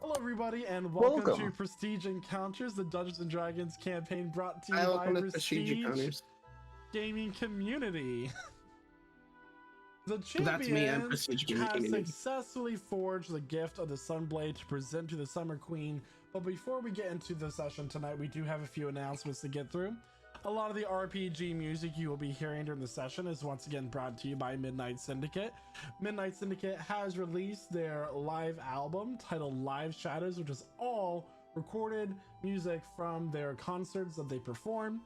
Hello, everybody, and welcome to Prestige Encounters, the Dungeons and Dragons campaign brought to you by Prestige Gaming Community. The Champions has successfully forged the gift of the Sunblade to present to the Summer Queen. But before we get into the session tonight, we do have a few announcements to get through. A lot of the RPG music you will be hearing during the session is once again brought to you by Midnight Syndicate. Midnight Syndicate has released their live album titled Live Shadows, which is all recorded music from their concerts that they perform.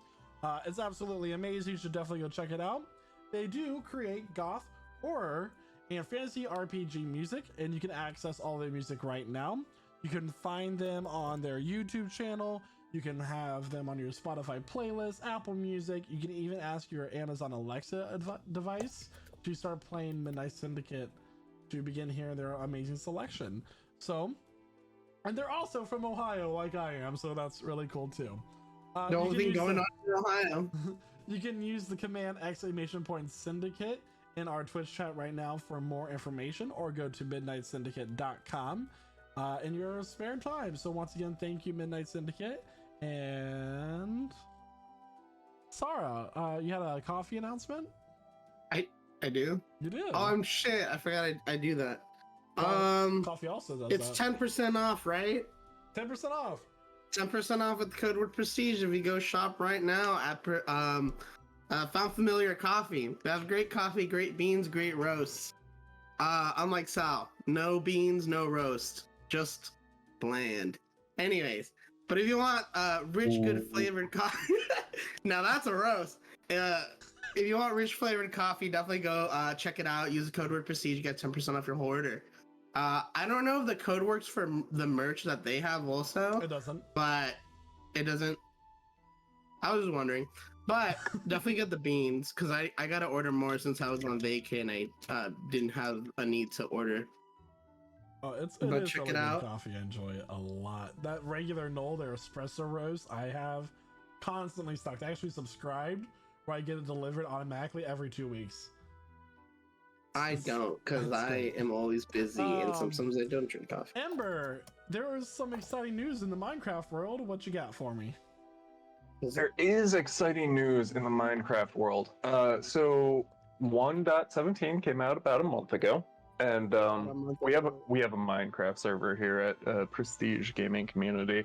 It's absolutely amazing. You should definitely go check it out. They do create goth, horror, and fantasy RPG music, and you can access all their music right now. You can find them on their YouTube channel. You can have them on your Spotify playlist, Apple Music. You can even ask your Amazon Alexa device to start playing Midnight Syndicate to begin hearing their amazing selection. So, and they're also from Ohio, like I am, so that's really cool too. The only thing going on in Ohio. You can use the command !syndicate in our Twitch chat right now for more information, or go to midnightsyndicate.com in your spare time. So once again, thank you, Midnight Syndicate. And Sarah, you had a coffee announcement? I do. You did. Oh, shit! I forgot I do that. Coffee also does. It's 10% off, right? 10% off. 10% off with the code word Prestige if you go shop right now at Found Familiar Coffee. They have great coffee, great beans, great roasts. Unlike Sal, no beans, no roast, just bland. Anyways, but if you want rich, good flavored coffee, now that's a roast. If you want rich flavored coffee, definitely go check it out. Use the code word Prestige, you get 10% off your order. I don't know if the code works for the merch that they have also. It doesn't. But it doesn't. I was just wondering. But definitely get the beans, because I got to order more since I was on vacay and I didn't have a need to order. Oh, it but is check really it out. Coffee, I enjoy it a lot. That regular Knoll, their espresso roast, I have constantly stocked. I actually subscribed where I get it delivered automatically every 2 weeks. I don't, because I am always busy and sometimes I don't drink coffee. Ember, there is some exciting news in the Minecraft world. What you got for me? There is exciting news in the Minecraft world. So 1.17 came out about a month ago, and we have a Minecraft server here at Prestige Gaming Community,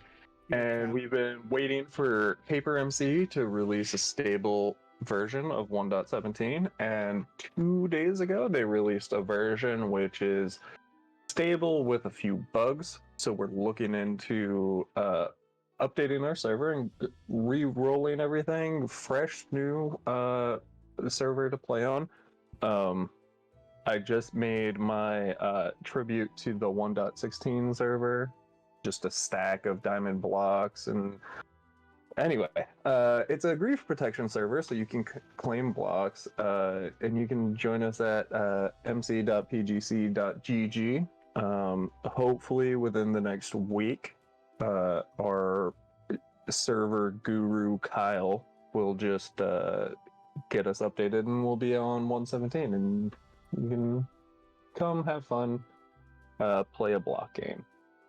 and we've been waiting for Paper MC to release a stable version of 1.17, and 2 days ago they released a version which is stable with a few bugs. So we're looking into updating our server and re-rolling everything, fresh new server to play on. I just made my tribute to the 1.16 server, just a stack of diamond blocks. And anyway, it's a grief protection server, so you can claim blocks, and you can join us at mc.pgc.gg. Hopefully within the next week, our server guru Kyle will just get us updated, and we'll be on 1.17, and you can come have fun, play a block game.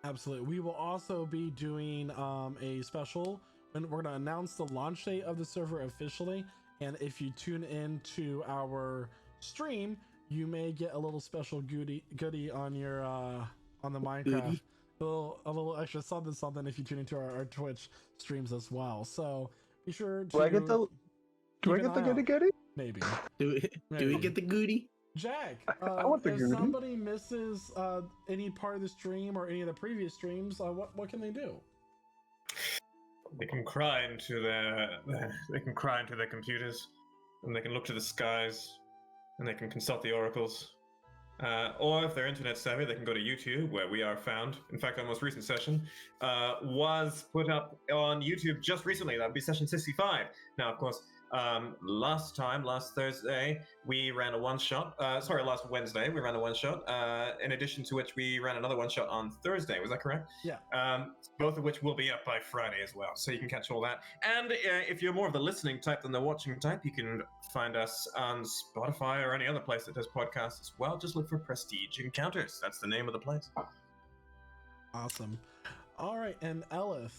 Absolutely. We will also be doing a special. And we're going to announce the launch date of the server officially, and if you tune in to our stream, you may get a little special goodie on your on the Minecraft, a little extra something if you tune into our Twitch streams as well. So be sure to. Do I get the goodie? Maybe. Do we get the goodie? Jack, I want the if goodie. somebody misses any part of the stream or any of the previous streams, what can they do? They can cry into their computers, and they can look to the skies, and they can consult the oracles. Or if they're internet savvy, they can go to YouTube, where we are found. In fact, our most recent session was put up on YouTube just recently. That would be session 65. Now, of course, last Thursday, we ran a one-shot. Last Wednesday, we ran a one-shot. In addition to which, we ran another one-shot on Thursday. Was that correct? Yeah. Both of which will be up by Friday as well, so you can catch all that. And if you're more of the listening type than the watching type, you can find us on Spotify or any other place that does podcasts as well. Just look for Prestige Encounters. That's the name of the place. Awesome. All right, and Elif,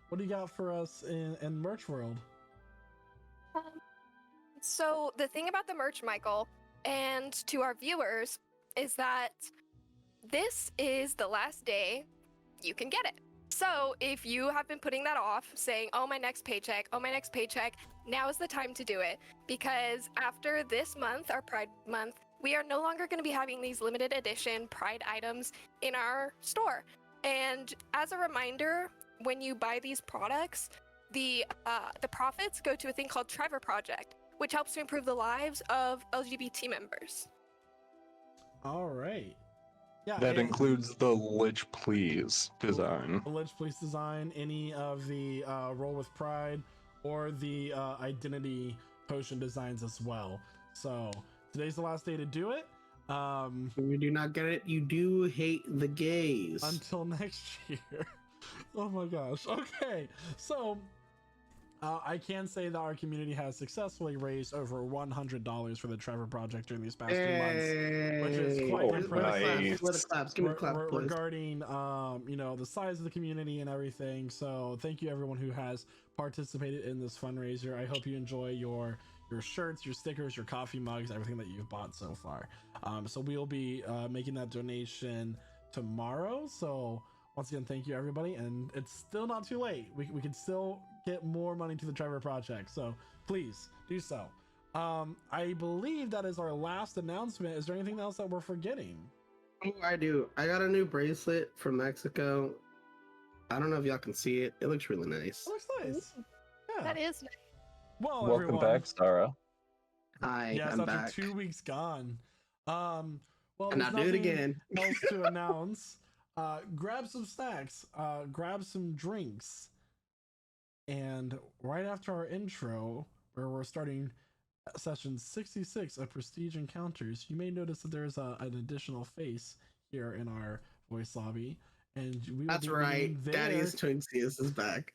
what do you got for us in merch world? So the thing about the merch, Michael, and to our viewers, is that this is the last day you can get it. So if you have been putting that off, saying, oh, my next paycheck, now is the time to do it. Because after this month, our Pride Month, we are no longer going to be having these limited edition Pride items in our store. And as a reminder, when you buy these products, the profits go to a thing called Trevor Project, which helps to improve the lives of LGBT members. All right. Yeah, that includes the Lich Please design. The Lich Please design, any of the Roll with Pride, or the Identity Potion designs as well. So today's the last day to do it. If you do not get it, you do hate the gays. Until next year. Oh my gosh. Okay, so I can say that our community has successfully raised over $100 for the Trevor Project during these past 2 months, which is quite impressive. Nice. Give me a clap, please. Regarding you know, the size of the community and everything. So thank you everyone who has participated in this fundraiser. I hope you enjoy your shirts, your stickers, your coffee mugs, everything that you've bought so far. So we'll be making that donation tomorrow. So once again, thank you everybody, and it's still not too late. We can still get more money to the Trevor Project, so please do so. I believe that is our last announcement. Is there anything else that we're forgetting? Oh, I do. I got a new bracelet from Mexico. I don't know if y'all can see it. It looks really nice. It looks nice. Yeah. That is nice. Well, welcome everyone. back, Sarah. Hi, yes, I'm after back. 2 weeks gone. Well, and I'll do it again. else to announce. Grab some snacks, grab some drinks, and right after our intro, where we're starting session 66 of Prestige Encounters, you may notice that there's an additional face here in our voice lobby, and we That's right. Daddy's Twinksies is back.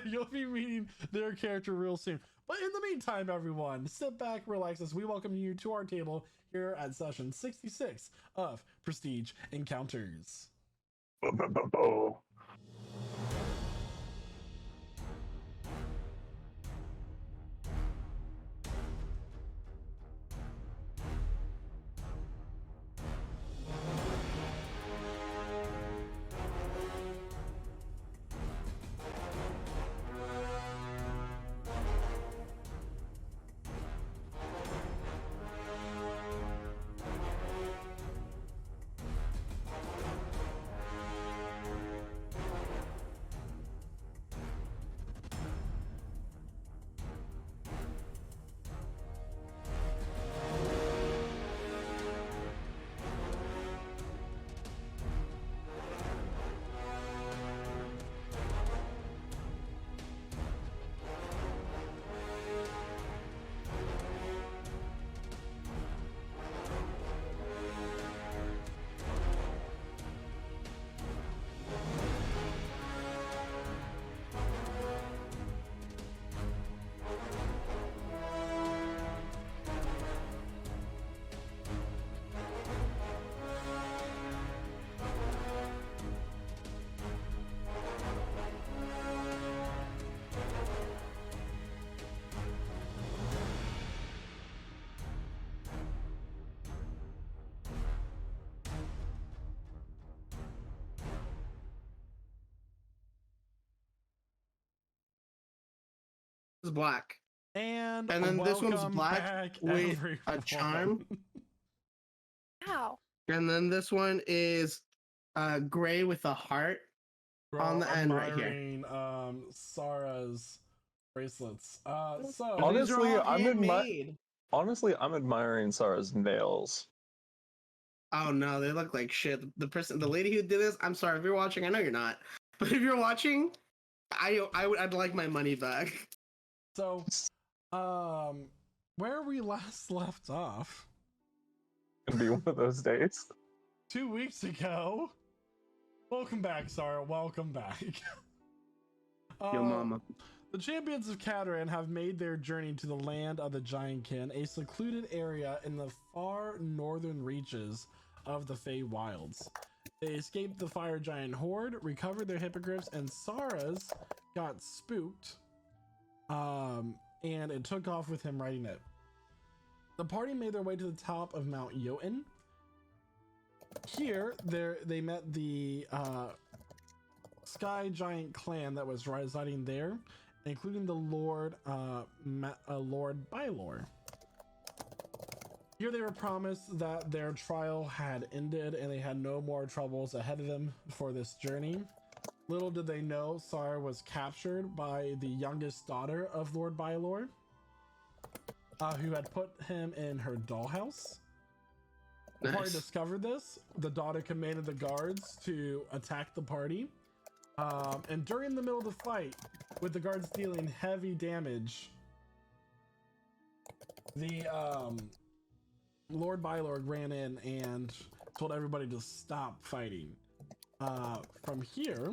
You'll be meeting their character real soon. But in the meantime, everyone, sit back, relax as we welcome you to our table here at session 66 of Prestige Encounters. Black. And then this one's black with everyone. a charm. Wow. And then this one is gray with a heart on the end right here. Sarah's bracelets. So honestly, I'm admiring Sarah's nails. Oh no, they look like shit. The lady who did this, I'm sorry if you're watching. I know you're not, but if you're watching, I'd like my money back. So, where we last left off, Gonna be one of those days. 2 weeks ago. Welcome back, Sarah. Welcome back. Yo, mama. The Champions of Cataran have made their journey to the land of the Giantkin, a secluded area in the far northern reaches of the Fey Wilds. They escaped the fire giant horde, recovered their hippogriffs, and Sarah's got spooked. And it took off with him riding it. The party made their way to the top of Mount Jotun. Here, they met the Sky Giant clan that was residing there, including the Lord Bylor. Here they were promised that their trial had ended and they had no more troubles ahead of them for this journey. Little did they know, Sarah was captured by the youngest daughter of Lord Bylor, who had put him in her dollhouse. The party discovered this. The daughter commanded the guards to attack the party. And during the middle of the fight, with the guards dealing heavy damage, the Lord Bylor ran in and told everybody to stop fighting. From here,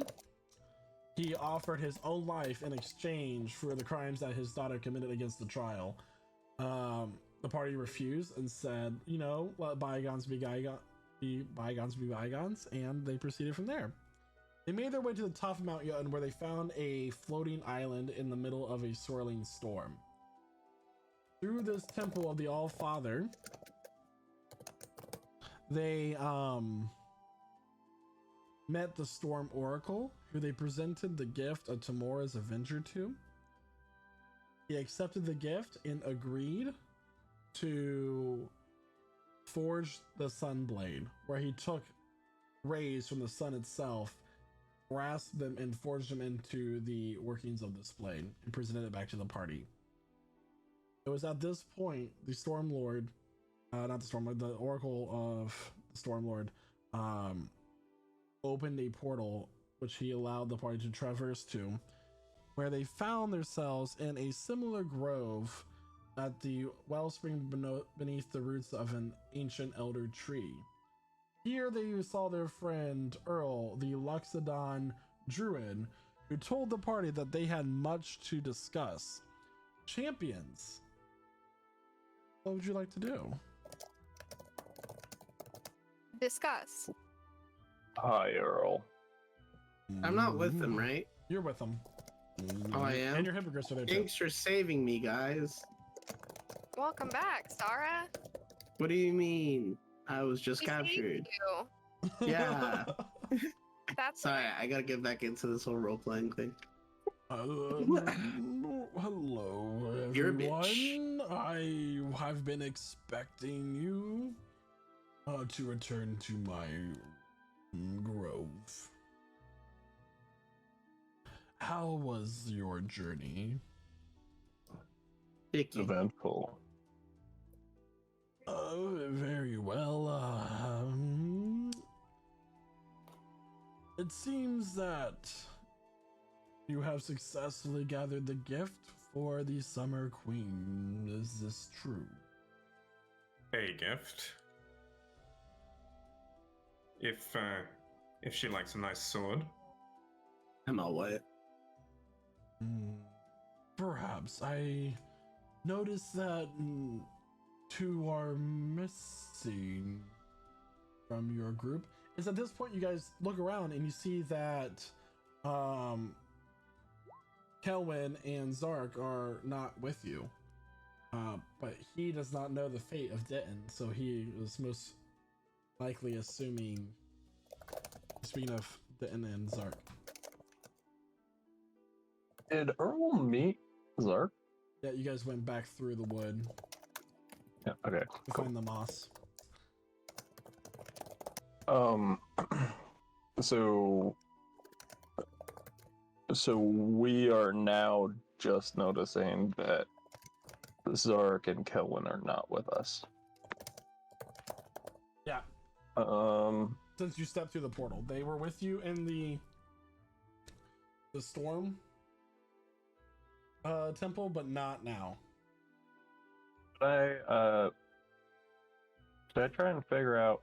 he offered his own life in exchange for the crimes that his daughter committed against the trial. The party refused and said, you know, let bygones be bygones, and they proceeded from there. They made their way to the top of Mount Jotun, where they found a floating island in the middle of a swirling storm. Through this temple of the All-Father, they met the Storm Oracle, who they presented the gift of Tamora's Avenger to. He accepted the gift and agreed to forge the Sunblade, where he took rays from the sun itself, grasped them, and forged them into the workings of this blade and presented it back to the party. It was at this point the Stormlord, the Oracle of the Stormlord, opened a portal which he allowed the party to traverse to, where they found themselves in a similar grove at the wellspring beneath the roots of an ancient elder tree. Here they saw their friend Earl, the Luxodon druid, who told the party that they had much to discuss. Champions, what would you like to do? Discuss. Hi, Earl. I'm not with them, right? You're with them. Oh, I am? And your hippogriffs are there too. Thanks for saving me, guys. Welcome back, Sarah. What do you mean? I was just We captured. saved you. Yeah. That's Sorry, I gotta get back into this whole role-playing thing. Hello, You're a everyone. I have been expecting you to return to my grove. How was your journey? Icky. Eventful. Very well. It seems that you have successfully gathered the gift for the Summer Queen. Is this true? A gift. If she likes a nice sword. I'm all wet. Perhaps. I noticed that two are missing from your group. Is at this point you guys look around and you see that Kelwin and Zark are not with you. But he does not know the fate of Ditton, so he was most likely assuming, speaking of Ditton and Zark. Did Earl meet Zark? Yeah, you guys went back through the wood Yeah, okay. to find the moss. So we are now just noticing that Zark and Kelwin are not with us. Yeah. Since you stepped through the portal, they were with you in the storm temple, but not now. Should I try and figure out,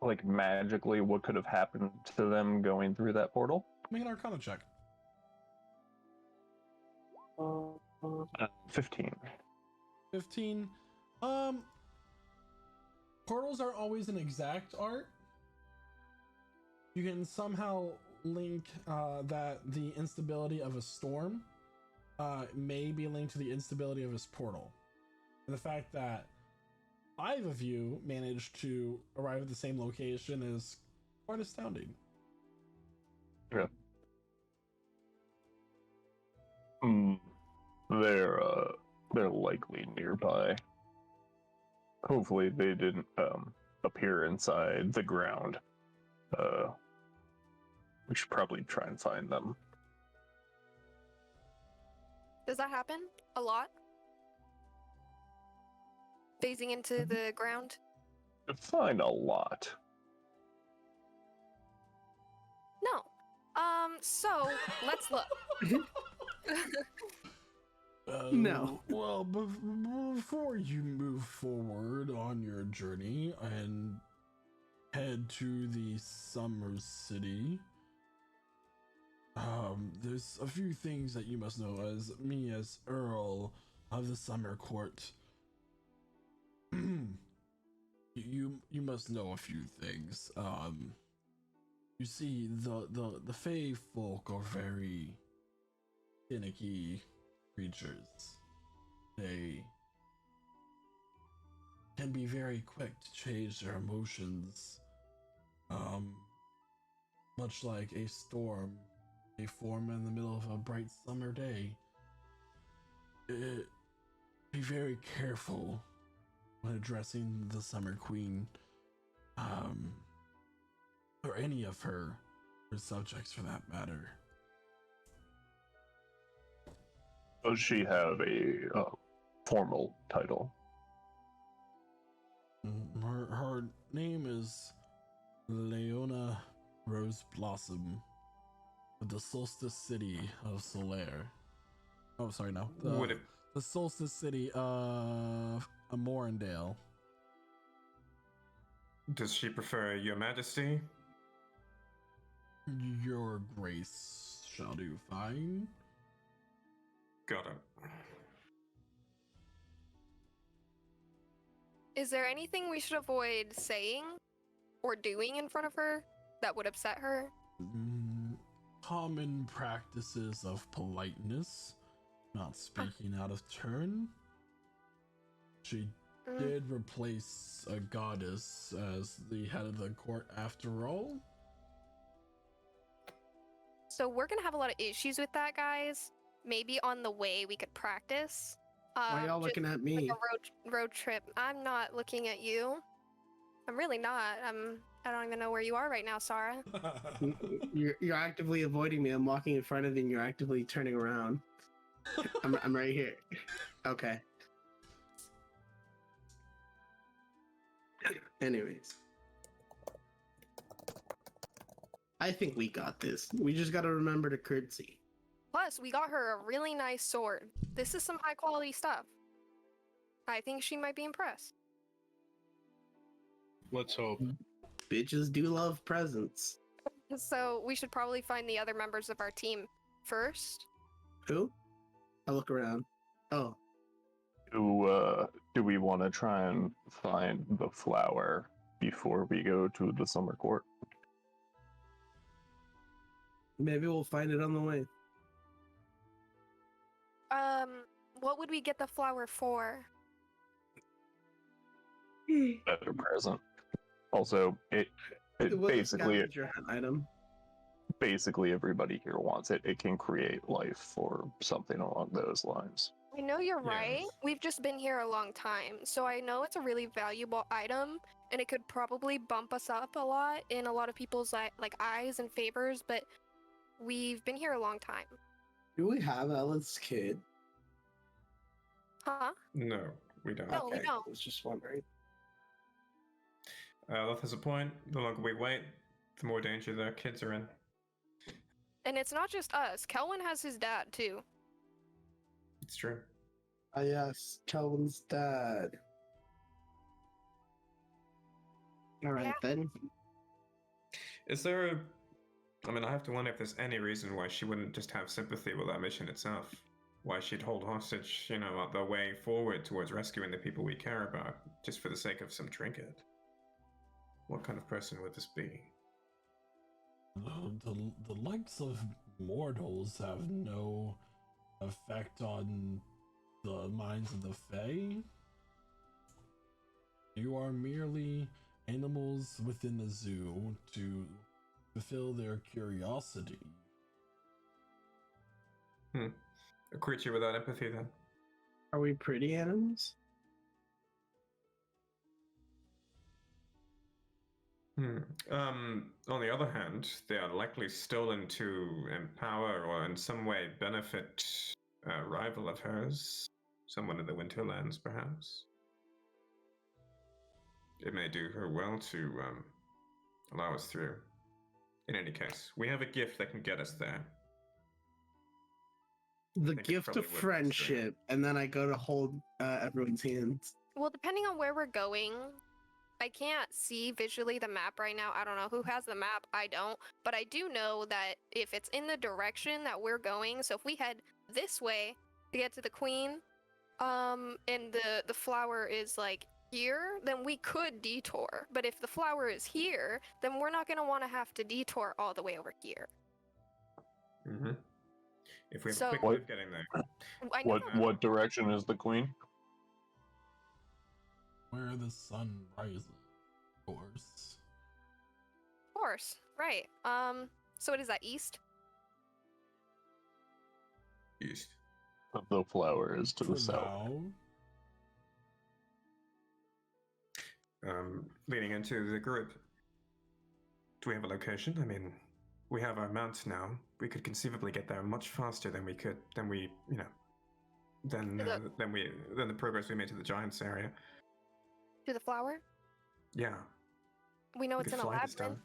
like, magically what could have happened to them going through that portal? Make an Arcana check. 15. 15. portals aren't always an exact art. You can somehow link that the instability of a storm may be linked to the instability of his portal. And the fact that 5 of you managed to arrive at the same location is quite astounding. Yeah. They're likely nearby. Hopefully they didn't appear inside the ground. We should probably try and find them. Does that happen a lot? Phasing into the ground? Find a lot. No. So let's look. No. Well, before you move forward on your journey and head to the Summer City, there's a few things that you must know as me as Earl of the Summer Court. you must know a few things. You see, the Fae folk are very finicky creatures. They can be very quick to change their emotions. Much like a storm, they form in the middle of a bright summer day. Be very careful when addressing the Summer Queen, or any of her subjects for that matter. Does she have a formal title? Her name is Leona Rose Blossom of the Solstice City of Solaire. Oh, sorry, no. The Solstice City of Morandale. Does she prefer Your Majesty? Your Grace shall do fine. Got it. Is there anything we should avoid saying or doing in front of her that would upset her? Common practices of politeness, not speaking out of turn. She did replace a goddess as the head of the court after all. So we're gonna have a lot of issues with that, guys. Maybe on the way we could practice. Why y'all looking at me? Like a road trip. I'm not looking at you. I'm really not. I don't even know where you are right now, Sarah. You're actively avoiding me. I'm walking in front of you and you're actively turning around. I'm right here. Okay. Anyways. I think we got this. We just gotta remember to curtsy. Plus, we got her a really nice sword. This is some high quality stuff. I think she might be impressed. Let's hope. Bitches do love presents. So we should probably find the other members of our team first. Who? I look around. Oh. Do we want to try and find the flower before we go to the summer court? Maybe we'll find it on the way. What would we get the flower for? Better present. Also, it basically an item. Basically everybody here wants it. It can create life or something along those lines. I know you're right. We've just been here a long time, so I know it's a really valuable item, and it could probably bump us up a lot in a lot of people's eyes and favors. But we've been here a long time. Do we have Ella's kid? Huh? No, we don't. No, we don't. I was just wondering. Love has a point. The longer we wait, the more danger the kids are in. And it's not just us. Kelwin has his dad, too. It's true. Ah, yes. Kelvin's dad. Alright, then. Is there I have to wonder if there's any reason why she wouldn't just have sympathy with that mission itself. Why she'd hold hostage, the way forward towards rescuing the people we care about, just for the sake of some trinket. What kind of person would this be? The likes of mortals have no effect on the minds of the Fae. You are merely animals within the zoo to fulfill their curiosity. A creature without empathy, then. Are we pretty animals? On the other hand, they are likely stolen to empower or in some way benefit a rival of hers, someone in the Winterlands, perhaps. It may do her well to allow us through. In any case, we have a gift that can get us there. The gift of friendship, and then I go to hold everyone's hands. Well, depending on where we're going, I can't see visually the map right now. I don't know who has the map. I don't. But I do know that if it's in the direction that we're going, so if we head this way to get to the queen, and the flower is like here, then we could detour. But if the flower is here, then we're not going to want to have to detour all the way over here. Mm-hmm. If we have a quick way of getting there. What direction is the queen? Where the sun rises, of course. Of course, right. So what is that, east? East. The flower is to the south. Leading into the group. Do we have a location? I mean, we have our mounts now. We could conceivably get there much faster than the progress we made to the Giants area. To the flower? Yeah. We know it's in a labyrinth.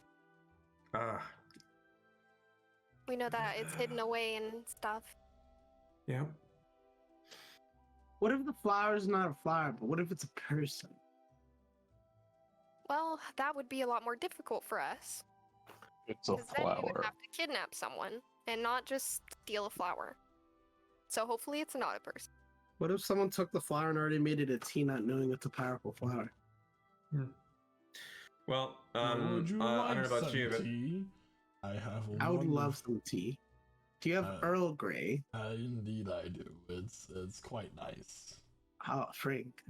We know that it's hidden away and stuff. Yeah. What if the flower is not a flower, but what if it's a person? Well, that would be a lot more difficult for us. It's a flower. Then we would have to kidnap someone and not just steal a flower. So hopefully it's not a person. What if someone took the flower and already made it a tea, not knowing it's a powerful flower? Well, I don't know about you, but tea? I would love some tea. Do you have Earl Grey? Indeed I do. It's quite nice. Oh, Frank.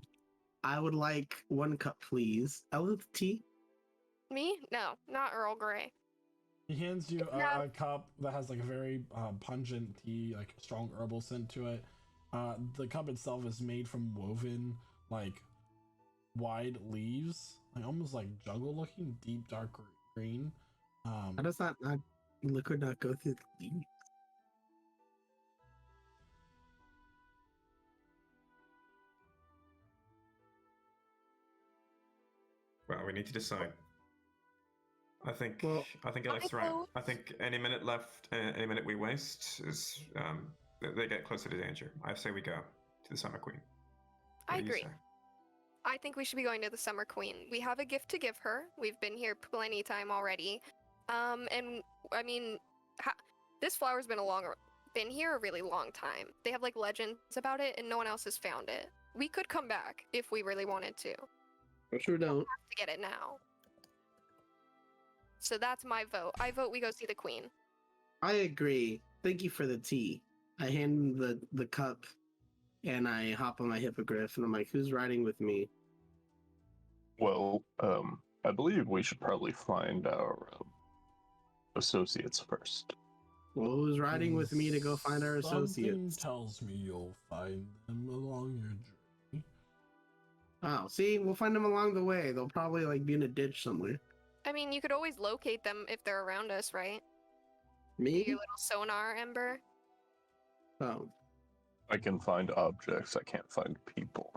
I would like 1 cup, please. I love tea. Me? No, not Earl Grey. He hands you a cup that has like a very pungent tea, like a strong herbal scent to it. The cup itself is made from woven, like, wide leaves, like almost like jungle-looking, deep dark green. How does that liquid not go through the leaves? Well, we need to decide. I think Alex's right. I think any minute left, any minute we waste is they get closer to danger. I say we go to the Summer Queen. I agree. I think we should be going to the Summer Queen. We have a gift to give her. We've been here plenty of time already. And I mean, this flower's been here a really long time. They have like legends about it, and no one else has found it. We could come back if we really wanted to. I sure don't. We have to get it now. So that's my vote. I vote we go see the queen. I agree. Thank you for the tea. I hand him the cup, and I hop on my hippogriff, and I'm like, who's riding with me? Well, I believe we should probably find our associates first. Well, who's riding with me to go find our associates? Something tells me you'll find them along your journey. Oh, see? We'll find them along the way. They'll probably, like, be in a ditch somewhere. I mean, you could always locate them if they're around us, right? Me? Your little sonar, Ember. Oh. I can find objects, I can't find people.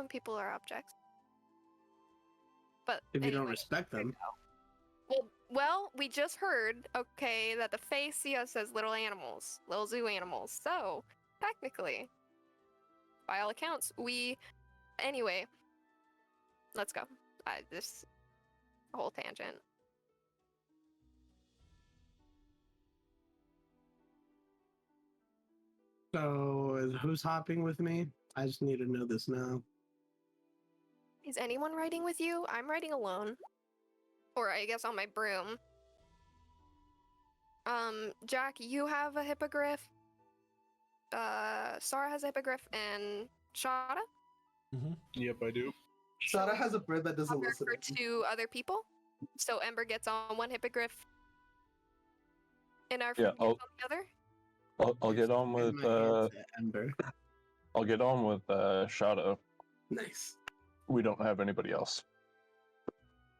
People are objects. But if you don't respect them. Well, we just heard, okay, that the Fae see us as little animals, little zoo animals. So, technically, by all accounts, anyway, let's go. This whole tangent. So, who's hopping with me? I just need to know this now. Is anyone riding with you? I'm riding alone. or I guess on my broom. Jack, you have a hippogriff. Sarah has a hippogriff, and Shada? Yep, I do. Shada has a bird that doesn't listen. For 2 other people. So Ember gets on one hippogriff. And our friend gets on the other. I'll get on with Ember. I'll get on with Shada. Nice. We don't have anybody else.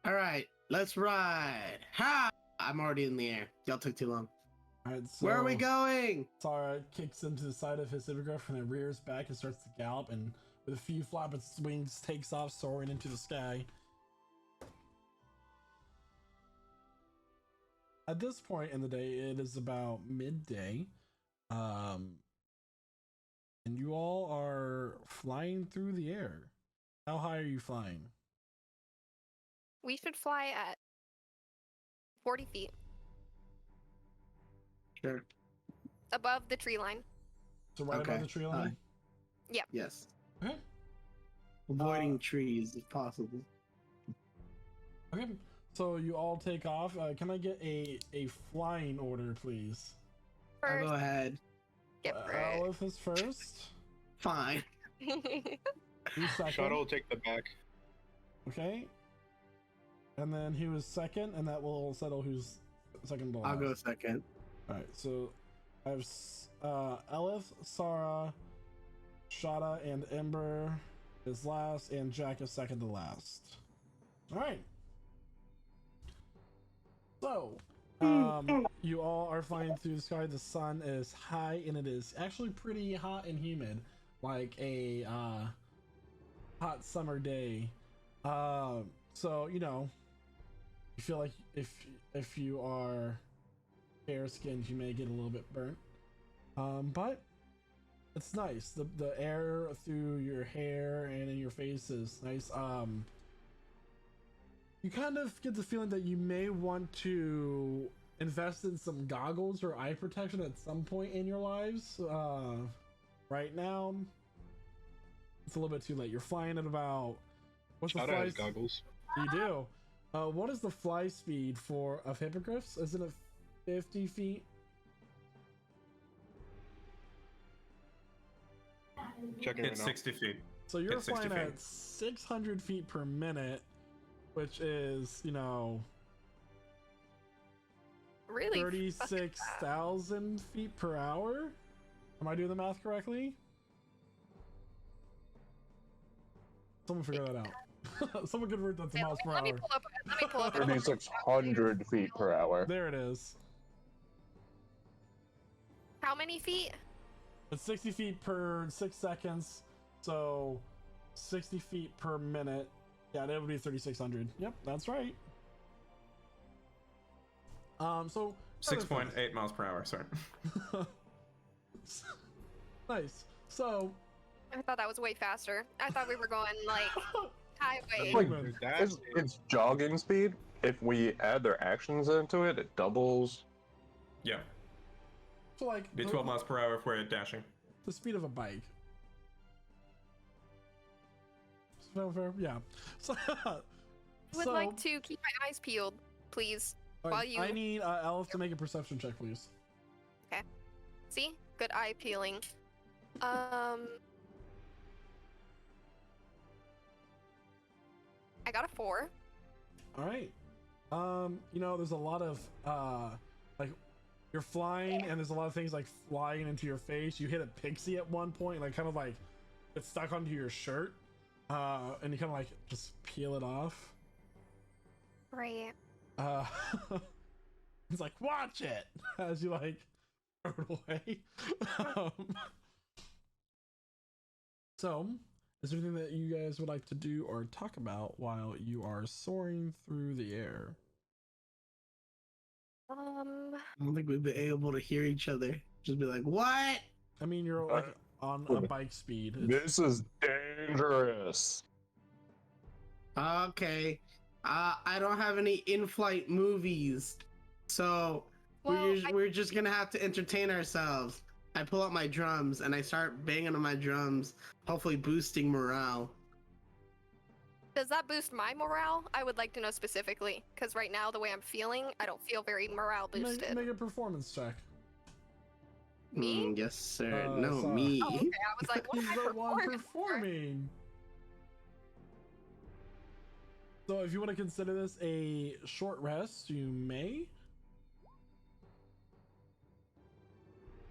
All right, let's ride. Ha! I'm already in the air. Y'all took too long. All right, so where are we going? Sarah kicks into the side of his hippogriff and then rears back and starts to gallop, and with a few flap its wings takes off, soaring into the sky. At this point in the day, it is about midday, and you all are flying through the air. How high are you flying? We should fly at 40 feet. Sure. Above the tree line. So right above the tree line? Yep. Yes. Okay. Avoiding trees if possible. Okay. So you all take off. Can I get a flying order, please? I'll go ahead. Aleph is first. Fine. Shadow will take the back. Okay. And then he was second, and that will settle who's second to last. I'll go second. Alright, so I have Aleph, Sarah, Shada, and Ember is last, and Jack is second to last. Alright. So, you all are flying through the sky. The sun is high, and it is actually pretty hot and humid, like a hot summer day. So you know, you feel like if you are fair-skinned, you may get a little bit burnt. But it's nice. The air through your hair and in your face is nice. You kind of get the feeling that you may want to invest in some goggles or eye protection at some point in your lives. Right now, it's a little bit too late. You're flying at about... What's the fly? Goggles. You do. What is the fly speed of hippogriffs? Isn't it 50 feet? Checking right It's now. 60 feet. So you're It's 60 flying feet. at 600 feet per minute, which is, you know, Really? 36,000 feet per hour? Am I doing the math correctly? Someone figure that out. Someone convert that to miles per Let me hour. pull up. 3,600 feet per hour. There it is. How many feet? It's 60 feet per 6 seconds, so 60 feet per minute. Yeah, that would be 3,600. Yep, that's right. So 6.8 miles per hour, sorry. Nice. So I thought that was way faster. I thought we were going like highway. Like, it's jogging speed. If we add their actions into it, it doubles. Yeah. So like Be 12 miles per hour if we're dashing. the speed of a bike. So fair, yeah. So, I would like to keep my eyes peeled, please. While you I need Alice to make a perception check, please. Okay. See? Good eye peeling. I got a 4. All right. You know, there's a lot of like you're flying, and there's a lot of things like flying into your face. You hit a pixie at one point, like kind of like it's stuck onto your shirt, and you kind of like just peel it off. Right. It's like, watch it as you like throw it away. So, is there anything that you guys would like to do or talk about while you are soaring through the air? I don't think we'd be able to hear each other. Just be like, what? I mean, you're like on a bike speed. This is dangerous. Okay. I don't have any in-flight movies, so we're just gonna have to entertain ourselves. I pull out my drums and I start banging on my drums, hopefully boosting morale. Does that boost my morale? I would like to know specifically, because right now, the way I'm feeling, I don't feel very morale boosted. Make a performance check. Me? Yes, sir. No, Sarah. me. Oh, okay. I was like, what am I He's the one performing? performing. So if you want to consider this a short rest, you may.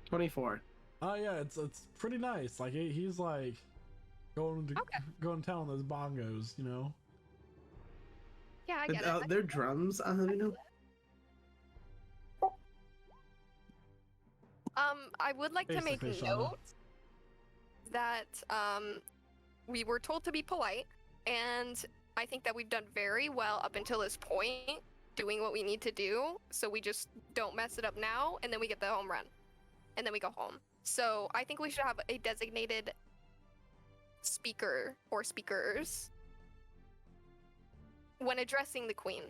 24. Oh yeah, it's pretty nice. Like he's like going to town on those bongos, you know. Yeah, I get it. They're drums. You know. I would like to make Basically, note that we were told to be polite, and I think that we've done very well up until this point, doing what we need to do. So we just don't mess it up now, and then we get the home run, and then we go home. So I think we should have a designated speaker or speakers when addressing the queen.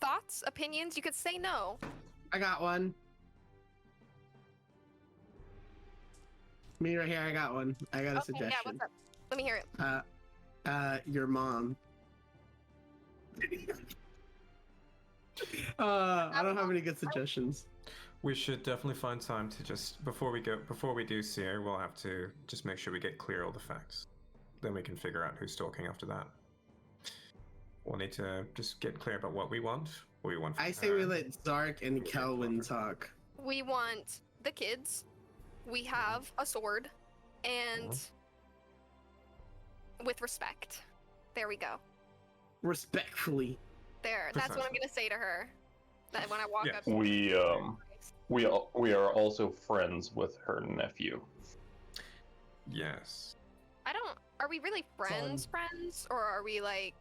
Thoughts, opinions? You could say no. I got one. Me right here. I got one. I got a suggestion. Yeah, what's up? Let me hear it. Your mom. I don't have any good suggestions. We should definitely find time to just before we do see her, we'll have to just make sure we get clear all the facts. Then we can figure out who's talking after that. We'll need to just get clear about what we want. What we want. From I say her. we let Zark and Kelvin talk. We want the kids. We have a sword, and with respect. There we go. Respectfully. There. That's what I'm gonna say to her. That when I walk up. We are also friends with her nephew. Yes. I don't. Are we really friends, or are we like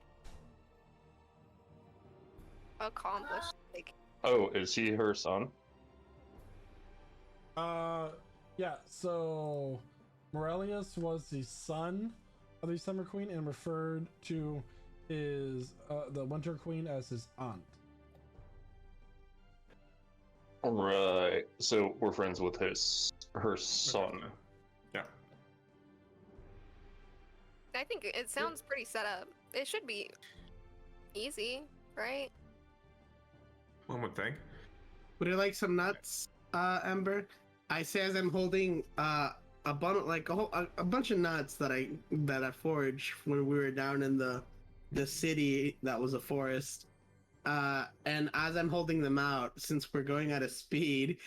accomplished? Like. Oh, is he her son? Yeah. So, Morelius was the son of the Summer Queen and referred to his the Winter Queen as his aunt. Right. So we're friends with her son. Yeah. I think it sounds pretty set up. It should be easy, right? One would think. Would you like some nuts, Ember? I say as I'm holding a bunch of nuts that I foraged when we were down in the city that was a forest. And as I'm holding them out, since we're going at a speed,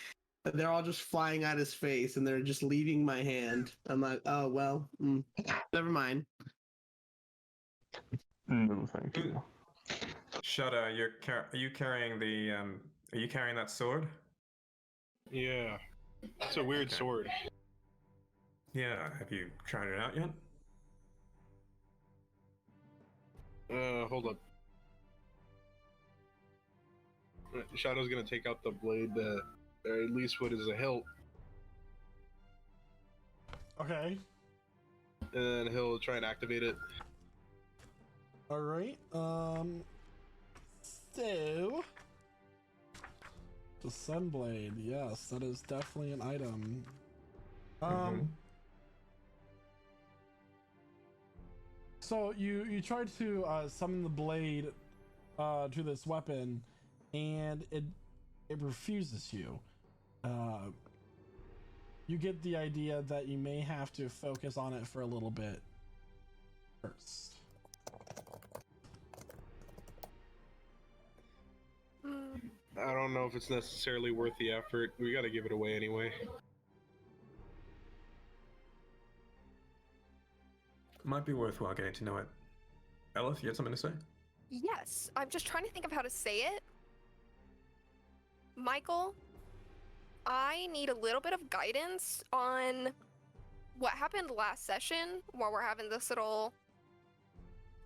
they're all just flying at his face, and they're just leaving my hand. I'm like, oh well, never mind. No, thank you. Shada, are you carrying the Are you carrying that sword? Yeah, it's a weird sword. Yeah. Have you tried it out yet? Hold up. Shadow's gonna take out the blade, or at least what is a hilt, Okay. and then he'll try and activate it. All right. So the Sunblade, yes, that is definitely an item. So you tried to summon the blade to this weapon, and it refuses you. You get the idea that you may have to focus on it for a little bit first. I don't know if it's necessarily worth the effort. We gotta give it away anyway. Might be worthwhile getting to know it. Elif, you had something to say? Yes, I'm just trying to think of how to say it. Michael, I need a little bit of guidance on what happened last session while we're having this little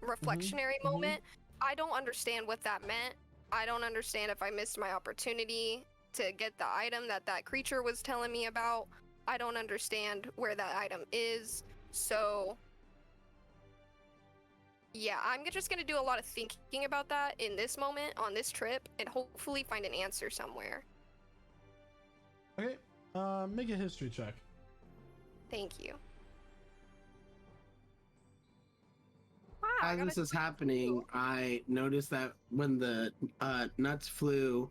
reflectionary moment. I don't understand what that meant. I don't understand if I missed my opportunity to get the item that creature was telling me about. I don't understand where that item is. So yeah, I'm just gonna do a lot of thinking about that in this moment on this trip, and hopefully find an answer somewhere. Okay. Make a history check. Thank you. as this is happening, I noticed that when the nuts flew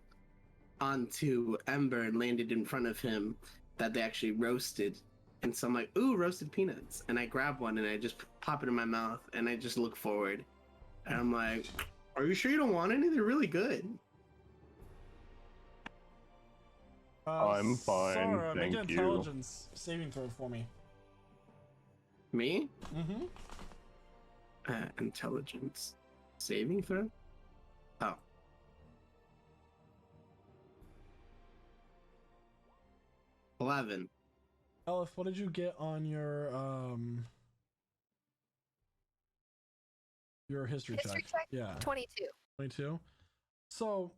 onto Ember and landed in front of him, that they actually roasted. And so I'm like, ooh, roasted peanuts. And I grab one and I just pop it in my mouth and I just look forward. And I'm like, are you sure you don't want any? They're really good. I'm fine, Sora, thank make an you. intelligence saving throw for me. Me? Mm-hmm. Intelligence saving throw? Oh. $11. Elif, what did you get on your history check? Yeah. 22. 22. So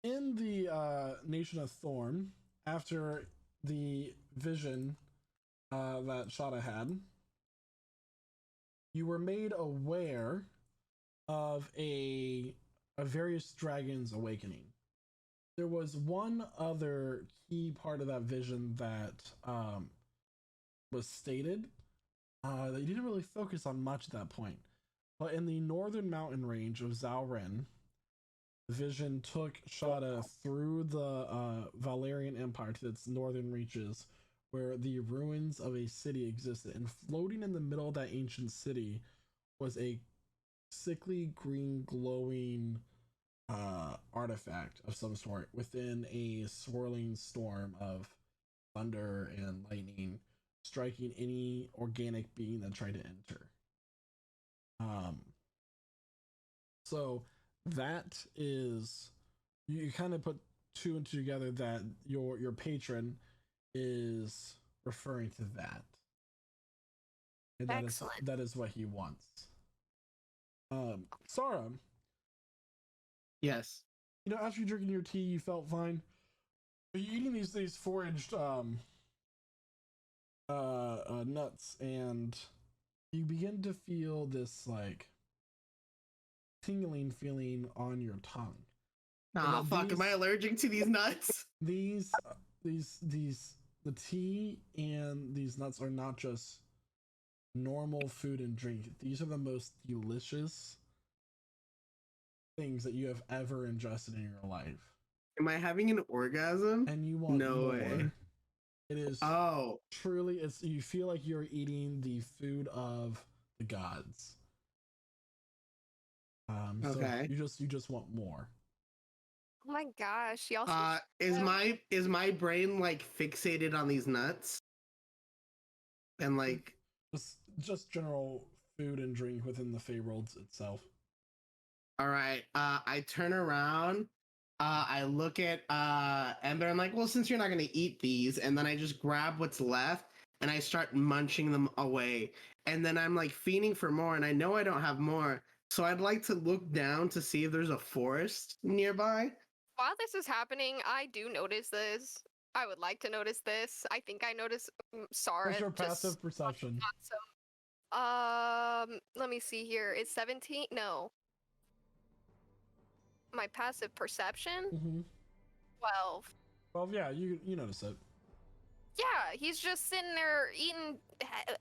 in the Nation of Thorn, after the vision that Shada had, you were made aware of a various dragons awakening. There was one other key part of that vision that was stated that you didn't really focus on much at that point. But in the northern mountain range of Zhaoren, the vision took Shada through the Valerian Empire to its northern reaches, where the ruins of a city existed. And floating in the middle of that ancient city was a sickly green glowing artifact of some sort within a swirling storm of thunder and lightning, striking any organic being that tried to enter. So that is, you kind of put two and two together that your patron is referring to that. And Excellent. That is what he wants. Sara. Yes. You know, after you drinking your tea, you felt fine. But you're eating these foraged nuts, and you begin to feel this like tingling feeling on your tongue. Oh fuck! Am I allergic to these nuts? The tea and these nuts are not just normal food and drink. These are the most delicious things that you have ever ingested in your life. Am I having an orgasm? And you want no more. way. It is truly, it's, you feel like you're eating the food of the gods. Okay. So you just want more. Oh my gosh, y'all. Is my brain like fixated on these nuts? And like just general food and drink within the Fey worlds itself. All right. I turn around. I look at Ember. I'm like, well, since you're not gonna eat these, and then I just grab what's left and I start munching them away. And then I'm like fiending for more, and I know I don't have more. So I'd like to look down to see if there's a forest nearby. While this is happening, I do notice this. I would like to notice this. I think I notice Sara. What's your passive perception? Let me see here. It's 17. No. My passive perception? 12. 12, yeah, you notice it. Yeah, he's just sitting there eating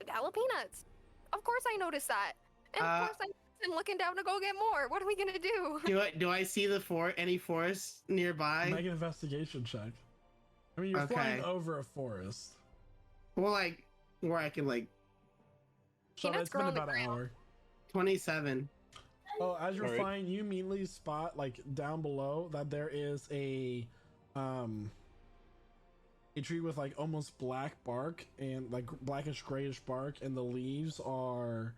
jalapenos. Of course I noticed that. And of course I'm looking down to go get more. What are we gonna do? Do I see any forest nearby? Make an investigation check. I mean, you're flying over a forest. Well, like, where I can, like... It's been about an hour. 27. Oh, as you're flying, you immediately spot, like, down below that there is a tree with, like, almost black bark and, like, blackish grayish bark, and the leaves are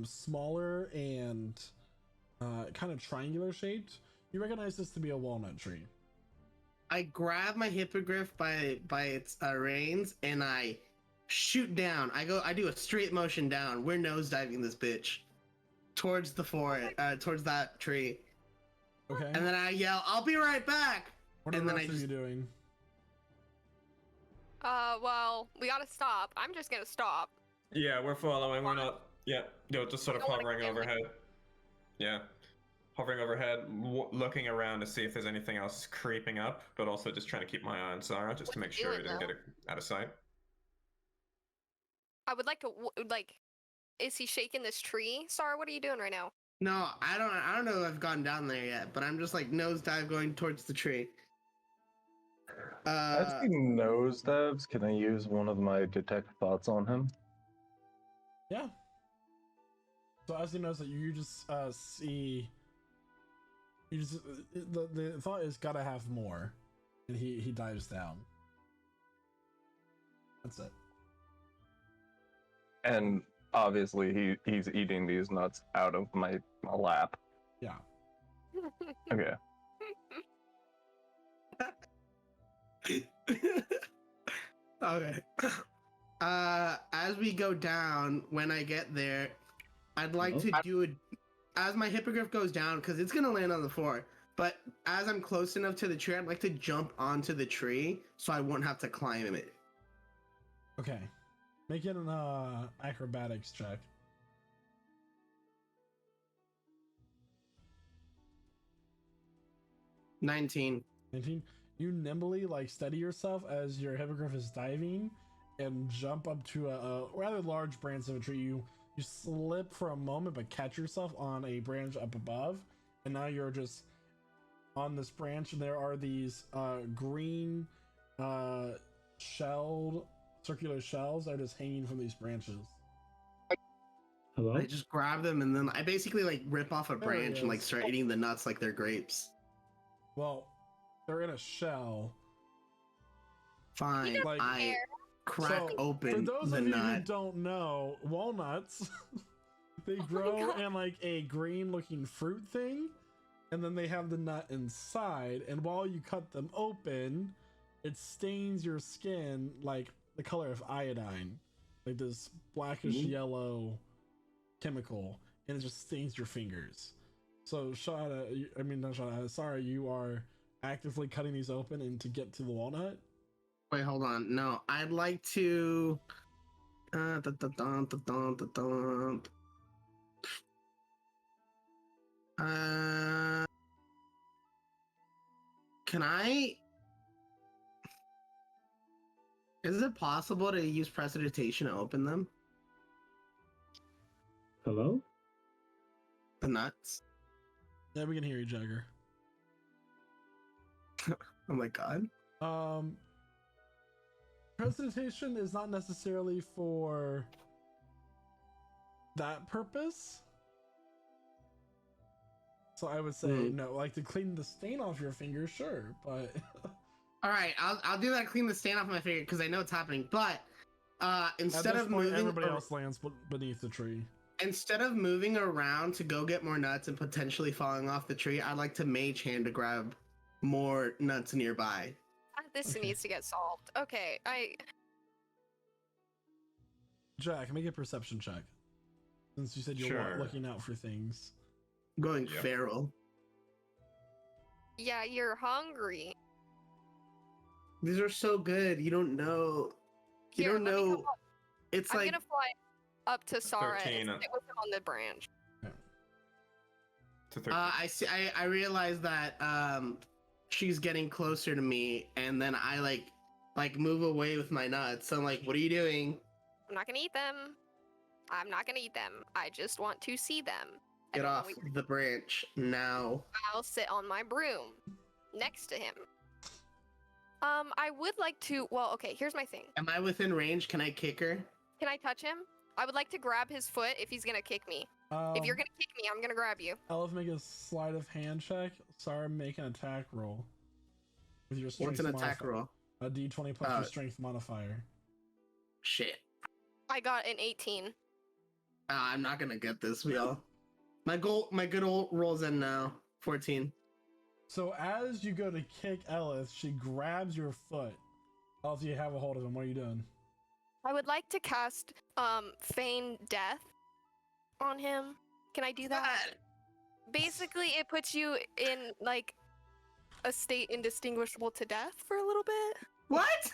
smaller and kind of triangular shaped. You recognize this to be a walnut tree. I grab my hippogriff by its reins and I shoot down. I do a straight motion down. We're nosediving this bitch towards the forest, towards that tree. Okay. And then I yell, "I'll be right back!" What are you doing? Well, we gotta stop. I'm just gonna stop. Yeah, we're following. We're not. Yeah, just sort of hovering overhead. Yeah, hovering overhead, looking around to see if there's anything else creeping up, but also just trying to keep my eye on Sara, just to make sure we didn't get it out of sight. I would like to, is he shaking this tree? Sar, what are you doing right now? No, I don't know if I've gone down there yet, but I'm just like nosedive going towards the tree. As he nosedives, can I use one of my detect thoughts on him? Yeah. So as he knows that you just see, you just the thought is gotta have more, and he dives down. That's it. And obviously he's eating these nuts out of my lap. Yeah. Okay. Okay. As we go down, when I get there, I'd like to do it as my hippogriff goes down because it's gonna land on the floor. But as I'm close enough to the tree, I'd like to jump onto the tree so I won't have to climb it. Okay. Make it an acrobatics check. 19. 19. You nimbly steady yourself as your hippogriff is diving and jump up to a rather large branch of a tree. You slip for a moment but catch yourself on a branch up above, and now you're just on this branch, and there are these green shelled circular shells that are just hanging from these branches. Hello? I just grab them and then I basically rip off a branch and start eating the nuts like they're grapes. Well, they're in a shell. Fine. I crack open for those the of you nut. who don't know, walnuts they grow in a green looking fruit thing, and then they have the nut inside, and while you cut them open, it stains your skin like the color of iodine, like this blackish yellow chemical, and it just stains your fingers. So sorry, you are actively cutting these open and to get to the walnut. Wait, hold on. No, I'd like to. Can I? Is it possible to use prestidigitation to open them? Hello? The nuts? Yeah, we can hear you, Jagger. Oh my god. Prestidigitation is not necessarily for that purpose. So I would say no, to clean the stain off your finger, sure, but all right, I'll do that. Clean the stain off my finger because I know it's happening. But instead of moving, everybody else lands beneath the tree. Instead of moving around to go get more nuts and potentially falling off the tree, I'd like to mage hand to grab more nuts nearby. This needs to get solved. Okay, Jack, make a perception check. Since you said you're looking out for things. Going feral. Yeah, you're hungry. These are so good. You don't know. You don't know. It's I'm gonna fly up to Sara and sit with him on the branch. I see. I realize that she's getting closer to me, and then I like move away with my nuts. So I'm like, "What are you doing?" I'm not gonna eat them. I'm not gonna eat them. I just want to see them. Get off the branch now. I'll sit on my broom next to him. I would like to. Well, okay. Here's my thing. Am I within range? Can I kick her? Can I touch him? I would like to grab his foot if he's gonna kick me. If you're gonna kick me, I'm gonna grab you. Elf, make a sleight of hand check. Sarah, make an attack roll. With your strength. What's an attack roll? A D20 plus your strength modifier. Shit. I got an 18. I'm not gonna get this, Wheel. My good old rolls in now. 14. So as you go to kick Ellis, she grabs your foot. Ellis, you have a hold of him. What are you doing? I would like to cast feign death on him. Can I do that? Basically, it puts you in a state indistinguishable to death for a little bit. What?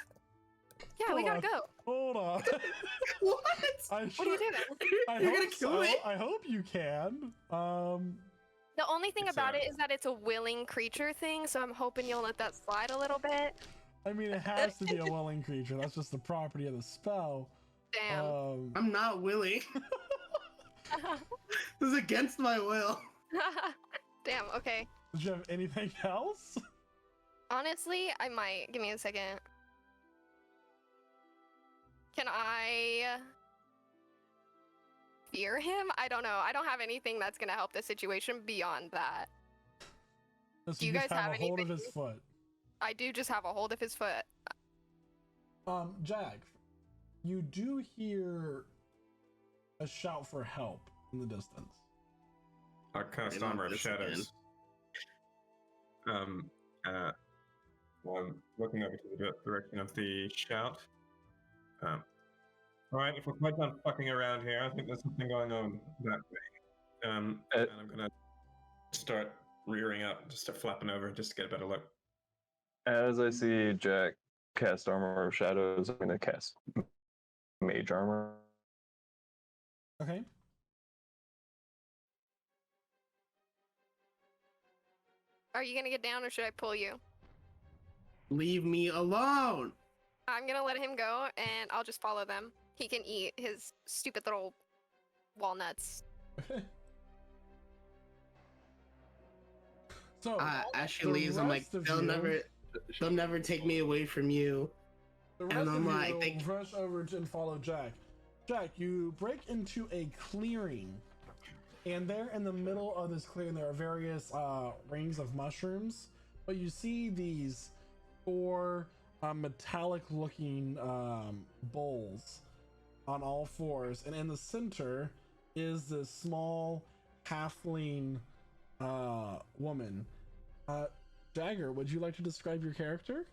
Yeah, we gotta go. Hold on. What? What are you doing? You're gonna kill me? I hope you can. The only thing about it is that it's a willing creature thing, so I'm hoping you'll let that slide a little bit. I mean, it has to be a willing creature. That's just the property of the spell. Damn. I'm not willing. This is against my will. Damn, okay. Did you have anything else? Honestly, I might. Give me a second. Can I fear him? I don't know. I don't have anything that's gonna help the situation beyond that. So Do you guys have a hold of anything? his foot? I do just have a hold of his foot. Jag, you do hear a shout for help in the distance. I cast Armor of Shadows. Well, I'm looking over to the direction of the shout. Alright, if we're quite done fucking around here, I think there's something going on that way. And I'm gonna start rearing up, just start flapping over, just to get a better look. As I see Jack cast Armor of Shadows, I'm gonna cast Mage Armor. Okay. Are you gonna get down or should I pull you? Leave me alone. I'm gonna let him go and I'll just follow them. He can eat his stupid little walnuts. So as she leaves, I'm like, they'll never take me away from you. The rest of you rush over and follow Jack. Jack, you break into a clearing, and there in the middle of this clearing, there are various rings of mushrooms. But you see these 4 metallic-looking bowls on all 4s, and in the center is this small halfling woman. Jagger, would you like to describe your character?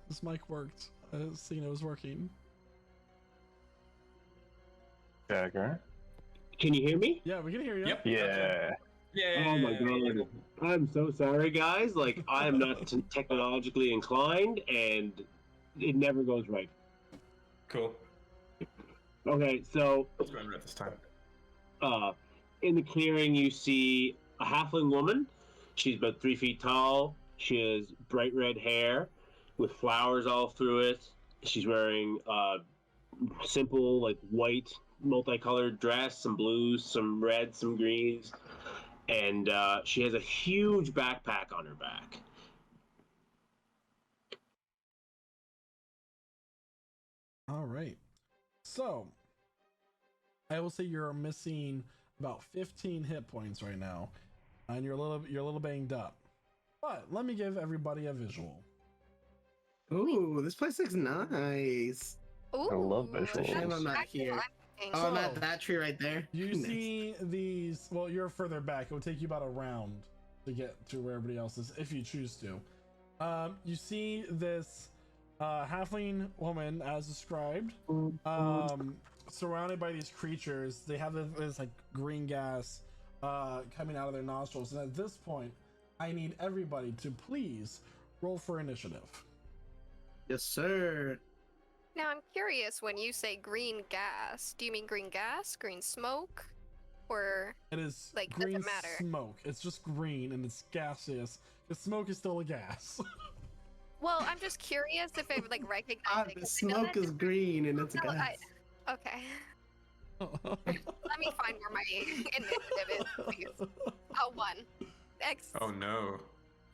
This mic worked. I didn't see it was working. Jagger? Can you hear me? Yeah, we can hear you. Yep. Yeah. Yeah. Oh my god. I'm so sorry, guys. Like, I am not technologically inclined, and it never goes right. Cool. Okay, so Let's go right this time. in the clearing, you see a halfling woman. She's about 3 feet tall. She has bright red hair with flowers all through it. She's wearing simple, like, white, multicolored dress, some blues, some reds, some greens. And she has a huge backpack on her back. All right. So, I will say you're missing about 15 hit points right now, and you're a little banged up. But let me give everybody a visual. Ooh, this place looks nice. Ooh, I love visuals. Shame I'm not here. Oh, I'm at that tree right there. You Nice. see these, well, you're further back. It will take you about a round to get to where everybody else is, if you choose to. You see this halfling woman, as described, surrounded by these creatures. They have this like green gas coming out of their nostrils. And at this point, I need everybody to please roll for initiative. Yes, sir. Now I'm curious, when you say green gas, do you mean green gas, green smoke, or It is like green doesn't matter? smoke. It's just green and it's gaseous. The smoke is still a gas. Well, I'm just curious if I would like recognize it, The 'cause I know smoke that is green and it's a No, gas. okay. Let me find where my initiative is, please. Oh, 1. Oh no.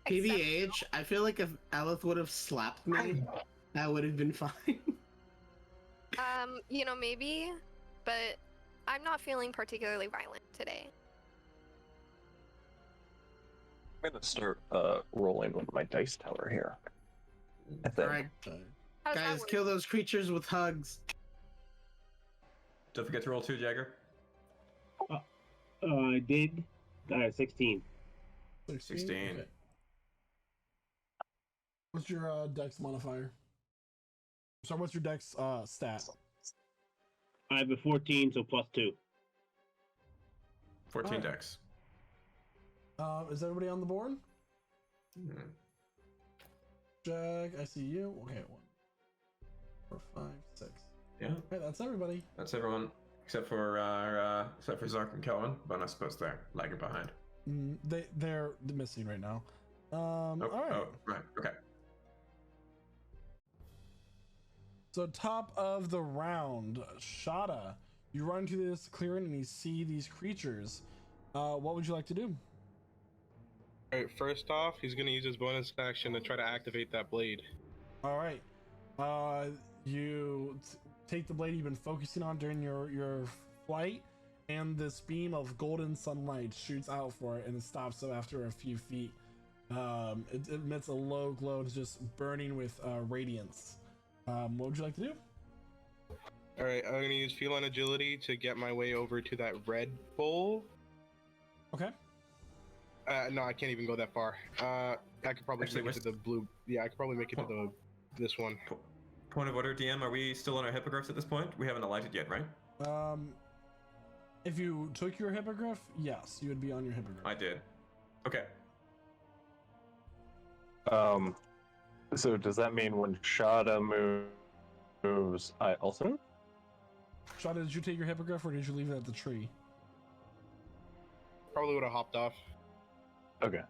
PBH, I feel like if Elith would have slapped me, that would have been fine. You know, maybe, but I'm not feeling particularly violent today. I'm gonna start rolling with my dice tower here. Alright, How's that guys, work? kill those creatures with hugs. Don't forget to roll 2, Jagger. I did. 16. 16. Okay. What's your dex modifier? So what's your dex stat? I have a 14, so +2. 14 Alright. dex. Is everybody on the board? Hmm. Jag, I see you. Okay, 1, 4, 5, 6. Yeah, Okay, that's everybody. that's everyone except for Zark and Kelvin, but I suppose they're lagging behind. They're missing right now. Oh, All right. oh, right, okay. So top of the round, Shada, you run into this clearing and you see these creatures. What would you like to do? All right, first off, he's gonna use his bonus action to try to activate that blade. All right. You take the blade you've been focusing on during your flight, and this beam of golden sunlight shoots out for it and it stops after a few feet. It emits a low glow. It's just burning with radiance. What would you like to do? All right, I'm gonna use feline agility to get my way over to that red bowl. Okay. No, I can't even go that far. I could probably make it to the blue. Yeah, I could probably make it to this one. Point of order, DM. Are we still on our hippogriffs at this point? We haven't alighted yet, right? If you took your hippogriff, yes, you would be on your hippogriff. I did. Okay. So does that mean when Shada moves, I also move? Shada, did you take your hippogriff or did you leave it at the tree? Probably would have hopped off. Okay.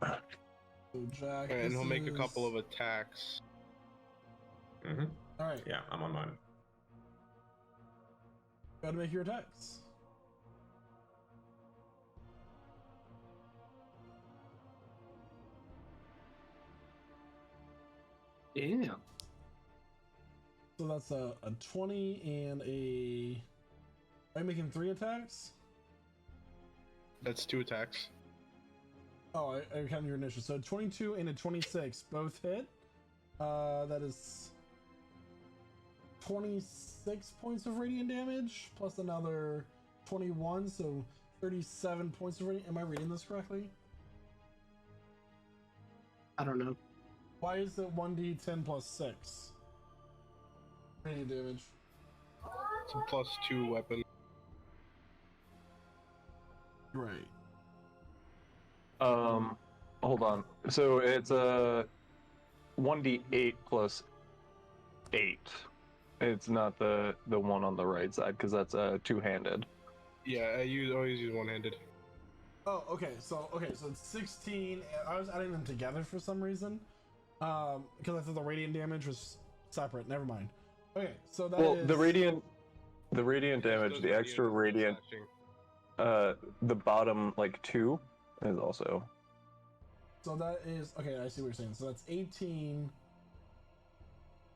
So Jack, and he'll make a couple of attacks. Mm-hmm. All right. Yeah, I'm on mine. Gotta make your attacks. Damn. So that's a 20 and a... Are you making 3 attacks? That's 2 attacks. Oh, I counted your initial. So 22 and a 26 both hit. That is 26 points of radiant damage plus another 21, so 37 points of radiant. Am I reading this correctly? I don't know. Why is it 1d10 plus 6 radiant damage? It's a +2 weapon. Right. Hold on. So it's a 1d8 plus 8. It's not the one on the right side because that's two-handed. Yeah, I always use one-handed. Oh, okay. So it's 16. I was adding them together for some reason. Because I thought the radiant damage was separate. Never mind. Okay, so that is... the radiant damage, the extra radiant, the bottom like 2 is also. So that is okay. I see what you're saying. So that's 18,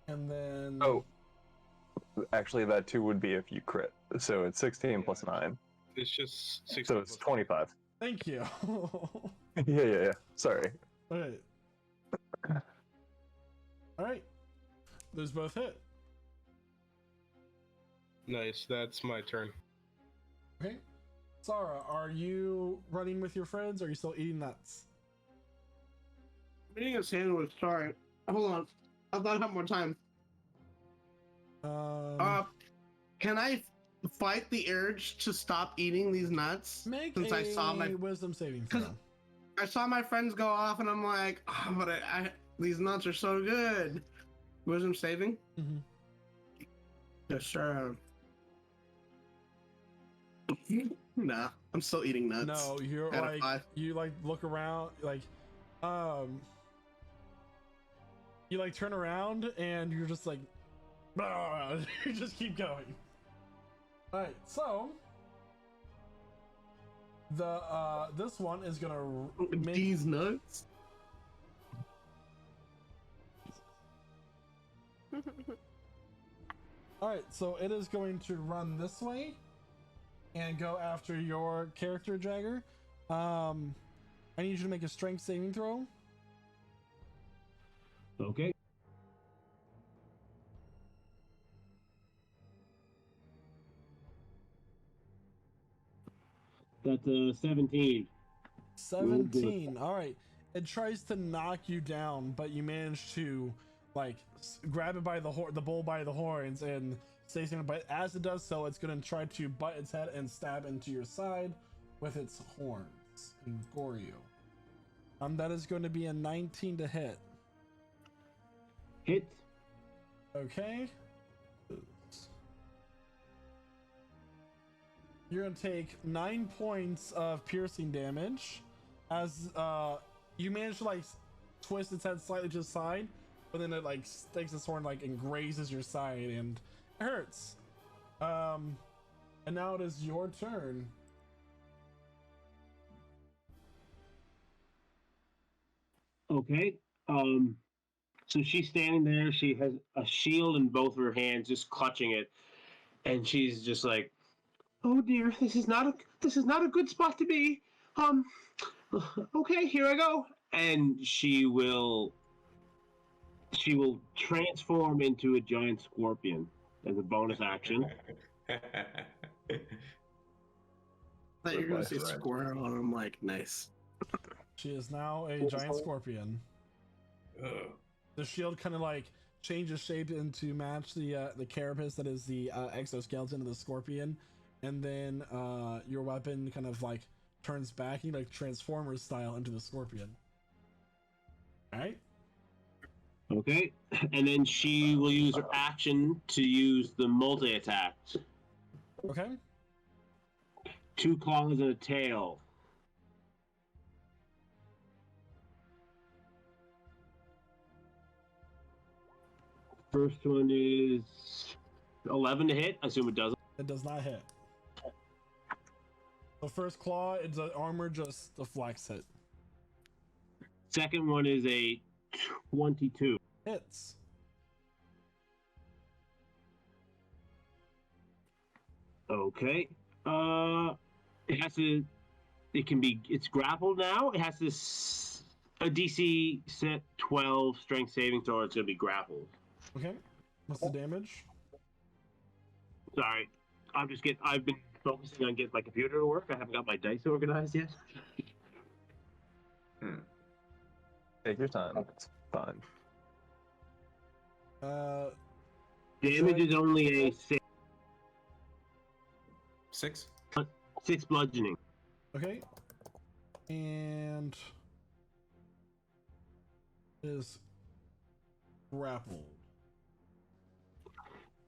and then. Oh, actually, that 2 would be if you crit. So it's 16 plus 9. It's just 16. So it's 25. Thank you. Yeah. Sorry. Okay. All right. Those both hit. Nice. That's my turn. Okay. Sarah, are you running with your friends or are you still eating nuts? I'm eating a sandwich. Sorry. Hold on. I thought I had more time. Can I fight the urge to stop eating these nuts? Make since I saw my wisdom saving throw. I saw my friends go off, and I'm like, oh, but these nuts are so good. Wisdom saving? Mm-hmm. Yes, sir. Nah, I'm still eating nuts. No, you're like you like look around like, you like turn around and you're just like, you just keep going. All right, so the this one is gonna make these nuts. All right, so it is going to run this way and go after your character, Jagger. I need you to make a strength saving throw. Okay. That's 17. 17. All right. It tries to knock you down, but you manage to like grab it by the bull by the horns and stay standing. But as it does so, it's going to try to butt its head and stab into your side with its horns and gore you. That is going to be a 19 to hit. Hit. Okay. You're gonna take 9 points of piercing damage as you manage to like twist its head slightly to the side but then it like stakes its horn like and grazes your side and it hurts. And now it is your turn. Okay. So she's standing there. She has a shield in both of her hands, just clutching it, and she's just like, "Oh dear, this is not a good spot to be." Okay, here I go, and she will transform into a giant scorpion as a bonus action. I thought you were gonna say squirrel, and I'm like, nice. She is now a giant scorpion. The shield kind of like changes shape into match the carapace that is the exoskeleton of the scorpion, and then your weapon kind of like turns back, like Transformers style, into the scorpion. All right. Okay, and then she will use her action to use the multi-attack. Okay. 2 claws and a tail. First one is 11 to hit. I assume it doesn't. It does not hit. The first claw, it's an armor, just deflects it. Second one is a 22. Hits. Okay. It's grappled now. It has this a DC set 12 strength saving throw. It's gonna be grappled. Okay. What's the damage? Sorry, I've been focusing on getting my computer to work. I haven't got my dice organized yet. Take your time. It's fine. Damage is only a 6. 6? 6 bludgeoning. Okay. And is grappled.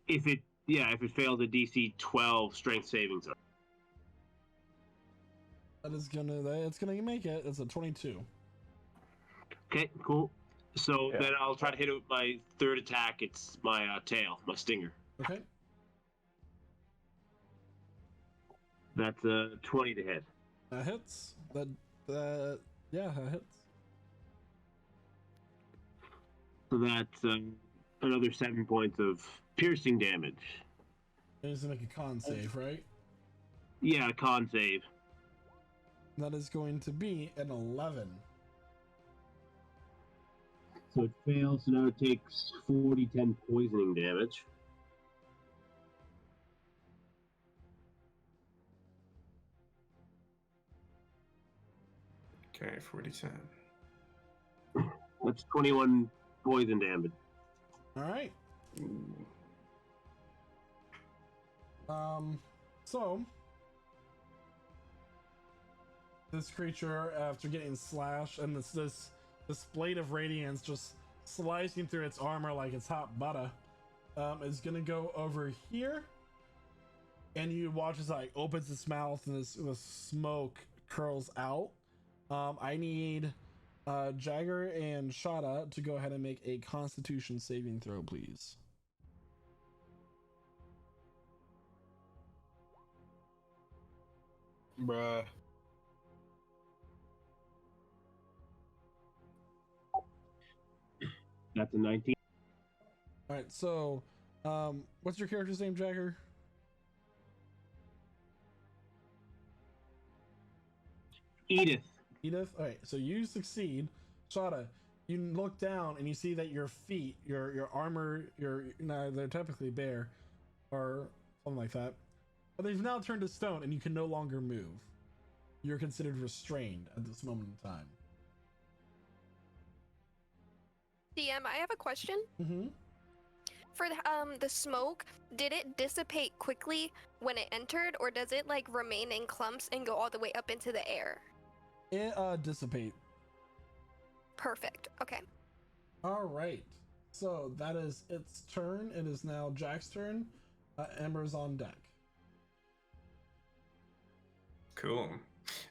If it failed a DC 12 strength saving throw. It's gonna make it. It's a 22. Okay, cool. So then I'll try to hit it with my third attack. It's my tail, my stinger. Okay. That's 20 to hit. That hits. That hits. So that's another 7 points of piercing damage. It needs to make a con save, right? Yeah, con save. That is going to be an 11. So it fails, so now it takes 10 poisoning damage. Okay, 10. That's 21 poison damage. All right. So this creature, after getting slashed, and this blade of radiance just slicing through its armor like it's hot butter, is gonna go over here, and you watch as it opens its mouth and this smoke curls out. I need Jagger and Shada to go ahead and make a Constitution saving throw, please. Bruh. That's a 19. All right, so what's your character's name, Jagger? Edith. All right, so you succeed. Shada, you look down and you see that your feet, your armor, they're typically bare or something like that, but they've now turned to stone and you can no longer move. You're considered restrained at this moment in time. DM, I have a question. Mm-hmm. For the smoke, did it dissipate quickly when it entered, or does it like remain in clumps and go all the way up into the air? It dissipate. Perfect. Okay. All right. So that is its turn. It is now Jack's turn. Ember's on deck. Cool.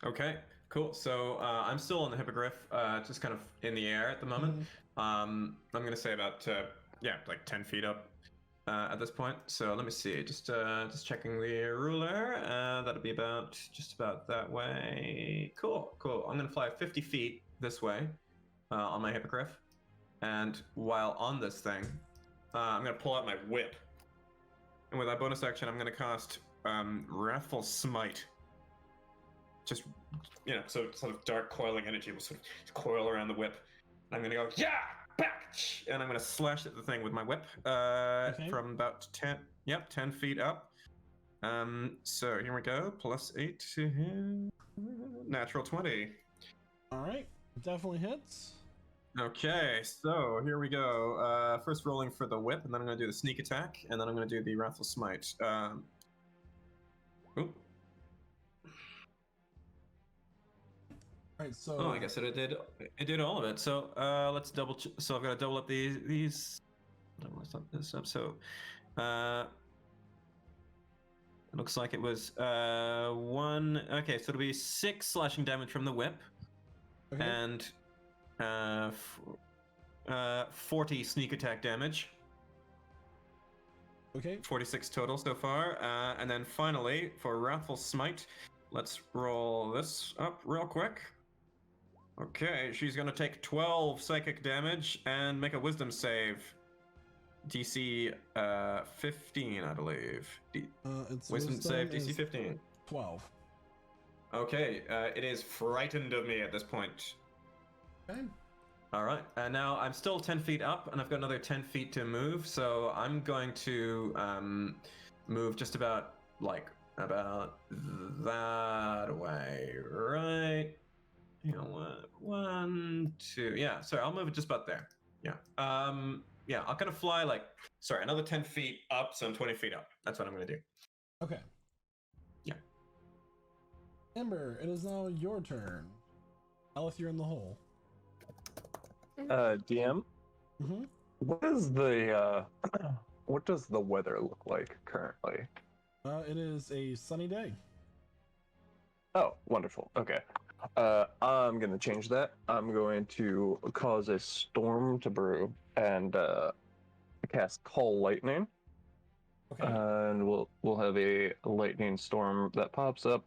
Okay, cool. So I'm still on the hippogriff, just kind of in the air at the moment. I'm gonna say about like 10 feet up at this point. So let me see. Just checking the ruler. That'll be about just about that way. Cool. I'm gonna fly 50 feet this way on my hippogriff, and while on this thing, I'm gonna pull out my whip, and with that bonus action, I'm gonna cast Wrathful Smite. Just so sort of dark coiling energy will sort of coil around the whip. I'm gonna go, yeah, back, and I'm gonna slash at the thing with my whip from about 10 feet up. So here we go, +8 to hit, natural 20. All right, definitely hits. Okay, so here we go. First rolling for the whip, and then I'm gonna do the sneak attack, and then I'm gonna do the Wrathful Smite. Oop. All right, so I guess it did all of it. So let's double. So I've got to double up these. Double this up. So it looks like it was 1. Okay, so it'll be 6 slashing damage from the whip, and 40 sneak attack damage. Okay. 46 total so far, and then finally for Wrathful Smite, let's roll this up real quick. Okay, she's gonna take 12 psychic damage and make a wisdom save. DC 15, I believe. It's wisdom save DC 15. 12. Okay, it is frightened of me at this point. Okay. All right, and now I'm still 10 feet up, and I've got another 10 feet to move, so I'm going to move just about that way, right? You know what? 1, 2. Yeah, sorry, I'll move it just about there. Yeah. I'll kind of fly another 10 feet up, so I'm 20 feet up. That's what I'm going to do. Okay. Yeah. Ember, it is now your turn. Elith, you're in the hole. DM? Mm-hmm. What does the weather look like currently? It is a sunny day. Oh, wonderful. Okay. I'm gonna change that. I'm going to cause a storm to brew and cast Call Lightning. Okay. And we'll have a lightning storm that pops up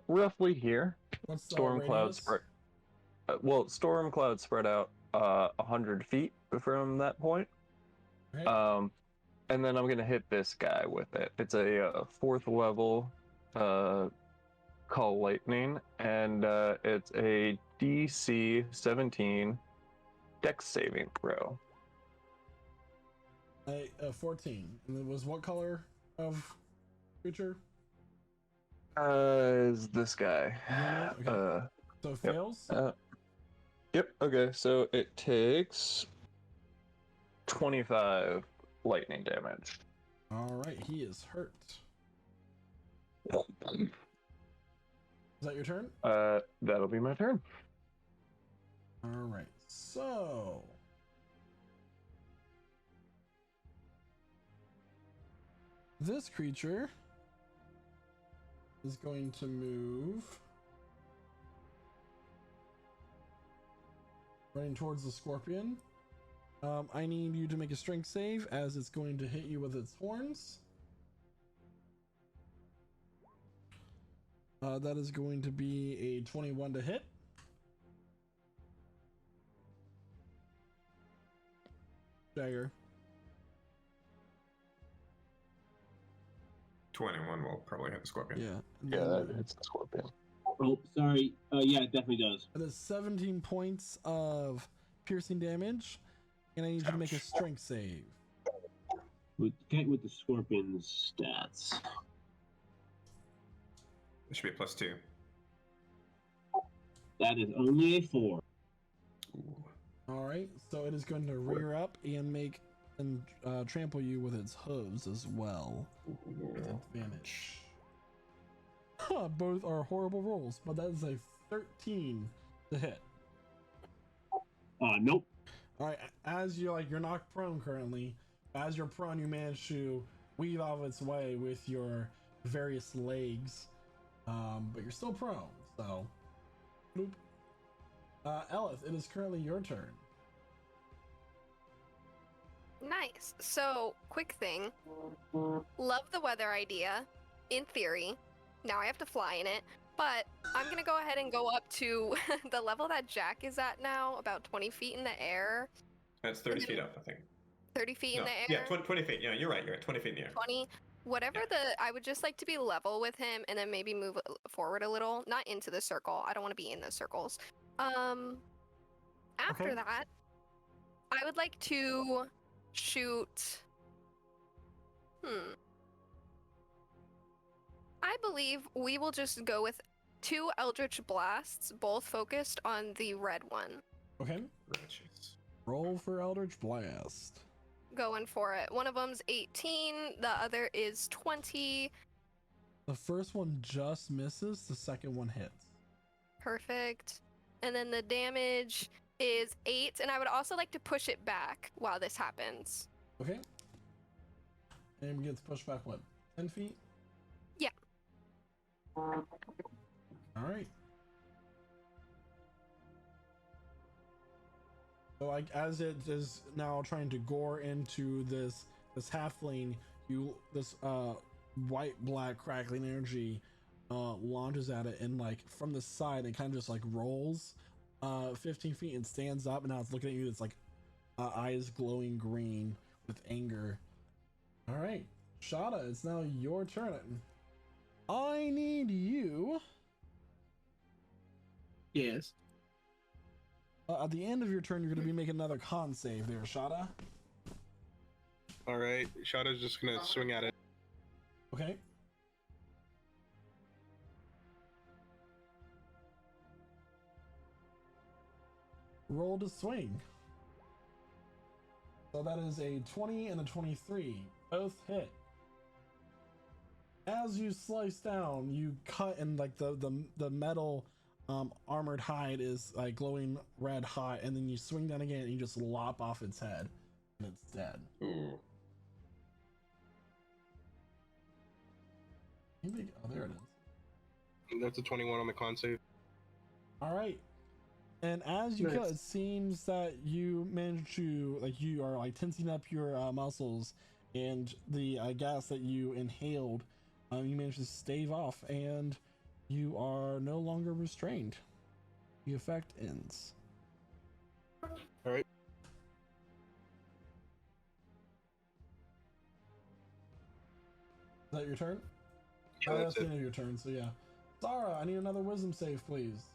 roughly here. What's the storm clouds radius? storm clouds spread out 100 feet from that point. Okay. And then I'm gonna hit this guy with it. It's a 4th level Call Lightning, and it's a DC 17 Dex saving throw. 14. And it was what color of creature? Is this guy? Okay. So it fails? Yep. Okay, so it takes 25 lightning damage. All right, he is hurt. Is that your turn? That'll be my turn. All right, so this creature is going to move running towards the scorpion. I need you to make a strength save as it's going to hit you with its horns. That is going to be a 21 to hit. Jagger. 21 will probably hit the scorpion. Yeah. Yeah, that hits the scorpion. Oh, sorry. Yeah, it definitely does. That is 17 points of piercing damage, and I need you to make a strength save. With the scorpion's stats. It should be a +2. That is only a 4. Ooh. All right, so it is going to rear up and make and trample you with its hooves as well. With advantage. Both are horrible rolls, but that is a 13 to hit. Nope. All right, as you're knocked prone currently. As you're prone, you manage to weave out of its way with your various legs, but you're still prone. So, bloop. Elith, it is currently your turn. Nice. So, quick thing. Love the weather idea, in theory. Now I have to fly in it. But I'm going to go ahead and go up to the level that Jack is at now, about 20 feet in the air. That's 30 feet up, I think. 30 feet in the air? Yeah, 20 feet. Yeah, you're right. You're at 20 feet in the air. 20. Whatever I would just like to be level with him and then maybe move forward a little. Not into the circle. I don't want to be in the circles. After that, I would like to shoot... I believe we will just go with 2 Eldritch Blasts, both focused on the red one. Okay. Roll for Eldritch Blast. Going for it. One of them's 18, the other is 20. The first one just misses, the second one hits. Perfect. And then the damage is 8, and I would also like to push it back while this happens. Okay. And gets pushed back, what, 10 feet? Yeah. Alright. So, like, as it is now trying to gore into this halfling, this white-black crackling energy launches at it, and, like, from the side, it kind of just, like, rolls 15 feet and stands up, and now it's looking at you. It's like eyes glowing green with anger. Alright, Shada, it's now your turn. I need you. Yes. At the end of your turn, you're going to be making another con save there, Shada. Alright, Shada's just going to swing at it. Okay. Roll to swing. So that is a 20 and a 23. Both hit. As you slice down, you cut, and like the metal armored hide is like glowing red hot, and then you swing down again and you just lop off its head, and it's dead. Ooh. Oh, there it is. That's a 21 on the con save. All right. And as you kill, it seems that you manage to, like, you are like tensing up your muscles, and the gas that you inhaled, you manage to stave off, and you are no longer restrained. The effect ends. All right. Is that your turn? Yeah, that's the end of your turn. So yeah, Sarah, I need another wisdom save, please.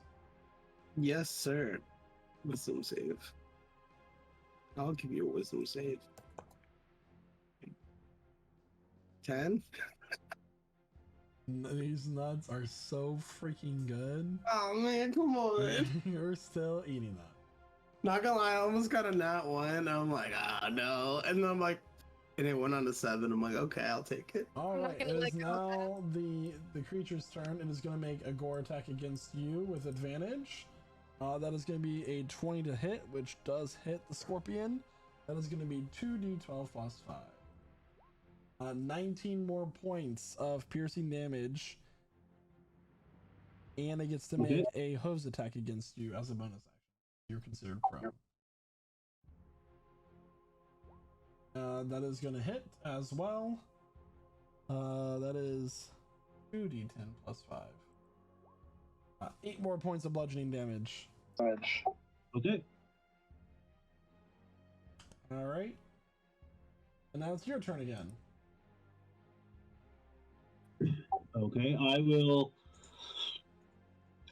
Yes, sir. Wisdom save. I'll give you a wisdom save. 10? These nuts are so freaking good. Oh man, come on. You're still eating that. Not gonna lie, I almost got a nat 1. I'm like, ah, no. And then I'm like, and it went on to 7. I'm like, okay, I'll take it. Alright, it is now the creature's turn. It is going to make a gore attack against you with advantage. That is going to be a 20 to hit, which does hit the scorpion. That is going to be 2d12 plus 5. 19 more points of piercing damage. And it gets to make a hose attack against you as a bonus action. You're considered prone. That is going to hit as well. That is 2d10 plus 5. 8 more points of bludgeoning damage. Okay. Alright. And now it's your turn again. Okay, I will...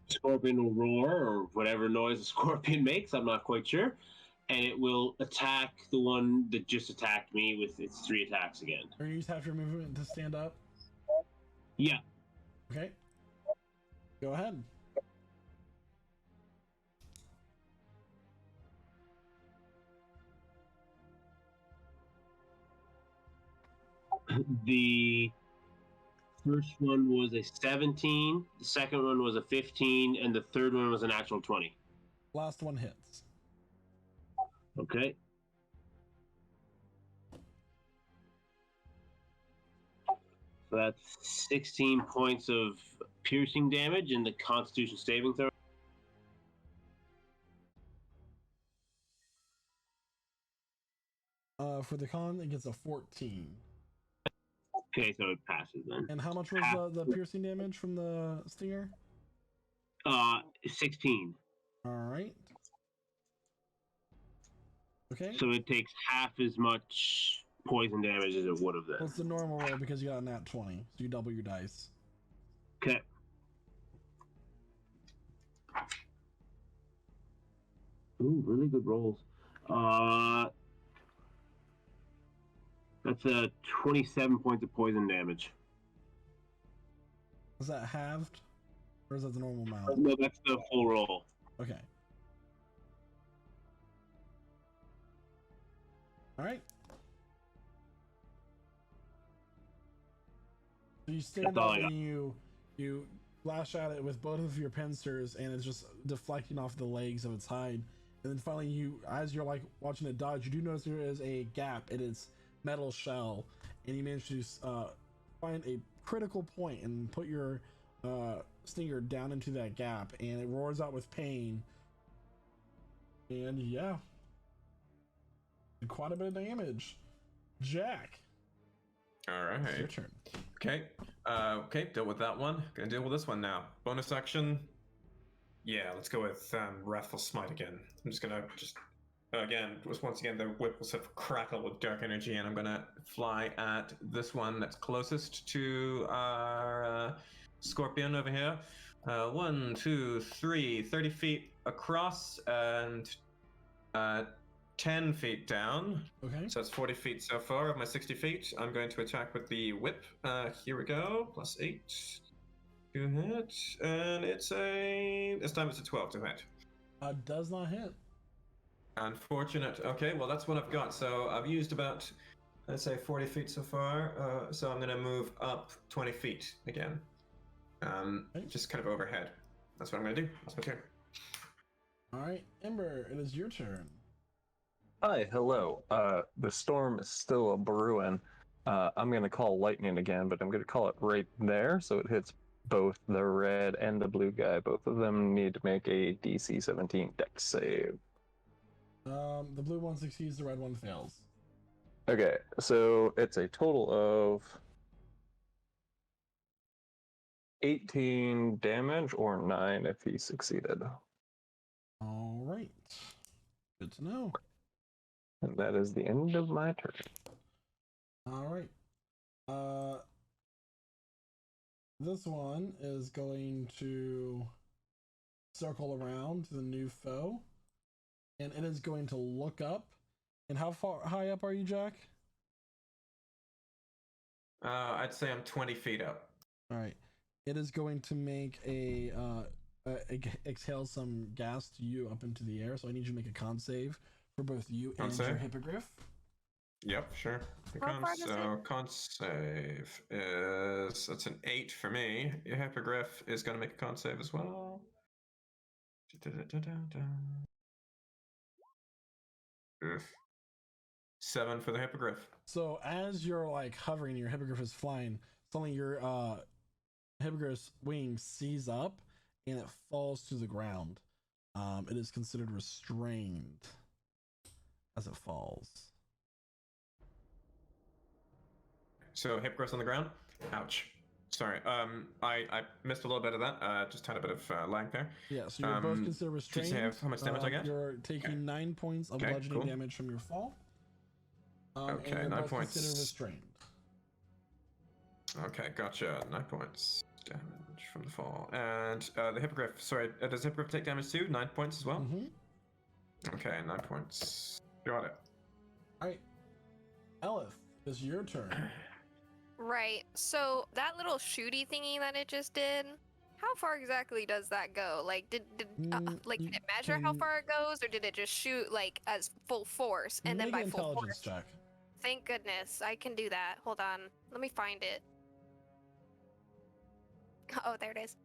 Scorpion will roar, or whatever noise the scorpion makes, I'm not quite sure. And it will attack the one that just attacked me with its 3 attacks again. Or you use half your movement to stand up? Yeah. Okay. Go ahead. The first one was a 17, the second one was a 15, and the third one was an actual 20. Last one hits. Okay. So that's 16 points of piercing damage in the Constitution saving throw. For the con, it gets a 14. Okay, so it passes then. And how much was the piercing damage from the stinger? 16. All right. Okay. So it takes half as much poison damage as it would have then. What's the normal roll because you got a nat 20, so you double your dice. Okay. Ooh, really good rolls. That's 27 points of poison damage. Is that halved? Or is that the normal amount? No, that's the full roll. Okay. Alright. So you stand up and you lash at it with both of your pincers, and it's just deflecting off the legs of its hide. And then finally, as you're like watching it dodge, you do notice there is a gap in its metal shell, and you manage to find a critical point and put your stinger down into that gap, and it roars out with pain. And yeah, quite a bit of damage. Jack. All right. It's your turn. Okay. Okay, deal with that one. Gonna deal with this one now. Bonus action. Yeah, let's go with Wrathful Smite again. I'm just gonna once again the whip will sort of crackle with dark energy, and I'm gonna fly at this one that's closest to our scorpion over here. 1, 2, 3, 30 feet across and 10 feet down. Okay. So that's 40 feet so far of my 60 feet. I'm going to attack with the whip. Here we go. +8 to hit. And this time it's a 12 to hit. Does not hit. Unfortunate. Okay, well that's what I've got. So I've used about, let's say 40 feet so far. So I'm going to move up 20 feet again. Just kind of overhead. That's what I'm going to do. That's my turn. All right, Ember, it is your turn. Hi, hello. The storm is still a brewing. I'm going to call lightning again, but I'm going to call it right there, so it hits both the red and the blue guy. Both of them need to make a DC 17 dex save. The blue one succeeds, the red one fails. Okay, so it's a total of 18 damage, or 9 if he succeeded. All right. Good to know. And that is the end of my turn. All right. This one is going to circle around to the new foe, and it is going to look up. And how high up are you, Jack? I'd say I'm 20 feet up. All right. It is going to make exhale some gas to you up into the air. So I need you to make a con save for both you and your hippogriff. Yep, sure. Con save that's an 8 for me. Your hippogriff is going to make a con save as well. 7 for the hippogriff. So as you're like hovering, your hippogriff is flying. Suddenly your hippogriff's wing seize up and it falls to the ground. It is considered restrained as it falls. So hippogriff's on the ground. Ouch. Sorry. I missed a little bit of that. Just had a bit of lag there. Yeah. So you're both considered restrained. Did you say how much damage I get? You're taking 9 points of bludgeoning damage from your fall. Okay, and 9 points. Considered restrained. Okay, gotcha. 9 points damage from the fall. And the hippogriff. Sorry, does the hippogriff take damage too? 9 points as well. Mm-hmm. Okay, 9 points. Got it. All right, Elif, it's your turn. Right. So that little shooty thingy that it just did, how far exactly does that go? Like, did it measure how far it goes, or did it just shoot like as full force and then by full force? Check. Thank goodness, I can do that. Hold on, let me find it. Oh, there it is.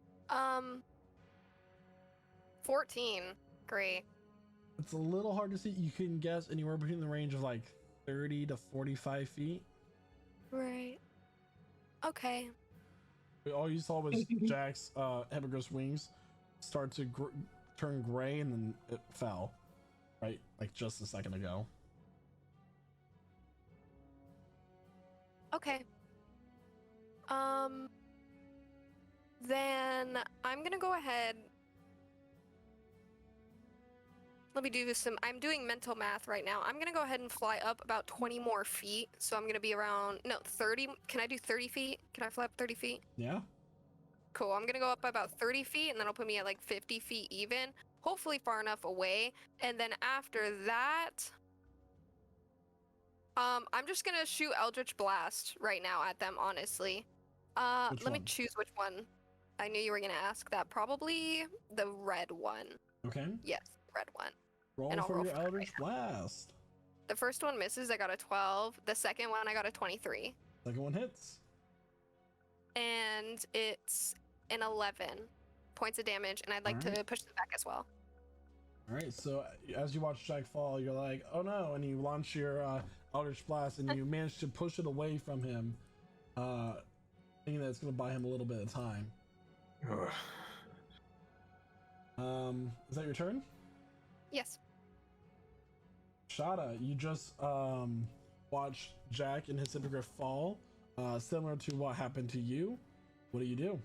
14. Great. It's a little hard to see. You can guess anywhere between the range of like 30 to 45 feet. Right. Okay. All you saw was Jack's hippogriff's wings start to turn gray, and then it fell. Right, like just a second ago. Okay. Then I'm gonna go ahead. Let me do some. I'm doing mental math right now. I'm gonna go ahead and fly up about 20 more feet. So I'm gonna be around 30. Can I do 30 feet? Can I fly up 30 feet? Yeah. Cool. I'm gonna go up about 30 feet, and that'll put me at like 50 feet even. Hopefully far enough away. And then after that, I'm just gonna shoot Eldritch Blast right now at them. Honestly. Let me choose which one. I knew you were gonna ask that. Probably the red one. Okay. Yes, red one. Roll for your Eldritch Blast. The first one misses. I got a 12. The second one, I got a 23. Second one hits. And it's an 11 points of damage, and I'd like to push them back as well. All right. So as you watch Jack fall, you're like, "Oh no!" and you launch your Eldritch Blast, and you manage to push it away from him, thinking that it's going to buy him a little bit of time. Is that your turn? Yes. Shada, you just watched Jack and his hippogriff fall, similar to what happened to you. What do?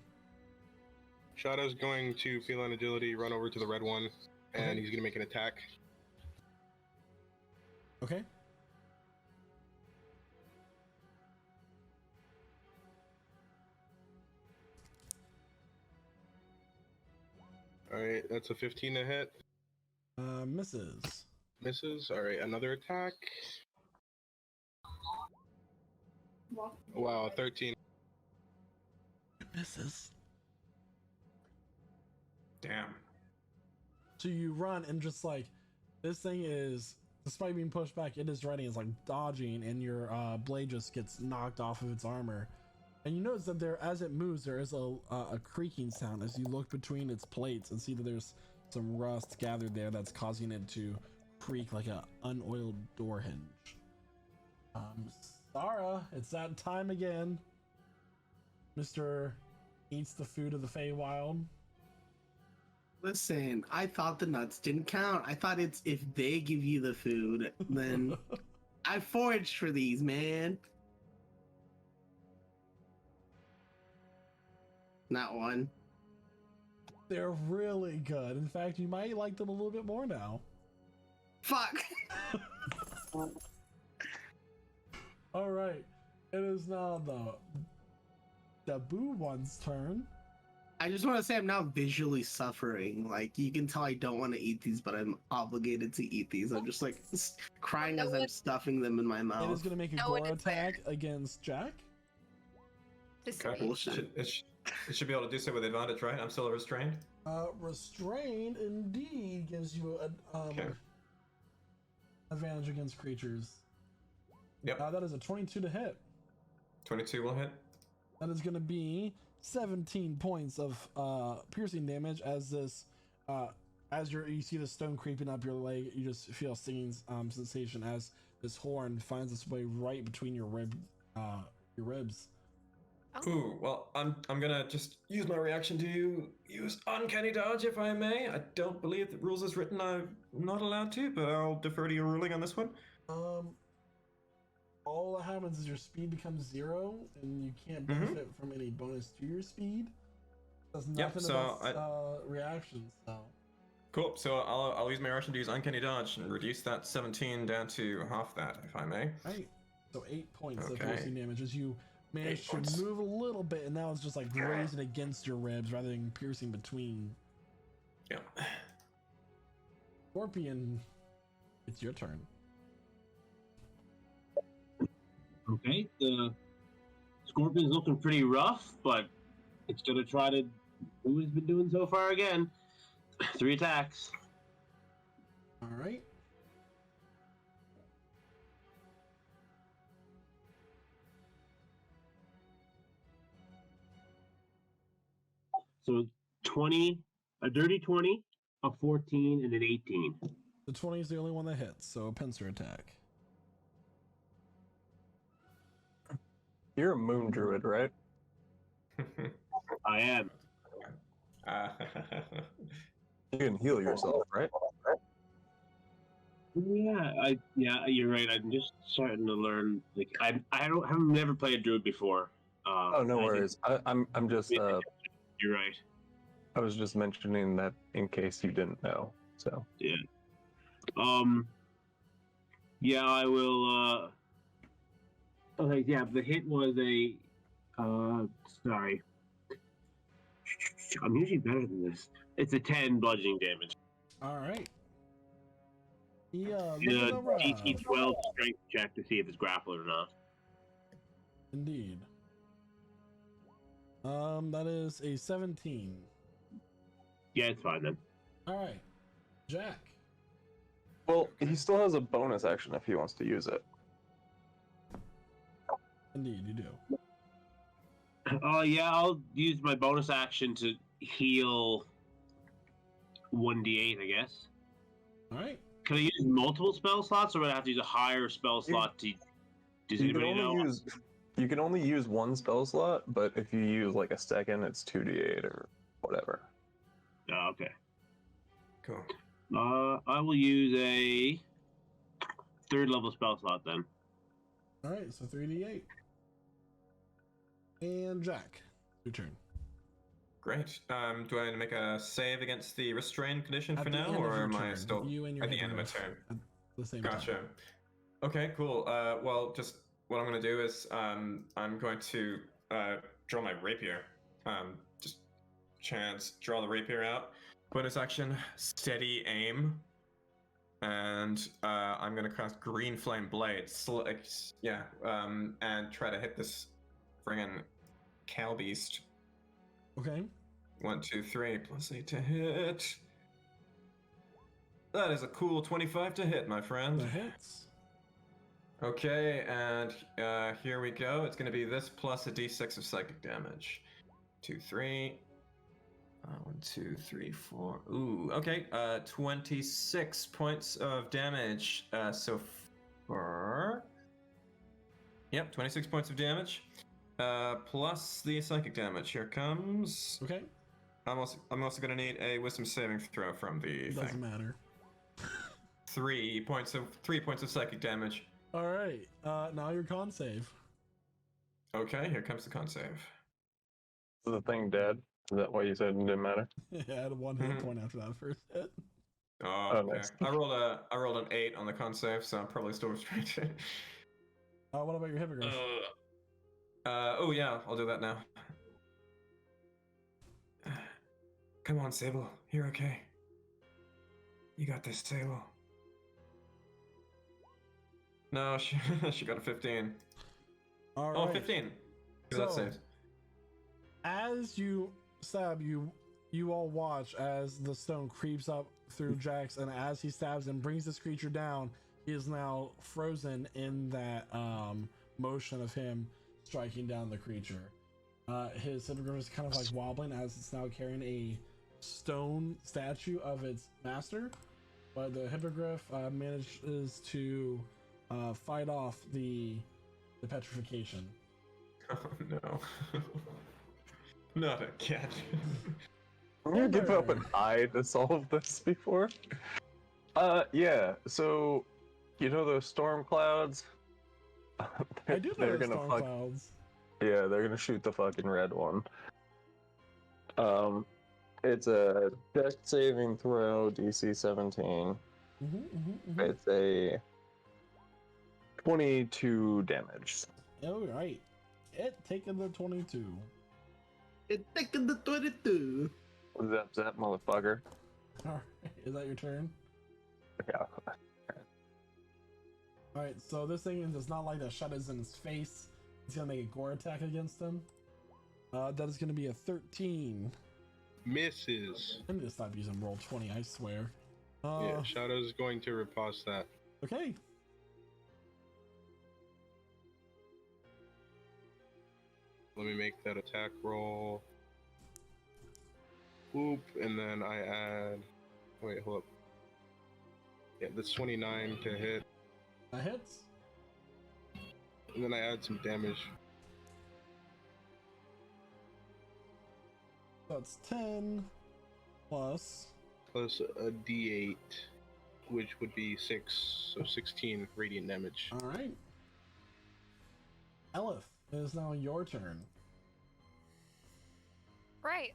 Shada's going to feel on agility, run over to the red one, and he's going to make an attack. Okay. Alright, that's a 15 to hit. Misses. Misses. Alright, another attack. Wow, 13. It misses. Damn. So you run and just like, this thing is, despite being pushed back, it is running, it's like dodging, and your blade just gets knocked off of its armor. And you notice that there, as it moves, there is a creaking sound as you look between its plates and see that there's some rust gathered there that's causing it to creak like an unoiled door hinge. Sarah, it's that time again. Mr. Eats the food of the Feywild. Listen, I thought the nuts didn't count. I thought it's if they give you the food, then I foraged for these, man. Not one. They're really good. In fact, you might like them a little bit more now. Fuck. All right. It is now the Boo one's turn. I just want to say I'm now visually suffering. Like, you can tell I don't want to eat these, but I'm obligated to eat these. I'm just like crying as I'm stuffing them in my mouth. It is going to make a gore attack against Jack. Bullshit. It should be able to do so with advantage, right? I'm still restrained. Restrained indeed gives you an advantage against creatures. Yep. That is a 22 to hit. 22 will hit. That is going to be 17 points of piercing damage as this, as you see the stone creeping up your leg, you just feel a stinging sensation as this horn finds its way right between your ribs. Ooh, well, I'm gonna just use my reaction to use Uncanny Dodge, if I may. I don't believe the rules as written I'm not allowed to, but I'll defer to your ruling on this one. All that happens is your speed becomes 0, and you can't benefit from any bonus to your speed. That's nothing about reactions, so. Cool, so I'll use my reaction to use Uncanny Dodge and reduce that 17 down to half that, if I may. Right, so 8 points of piercing damage as you manage to move a little bit, and now it's just like grazing against your ribs rather than piercing between. Yeah. Scorpion, it's your turn. Okay, the Scorpion's looking pretty rough, but it's gonna try to do what it's been doing so far again. 3 attacks. All right. So 20, a dirty 20, a 14, and an 18. The 20 is the only one that hits, so a pincer attack. You're a moon druid, right? I am. You can heal yourself, right? Yeah, you're right. I'm just starting to learn. Like, I've never played Druid before. Oh, no worries. I'm just You're right. I was just mentioning that in case you didn't know. So yeah. Yeah, I will. Okay, yeah. The hit was a. Sorry. I'm usually better than this. It's a 10 bludgeoning damage. All right. Yeah, The DC 12 strength check to see if it's grappled or not. Indeed. That is a 17. Yeah, it's fine then. All right, Jack. well, he still has a bonus action if he wants to use it. Indeed, you do. Yeah, I'll use my bonus action to heal 1d8, I guess. All right. Can I use multiple spell slots, or would I have to use a higher spell slot to? Does anybody know? You can only use one spell slot, but if you use like a second, it's 2d8 or whatever. Oh, okay. Cool. I will use a 3rd level spell slot then. All right, so 3d8. And Jack, your turn. Great. Do I make a save against the restrained condition for now, or am I still at the end of my turn? At the same Gotcha. time. Okay, cool. Well, just what I'm going to do is I'm going to draw my rapier. Just chance, draw the rapier out. Bonus action, steady aim. And I'm going to cast Green Flame Blade. And try to hit this friggin' cow beast. Okay. 1, 2, 3, +8 to hit. That is a cool 25 to hit, my friend. That hits. Okay, and here we go. It's going to be this plus a d6 of psychic damage. 2, 3. 1, 2, 3, 4. Ooh, okay. 26 points of damage so far. Yep, 26 points of damage. Plus the psychic damage. Here comes. Okay. I'm also gonna need a wisdom saving throw from the Doesn't thing. matter. 3 points of psychic damage. All right. Now your con save. Okay, here comes the con save. Is the thing dead? Is that why you said it didn't matter? Yeah, I had 1 hit point after that first hit. Oh, okay. Nice. I rolled an 8 on the con save, so I'm probably still restricted. What about your hippogriff? Oh yeah, I'll do that now. Come on, Sable. You're okay. You got this, Sable. No, she got a 15. All right. Oh, 15. So, that saves. As you stab, you all watch as the stone creeps up through Jax, and as he stabs and brings this creature down, he is now frozen in that motion of him striking down the creature. His hippogriff is kind of like wobbling as it's now carrying a stone statue of its master, but the hippogriff manages to fight off the petrification. Oh no. Not again. Can you give up an eye to solve this before? Yeah, so you know those storm clouds? I do know those storm clouds. Yeah, they're gonna shoot the fucking red one. It's a dex saving throw, DC 17. It's a 22 damage. Alright. It taking the 22. It taking the 22. Zap zap, motherfucker. Alright, is that your turn? Yeah. Alright, so this thing does not like the shadows in his face. It's gonna make a gore attack against him. That is gonna be a 13. Misses. I'm gonna stop using roll 20, I swear. Yeah, Shadow's going to riposte that. Okay. Let me make that attack roll. Oop, and then I add. Wait, hold up. Yeah, that's 29 to hit. That hits. And then I add some damage. That's 10 plus a d8. which would be 6, so 16 radiant damage. All right. Elif, it is now your turn. Right.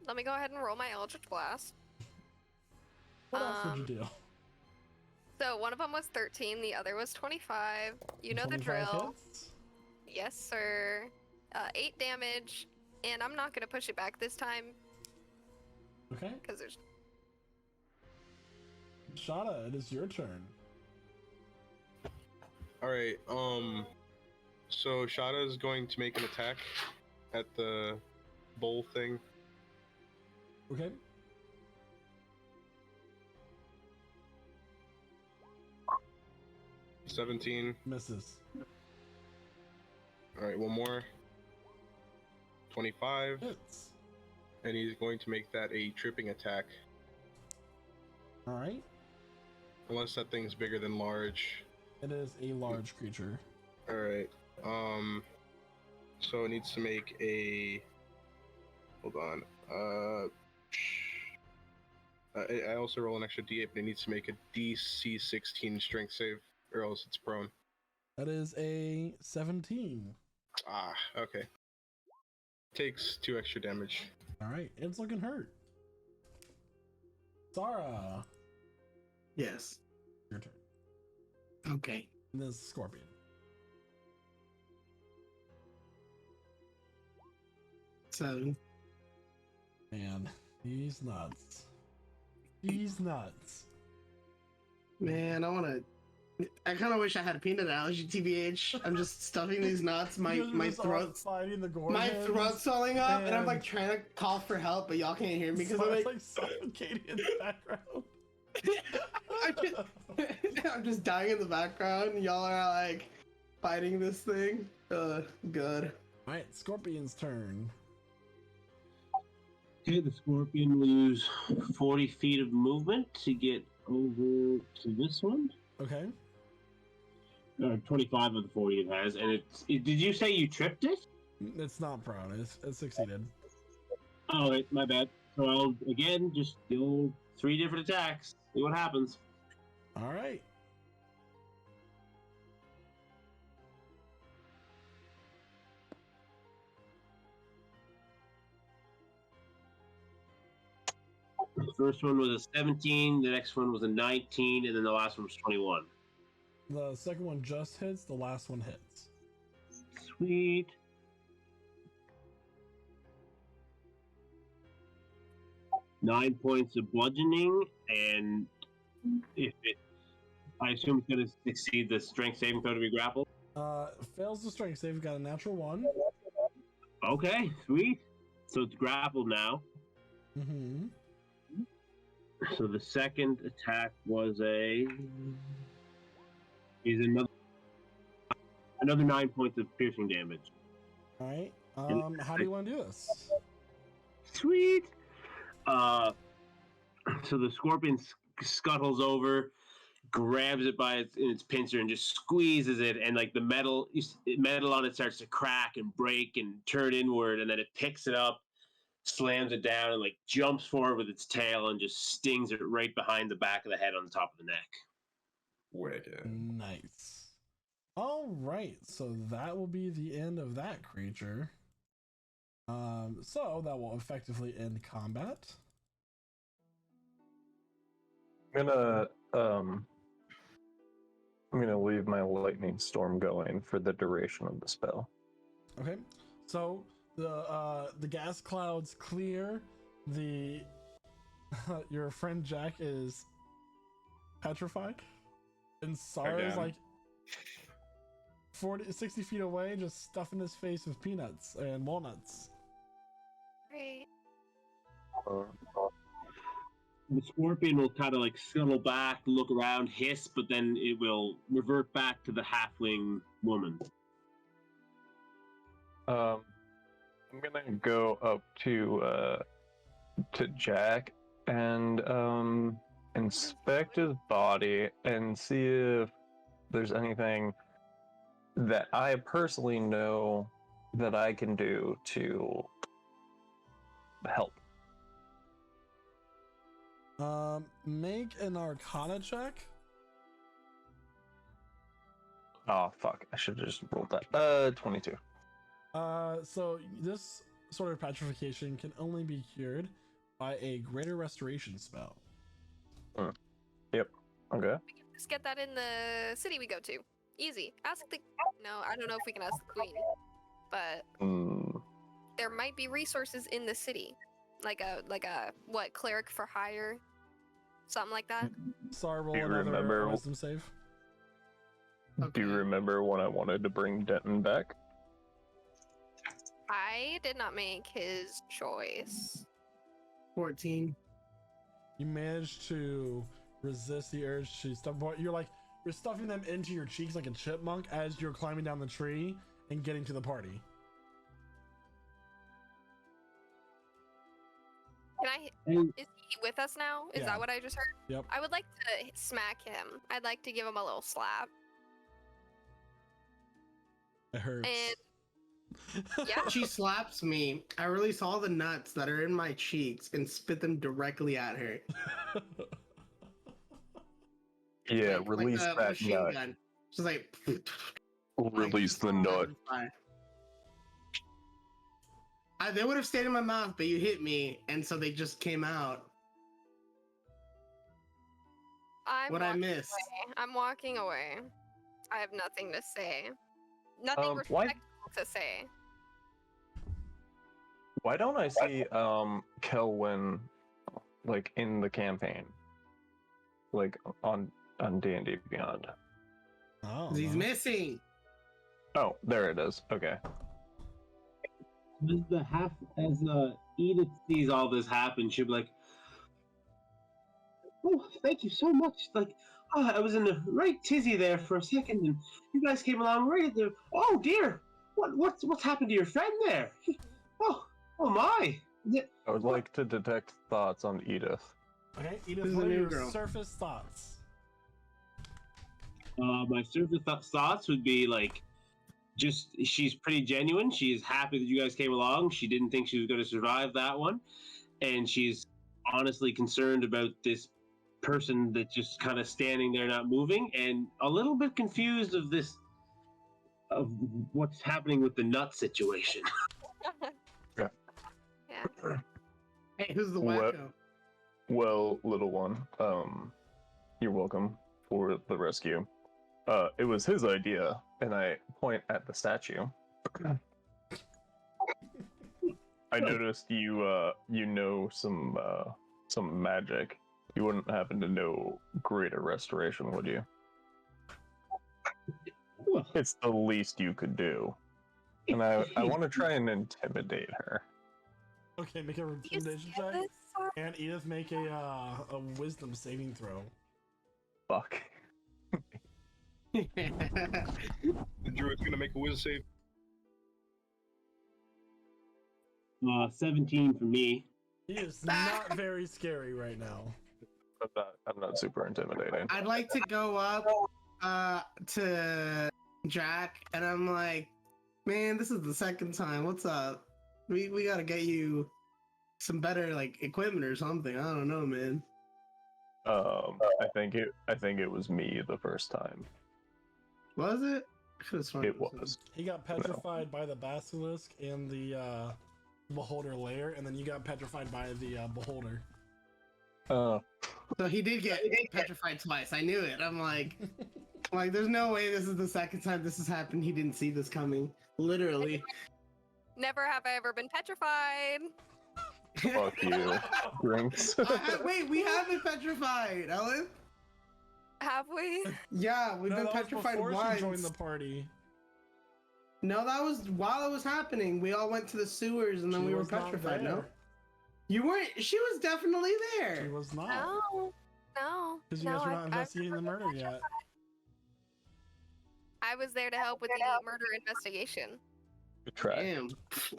Let me go ahead and roll my Eldritch Blast. What else would you do? So one of them was 13, the other was 25. You know the drill. Hits? Yes, sir. 8 damage, and I'm not gonna push it back this time. Okay. Because there's. Shada, it is your turn. All right. So Shada is going to make an attack at the bowl thing. Okay. $17 misses. All right, one more. 25 hits. And he's going to make that a tripping attack. All right. Unless that thing's bigger than large. It is a large creature. All right. So it needs to make a. Hold on. I also roll an extra D8, but it needs to make a DC 16 strength save, or else it's prone. That is a 17. Ah, okay. Takes 2 extra damage. All right, it's looking hurt. Zara. Yes. Your turn. Okay. And this is Scorpion. So. Man, he's nuts. He's nuts. Man, I kind of wish I had a peanut allergy, TBH. I'm just stuffing these nuts. My throat's fighting the my throat's swelling up, and I'm like trying to call for help, but y'all can't hear me because I'm like suffocating in the background. I'm just dying in the background. And y'all are like fighting this thing. Good. All right, Scorpion's turn. Okay, the Scorpion will use 40 feet of movement to get over to this one. Okay. 25 of the 40 it has, and did you say you tripped it? It's not prone. It succeeded. Oh, my bad. So I'll again just do 3 different attacks. See what happens. All right. The first one was a 17, the next one was a 19, and then the last one was 21. The second one just hits, the last one hits. Sweet. Nine points of bludgeoning, and I assume it's going to succeed the strength saving throw to be grappled. Fails the strength save, got a natural 1. Okay, sweet. So it's grappled now. Mm-hmm. So the second attack was another 9 points of piercing damage. All right. How do you want to do this? Sweet. So the Scorpion scuttles over, grabs it by its pincer, and just squeezes it, and like the metal on it starts to crack and break and turn inward, and then it picks it up, slams it down, and like jumps forward with its tail and just stings it right behind the back of the head on the top of the neck. Wicked. Nice. All right, so that will be the end of that creature. So that will effectively end combat. I'm gonna leave my lightning storm going for the duration of the spell. Okay, so the gas clouds clear. Your friend Jack is petrified, and Sarah's like 60 feet away, just stuffing his face with peanuts and walnuts. Great. The Scorpion will kind of like scuttle back, look around, hiss, but then it will revert back to the halfling woman. I'm gonna go up to Jack and inspect his body and see if there's anything that I personally know that I can do to help. Make an Arcana check. Oh fuck! I should have just rolled that. 22. So this sort of petrification can only be cured by a greater restoration spell. Yep. Okay. We can just get that in the city we go to. Easy. Ask the. No, I don't know if we can ask the queen, but there might be resources in the city, like a what, cleric for hire, something like that. Sorry, roll another wisdom save. Okay. Do you remember when I wanted to bring Denton back? I did not make his choice. 14. You managed to resist the urge to stuff. You're stuffing them into your cheeks like a chipmunk as you're climbing down the tree and getting to the party. Is he with us now? Is that what I just heard? Yep. I would like to smack him. I'd like to give him a little slap. It hurts. And yeah. She slaps me. I release all the nuts that are in my cheeks and spit them directly at her. Yeah, release like that machine nut. gun. She's like, release the nut. They would have stayed in my mouth, but you hit me, and so they just came out. I missed? I'm walking away. I have nothing to say. Nothing respectful to say. Why don't I see Kelwyn like in the campaign, like on D&D Beyond? Oh, he's missing. Oh, there it is. Okay. As Edith sees all this happen, she'll be like, "Oh, thank you so much. Like, I was in the right tizzy there for a second, and you guys came along right at the. Oh dear, what's happened to your friend there? Oh my! I would like to detect thoughts on Edith. Okay, Edith, what are your surface thoughts? My surface thoughts would be like, just she's pretty genuine. She is happy that you guys came along. She didn't think she was going to survive that one, and she's honestly concerned about this person that's just kind of standing there not moving, and a little bit confused of what's happening with the nut situation. Yeah. Hey, who's the wacko? Well, little one, you're welcome for the rescue. It was his idea, and I point at the statue. I noticed you know some magic. You wouldn't happen to know greater restoration, would you? It's the least you could do. And I want to try and intimidate her. Okay, make a intimidation check. And Edith, make a wisdom saving throw. Fuck. The druid's gonna make a wisdom save. 17 for me. He is not very scary right now. I'm not super intimidating. I'd like to go up to Jack, and I'm like, man, this is the second time. What's up? We gotta get you some better like equipment or something. I don't know, man. I think it was me the first time. Was it? It was. He got petrified by the basilisk and the beholder lair, and then you got petrified by the beholder. So he did get petrified twice. I knew it. I'm like, there's no way this is the second time this has happened. He didn't see this coming. Literally. Never have I ever been petrified. Fuck you. Drinks. Wait, we have been petrified, Ellen. Have we? Yeah, we've been petrified once. She joined the party. No, that was while it was happening. We all went to the sewers and then we were petrified. No, you weren't. She was definitely there. She was not. No. Because you guys were not investigating the murder yet. I was there to help with the murder investigation. Good try. Damn.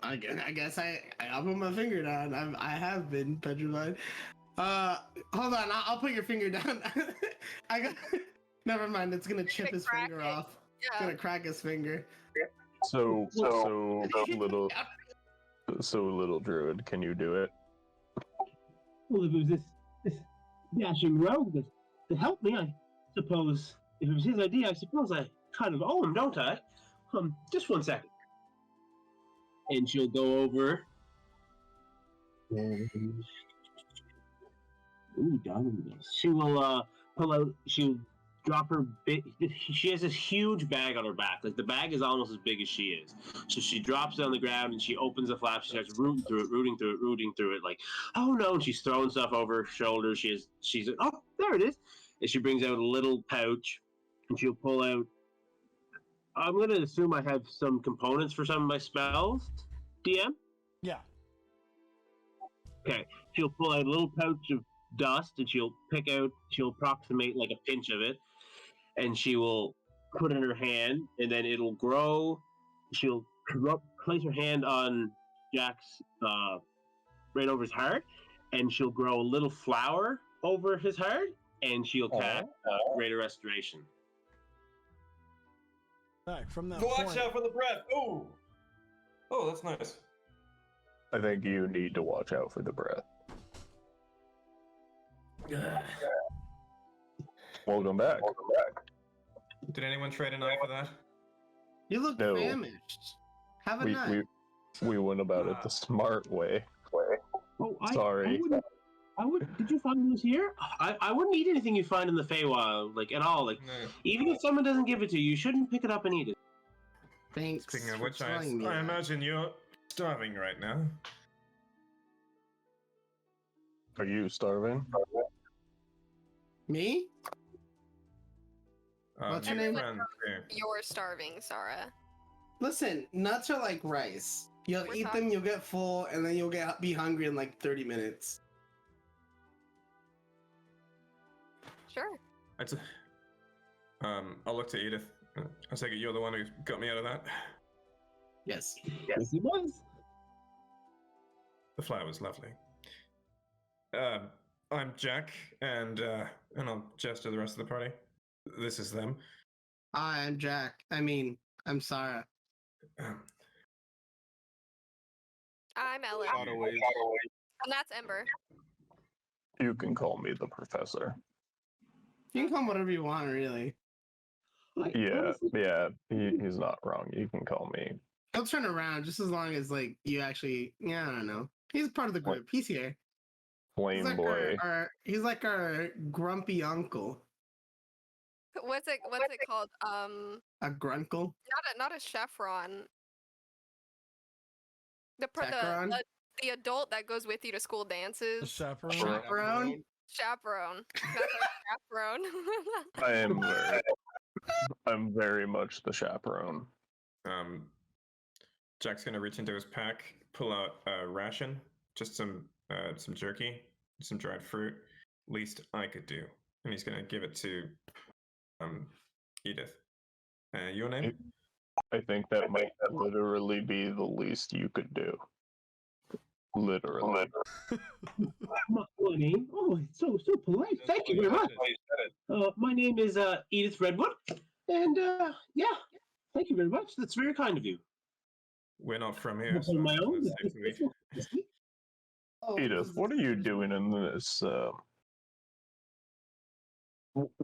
I guess I'll put my finger down. I have been petrified. Hold on. I'll put your finger down. Never mind. It's gonna chip his finger off. Yeah. It's gonna crack his finger. So little druid, can you do it? Well, if it was dashing rogue to help me. I suppose if it was his idea, I suppose I kind of owe him, don't I? Just 1 second. And she'll go over. Ooh, darling. She will pull out. She'll drop her bit. She has this huge bag on her back. Like the bag is almost as big as she is. So she drops it on the ground and she opens the flap. She starts rooting through it. Like, oh no! And she's throwing stuff over her shoulder. She's oh, there it is. And she brings out a little pouch, and she'll pull out. I'm going to assume I have some components for some of my spells. DM. Yeah. Okay. She'll pull out a little pouch of dust, and she'll approximate like a pinch of it, and she will put it in her hand, and then it'll grow. She'll place her hand on Jack's right over his heart, and she'll grow a little flower over his heart, and she'll cast Greater Restoration. Back from that Watch point. out for the breath. Oh, that's nice. I think you need to watch out for the breath. Welcome back. Did anyone trade an eye for that? You look No. famished. Have a night. We went about it the smart way. Oh, Sorry. Did you find this here? I wouldn't eat anything you find in the Feywild, like at all. Like, No. even if someone doesn't give it to you, you shouldn't pick it up and eat it. Thanks. Speaking of for which, telling me I that. imagine you're starving right now. Are you starving? Me? What's your name? Friend, You're starving, Sarah. Listen, nuts are like rice. You'll We're eat talking- them, you'll get full, and then you'll be hungry in like 30 minutes. Sure. I'll look to Edith. I take it you're the one who got me out of that. Yes. Yes, it was. The flower was lovely. I'm Jack, and I'll gesture to the rest of the party. This is them. Hi, I'm Jack. I'm Sarah. I'm Ellen. And that's Ember. You can call me the professor. You can call him whatever you want, really. Yeah, he's not wrong. You can call me. He'll turn around just as long as like you actually. Yeah, I don't know. He's part of the group. He's here. Flame He's like boy. he's like our grumpy uncle. What's it called? A grunkle. Not a chevron. Chaperone? The adult that goes with you to school The dances. chaperone. Chaperone. Chaperone. Not a chaperone. I'm very much the chaperone. Jack's gonna reach into his pack, pull out a ration, just some jerky, some dried fruit. Least I could do, and he's gonna give it to Edith. Your name? I think that might literally be the least you could do. Literally. My name? Oh, it's so polite. Thank you very much. My name is Edith Redwood, and yeah, thank you very much. That's very kind of you. We're not from here. On my own. It's safe to leave. Oh, Edith, what are you doing in this?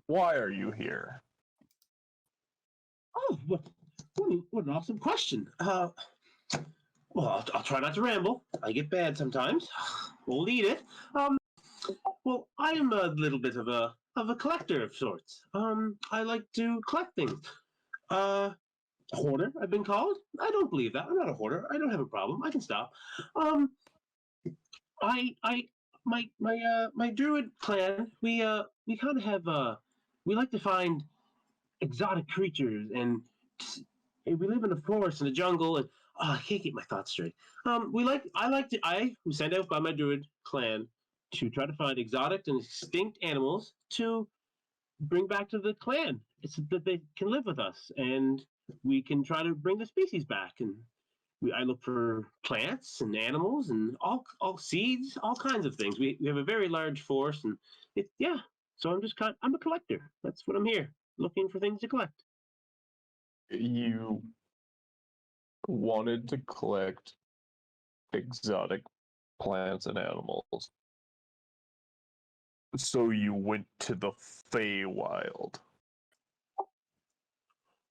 Why are you here? Oh, what an awesome question. Well, I'll try not to ramble. I get bad sometimes. We'll eat it. Well, I am a little bit of a collector of sorts. I like to collect things. Hoarder, I've been called. I don't believe that. I'm not a hoarder. I don't have a problem. I can stop. My druid clan, we kind of have we like to find exotic creatures, and we live in a forest and a jungle, and I can't get my thoughts straight. I was sent out by my druid clan to try to find exotic and extinct animals to bring back to the clan, so that they can live with us, and we can try to bring the species back. And I look for plants and animals and all seeds, all kinds of things. We have a very large forest, and so I'm a collector. That's what I'm here, looking for things to collect. You wanted to collect exotic plants and animals. So you went to the Feywild.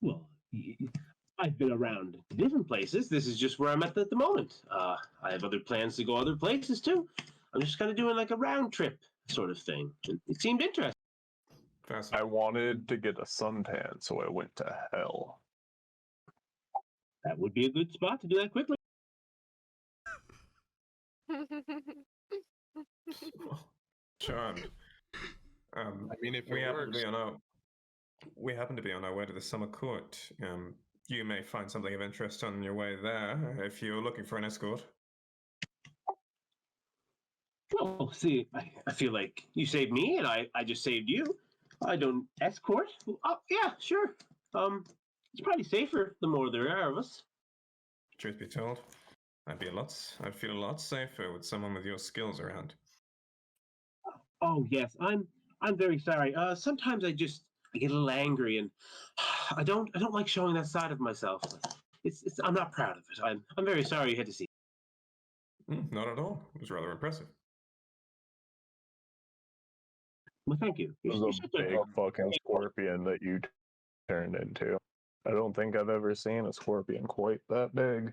Well, I've been around different places. This is just where I'm at the moment. I have other plans to go other places too. I'm just kind of doing like a round trip sort of thing. It seemed interesting. I wanted to get a suntan, so I went to hell. That would be a good spot to do that quickly. Charmed. I mean, if we it happen works. We happen to be on our way to the summer court. You may find something of interest on your way there if you're looking for an escort. Oh, see, I feel like you saved me, and I just saved you. I don't escort. Oh, yeah, sure. It's probably safer the more there are of us. Truth be told, I'd feel a lot safer with someone with your skills around. Oh yes, I'm very sorry. Sometimes I get a little angry, and I don't like showing that side of myself. I'm not proud of it. I'm very sorry you had to see. Not at all. It was rather impressive. Well, thank you. It was a big fucking scorpion that you turned into. I don't think I've ever seen a scorpion quite that big.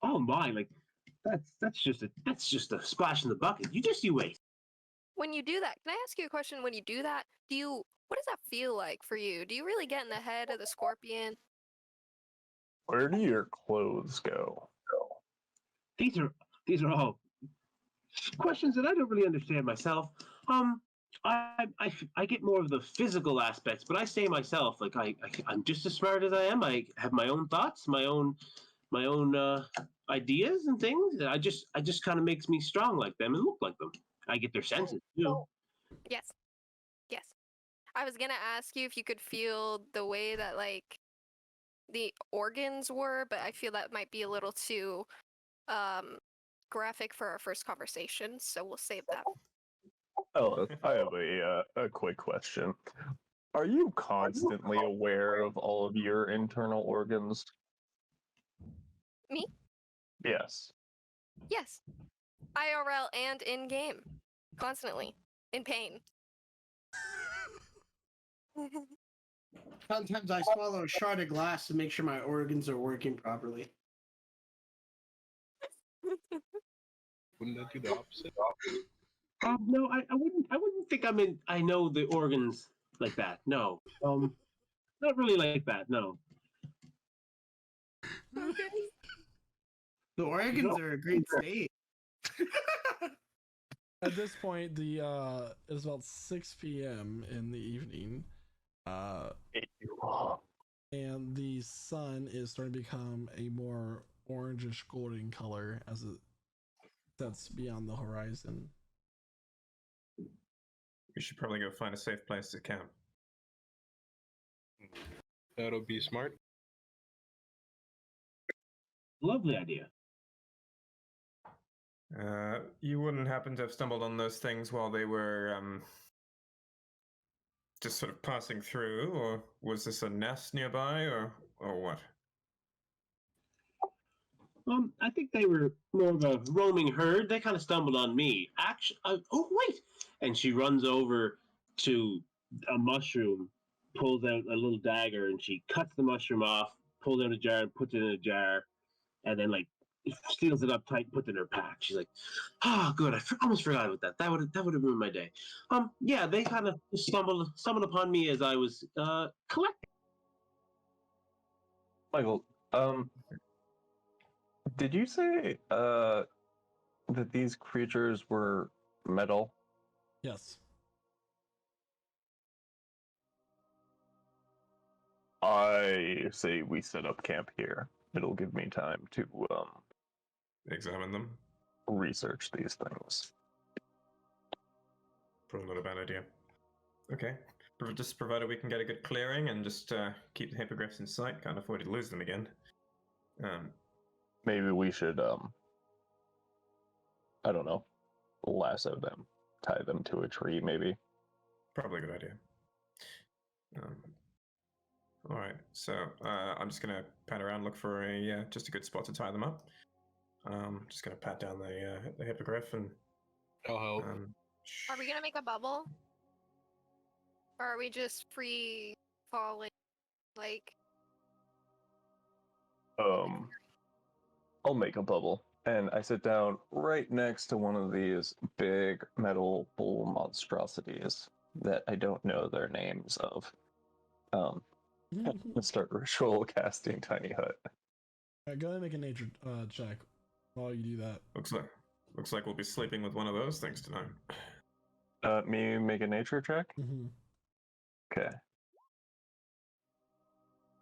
Oh my, like that's just a splash in the bucket. You wait. When you do that, can I ask you a question? When you do that, what does that feel like for you? Do you really get in the head of the scorpion? Where do your clothes go? These are all questions that I don't really understand myself. I get more of the physical aspects, but I say myself, like I'm just as smart as I am. I have my own thoughts, my own ideas and things. I just kind of makes me strong like them and look like them. I get their senses too. Yes. I was gonna ask you if you could feel the way that like the organs were, but I feel that might be a little too graphic for our first conversation, so we'll save that. Oh, I have a quick question. Are you constantly aware of all of your internal organs? Me? Yes. Yes. IRL and in-game. Constantly. In pain. Sometimes I swallow a shard of glass to make sure my organs are working properly. Wouldn't that do the opposite? No, I wouldn't think I know the organs like that. No. Not really like that, no. Okay. The organs are a great state. At this point, it's about 6 p.m. in the evening, and the sun is starting to become a more orangish golden color as it sets beyond the horizon. We should probably go find a safe place to camp. That'll be smart. Lovely idea. You wouldn't happen to have stumbled on those things while they were just sort of passing through, or was this a nest nearby, or what? I think they were more of a roaming herd. They kind of stumbled on me. Actually, oh wait! And she runs over to a mushroom, pulls out a little dagger, and she cuts the mushroom off, pulls out a jar, and puts it in a jar, and then like steals it up tight, and puts it in her pack. She's like, "Ah, oh, good. I almost forgot about that. That would have ruined my day." Yeah, they kind of stumbled upon me as I was collecting. Michael, did you say that these creatures were metal? Yes. I say we set up camp here. It'll give me time to Examine them. Research these things. Probably not a bad idea. Okay. Just provided we can get a good clearing and just keep the hippogriffs in sight. Can't afford to lose them again. Maybe we should, I don't know, lasso them, tie them to a tree, maybe. Probably a good idea. All right, so I'm just gonna pat around, look for just a good spot to tie them up. Just gonna pat down the hippogriff and I'll help. Are we gonna make a bubble? Or are we just free falling? Like. I'll make a bubble, and I sit down right next to one of these big metal bull monstrosities that I don't know their names of. Start ritual casting tiny hut. Alright, go ahead and make a nature check while you do that. Looks like we'll be sleeping with one of those things tonight. Me make a nature check? Mm-hmm. Okay.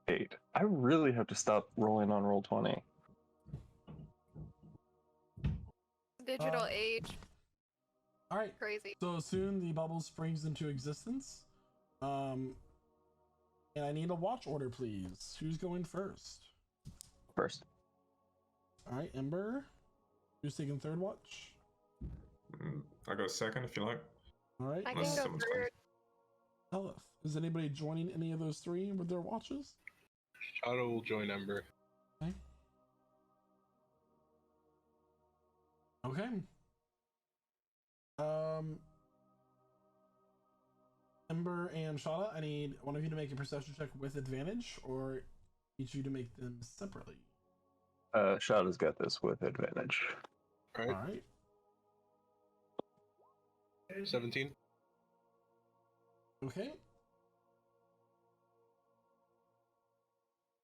8. I really have to stop rolling on roll 20. Digital age. Alright. Crazy. So soon the bubble springs into existence. And I need a watch order, please. Who's going first? First. Alright, Ember. Who's taking third watch? I'll go second if you like. Alright. I can go third. Elif. Is anybody joining any of those three with their watches? Shadow will join Ember. Okay. Ember and Shada, I need one of you to make a perception check with advantage, or each of you to make them separately. Shada's got this with advantage. All right. Alright. 17. Okay.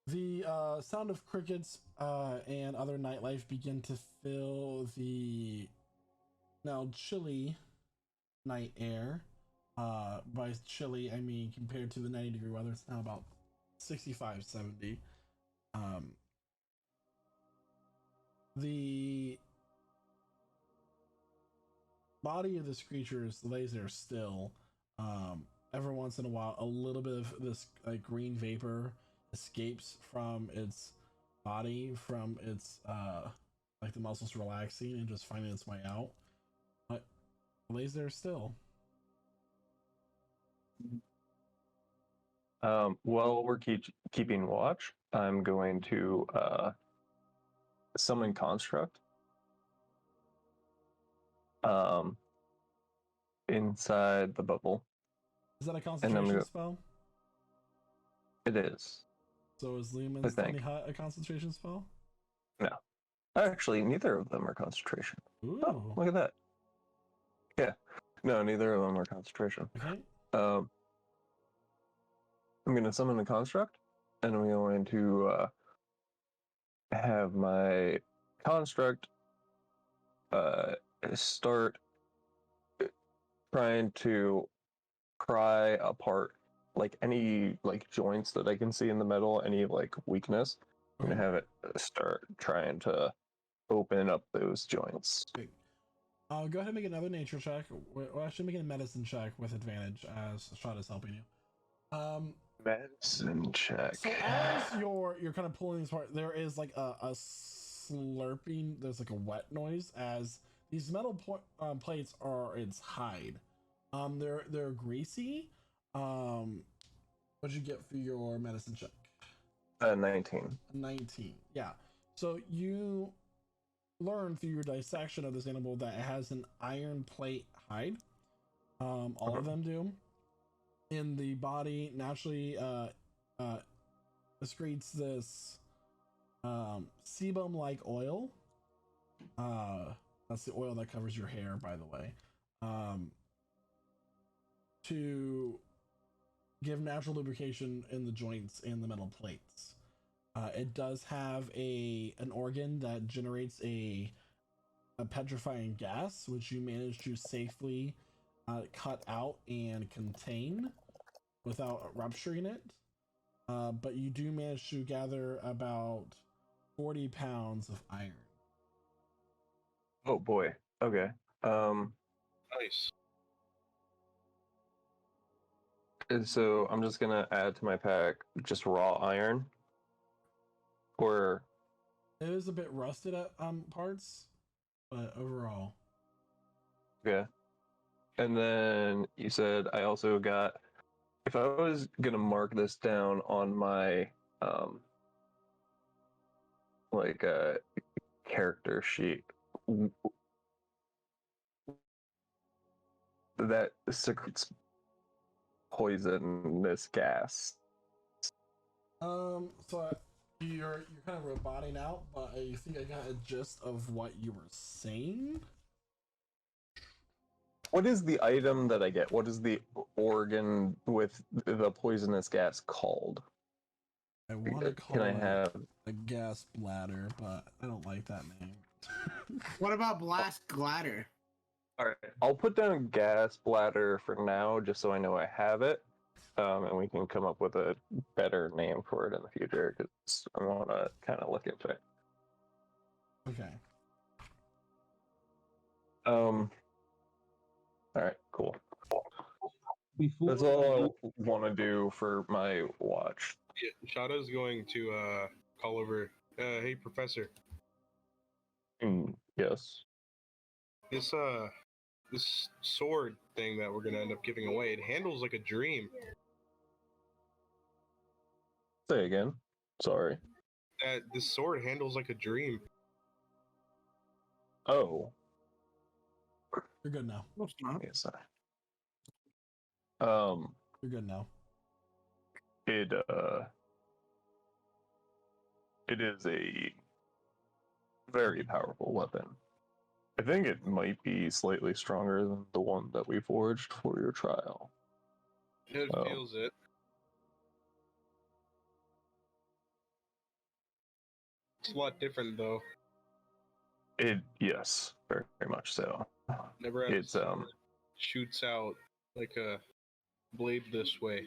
The sound of crickets and other nightlife begin to fill the now chilly night air. By chilly, I mean compared to the 90-degree weather, it's now about 65, 70. The body of this creature lays there still. Every once in a while, a little bit of this like green vapor escapes from its body, from its like the muscles relaxing and just finding its way out, but it lays there still. While we're keeping watch, I'm going to summon Construct inside the bubble. Is that a concentration spell? It is. So is Lumen's Tiny Hut a concentration spell? No. Actually, neither of them are concentration. Ooh. Oh, look at that. Yeah. No, neither of them are concentration. Okay. I'm going to summon the Construct, and I'm going to have my Construct start trying to pry apart like any like joints that I can see in the metal, any like weakness. I'm gonna have it start trying to open up those joints. Go ahead and make another nature check. Or actually make a medicine check with advantage as Shot is helping you. Medicine check. So as you're kind of pulling this apart, there is like a slurping. There's like a wet noise as these metal plates are its hide. They're greasy. What'd you get for your medicine check? 19. 19. Yeah. So you learn through your dissection of this animal that it has an iron plate hide. All of them do. In the body, naturally excretes this sebum-like oil. That's the oil that covers your hair, by the way. To give natural lubrication in the joints and the metal plates. It does have an organ that generates a petrifying gas, which you manage to safely cut out and contain without rupturing it. But you do manage to gather about 40 pounds of iron. Oh boy. Okay. Nice. And so I'm just gonna add to my pack just raw iron. Or it is a bit rusted at parts, but overall. Okay. And then you said I also got, if I was gonna mark this down on my like character sheet, that secretes poisonous gas. So you're kind of roboting out, but I think I got a gist of what you were saying. What is the item that I get? What is the organ with the poisonous gas called? I want to call it a gas bladder, but I don't like that name. What about blast bladder? All right, I'll put down gas bladder for now, just so I know I have it, and we can come up with a better name for it in the future, because I want to kind of look into it. Okay. All right, cool. Before That's all I want to do for my watch. Yeah, Shada's going to call over. Hey, Professor. Yes. This sword thing that we're gonna end up giving away, it handles like a dream. Say again. Sorry. That this sword handles like a dream. Oh. You're good now. Yes, You're good now. It is a very powerful weapon. I think it might be slightly stronger than the one that we forged for your trial. It feels it. It's a lot different though. Yes, very, very much so. Never had It's shoots out like a blade this way.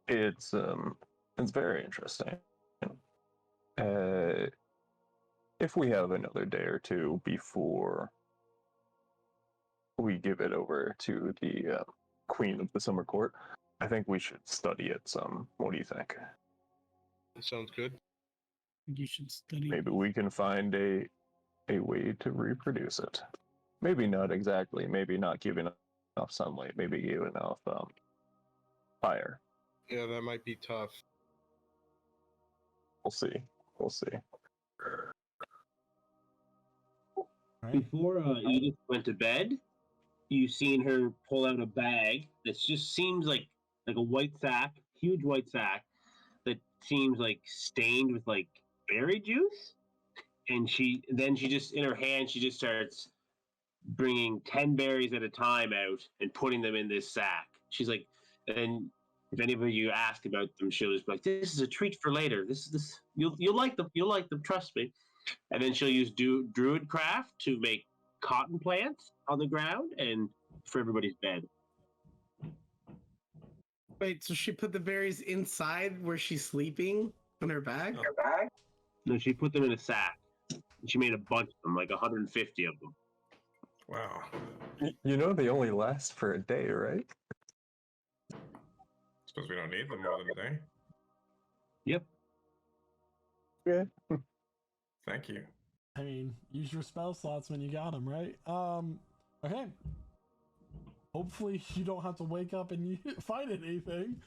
It's very interesting. If we have another day or two before we give it over to the Queen of the Summer Court, I think we should study it some. What do you think? That sounds good. You should study. Maybe we can find a way to reproduce it. Maybe not exactly. Maybe not giving enough sunlight. Maybe giving enough fire. Yeah, that might be tough. We'll see. We'll see. Before Edith went to bed, you seen her pull out a bag that just seems like a white sack, huge white sack, that seems like stained with like berry juice. And she just in her hand she just starts bringing 10 berries at a time out and putting them in this sack. She's like, and if any of you ask about them, she'll just be like, "This is a treat for later. This you'll like them. You'll like them. Trust me." And then she'll use druid craft to make cotton plants on the ground and for everybody's bed. Wait, so she put the berries inside where she's sleeping in her bag? Her bag? No, she put them in a sack. She made a bunch of them, like 150 of them. Wow. You know they only last for a day, right? Suppose we don't need them more than a day. Yep. Yeah. Thank you. I mean, use your spell slots when you got them, right? Okay. Hopefully you don't have to wake up and you find anything.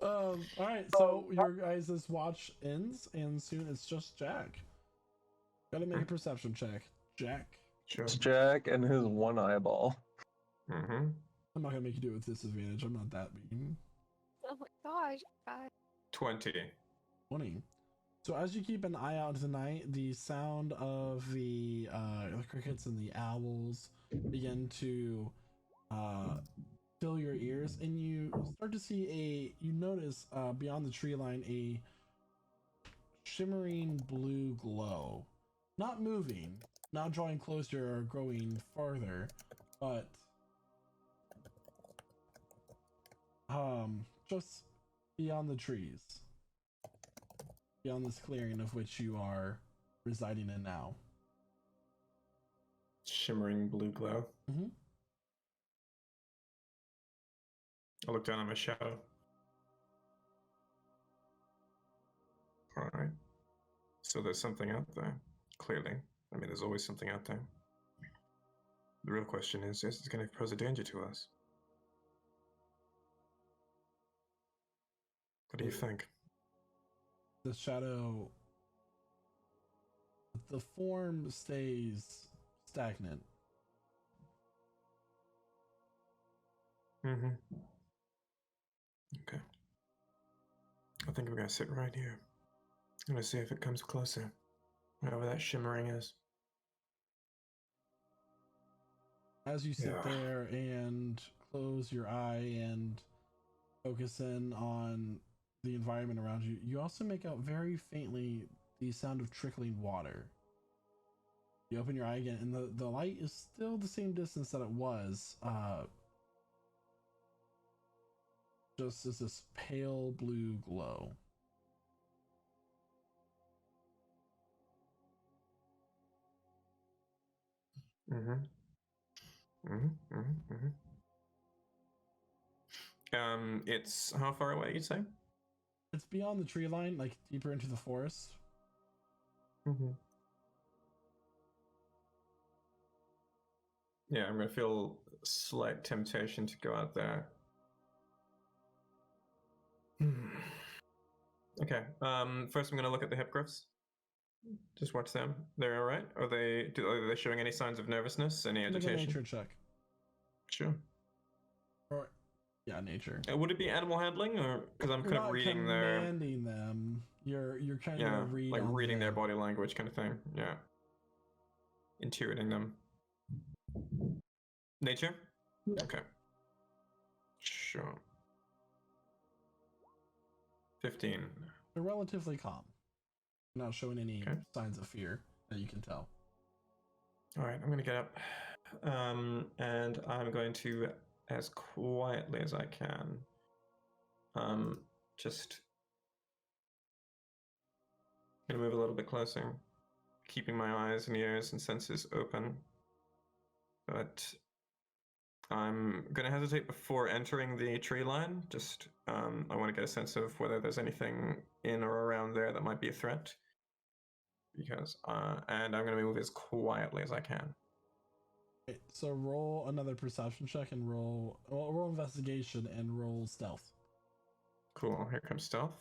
All right, so your guys' watch ends, and soon it's just Jack. Gotta make a perception check. Jack. Sure. It's Jack and his one eyeball. Mm-hmm. I'm not gonna make you do it with disadvantage. I'm not that mean. Oh my gosh, guys. 20. 20. So as you keep an eye out tonight, the sound of the crickets and the owls begin to fill your ears, and you start to see you notice beyond the tree line a shimmering blue glow. Not moving, not drawing closer or growing farther, but just beyond the trees. Beyond this clearing of which you are residing in now. Shimmering blue glow. Mm-hmm. I look down at my shadow. Alright. So there's something out there. Clearly. I mean, there's always something out there. The real question is it going to pose a danger to us? What do you think? The shadow, the form stays stagnant. Mm-hmm. Okay. I think I'm gonna sit right here. I'm gonna see if it comes closer. Whatever that shimmering is. As you sit there and close your eye and focus in on the environment around you, you also make out very faintly the sound of trickling water. You open your eye again, and the light is still the same distance that it was. Just as this pale blue glow. Mm-hmm. Mm-hmm. Mm-hmm. Mm-hmm. It's how far away, you say? It's beyond the tree line, like deeper into the forest. Mm-hmm. Yeah, I'm gonna feel slight temptation to go out there. Okay. First I'm gonna look at the hippogriffs. Just watch them. They're all right. Are they showing any signs of nervousness? Any agitation? Make a nature check. Sure. Or yeah, nature. Would it be animal handling, or because I'm kind of reading their commanding them? You're kind of reading their body language kind of thing. Yeah. Intuiting them. Nature? Yeah. Okay. Sure. 15. They're relatively calm. Not showing any signs of fear that you can tell. All right, I'm gonna get up, and I'm going to, as quietly as I can, just gonna move a little bit closer, keeping my eyes and ears and senses open. But I'm gonna hesitate before entering the tree line. Just I want to get a sense of whether there's anything in or around there that might be a threat. Because and I'm gonna move as quietly as I can. Okay, so roll another perception check and roll investigation and roll stealth. Cool. Here comes stealth.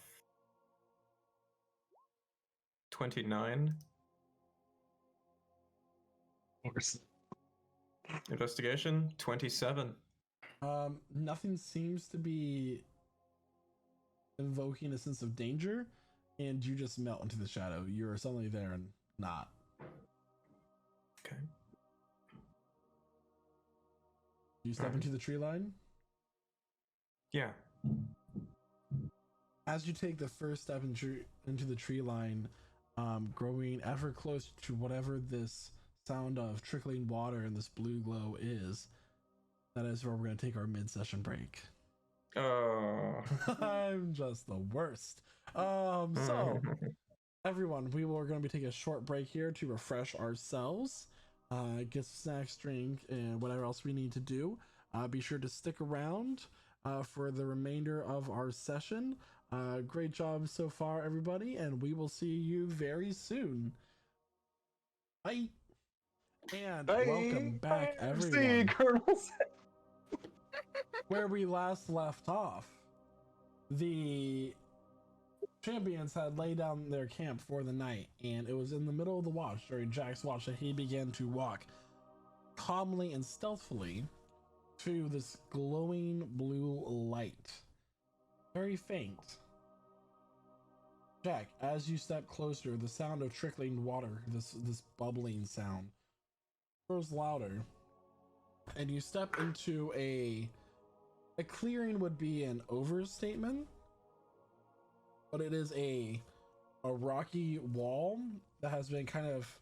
29. Investigation 27. Nothing seems to be invoking a sense of danger, and you just melt into the shadow. You're suddenly there and not. Okay. You step into the tree line? Yeah. As you take the first step into the tree line, growing ever closer to whatever this sound of trickling water and this blue glow is, that is where we're going to take our mid-session break. Oh. I'm just the worst. So, everyone, we're going to be taking a short break here to refresh ourselves, get some snacks, drink, and whatever else we need to do. Be sure to stick around for the remainder of our session. Great job so far, everybody, and we will see you very soon. Bye. And welcome back, everyone. Where we last left off, the champions had laid down their camp for the night, and it was in the middle of the watch, during Jack's watch, that he began to walk calmly and stealthily to this glowing blue light. Very faint. Jack, as you step closer, the sound of trickling water, this bubbling sound, grows louder, and you step into a clearing would be an overstatement, but it is a rocky wall that has been kind of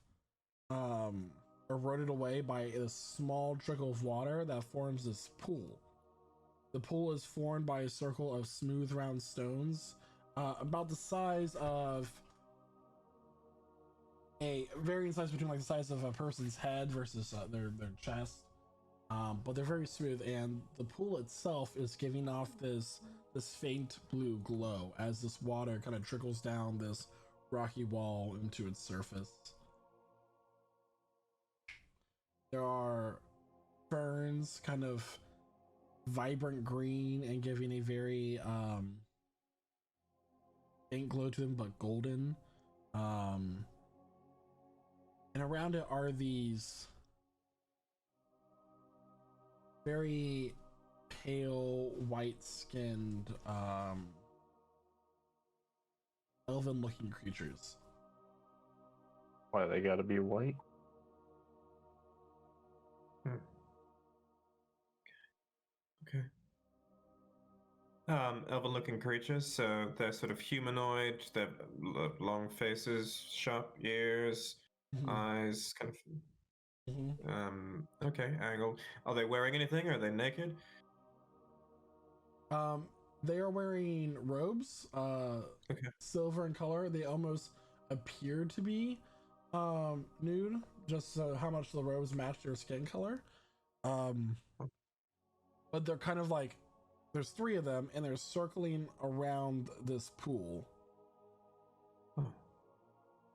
eroded away by a small trickle of water that forms this pool. The pool is formed by a circle of smooth round stones, about the size of varying size between like the size of a person's head versus their chest. But they're very smooth, and the pool itself is giving off this faint blue glow as this water kind of trickles down this rocky wall into its surface. There are ferns, kind of vibrant green and giving a very faint glow to them, but golden. And around it are these very pale, white-skinned, elven-looking creatures. Why they gotta be white? Okay. Elven-looking creatures, so they're sort of humanoid. They've long faces, sharp ears, eyes, kind of. Okay, angled. Are they wearing anything? Are they naked? They are wearing robes, Okay. silver in color. They almost appear to be nude, just so how much the robes match their skin color. But they're kind of like, there's 3 of them, and they're circling around this pool. Oh.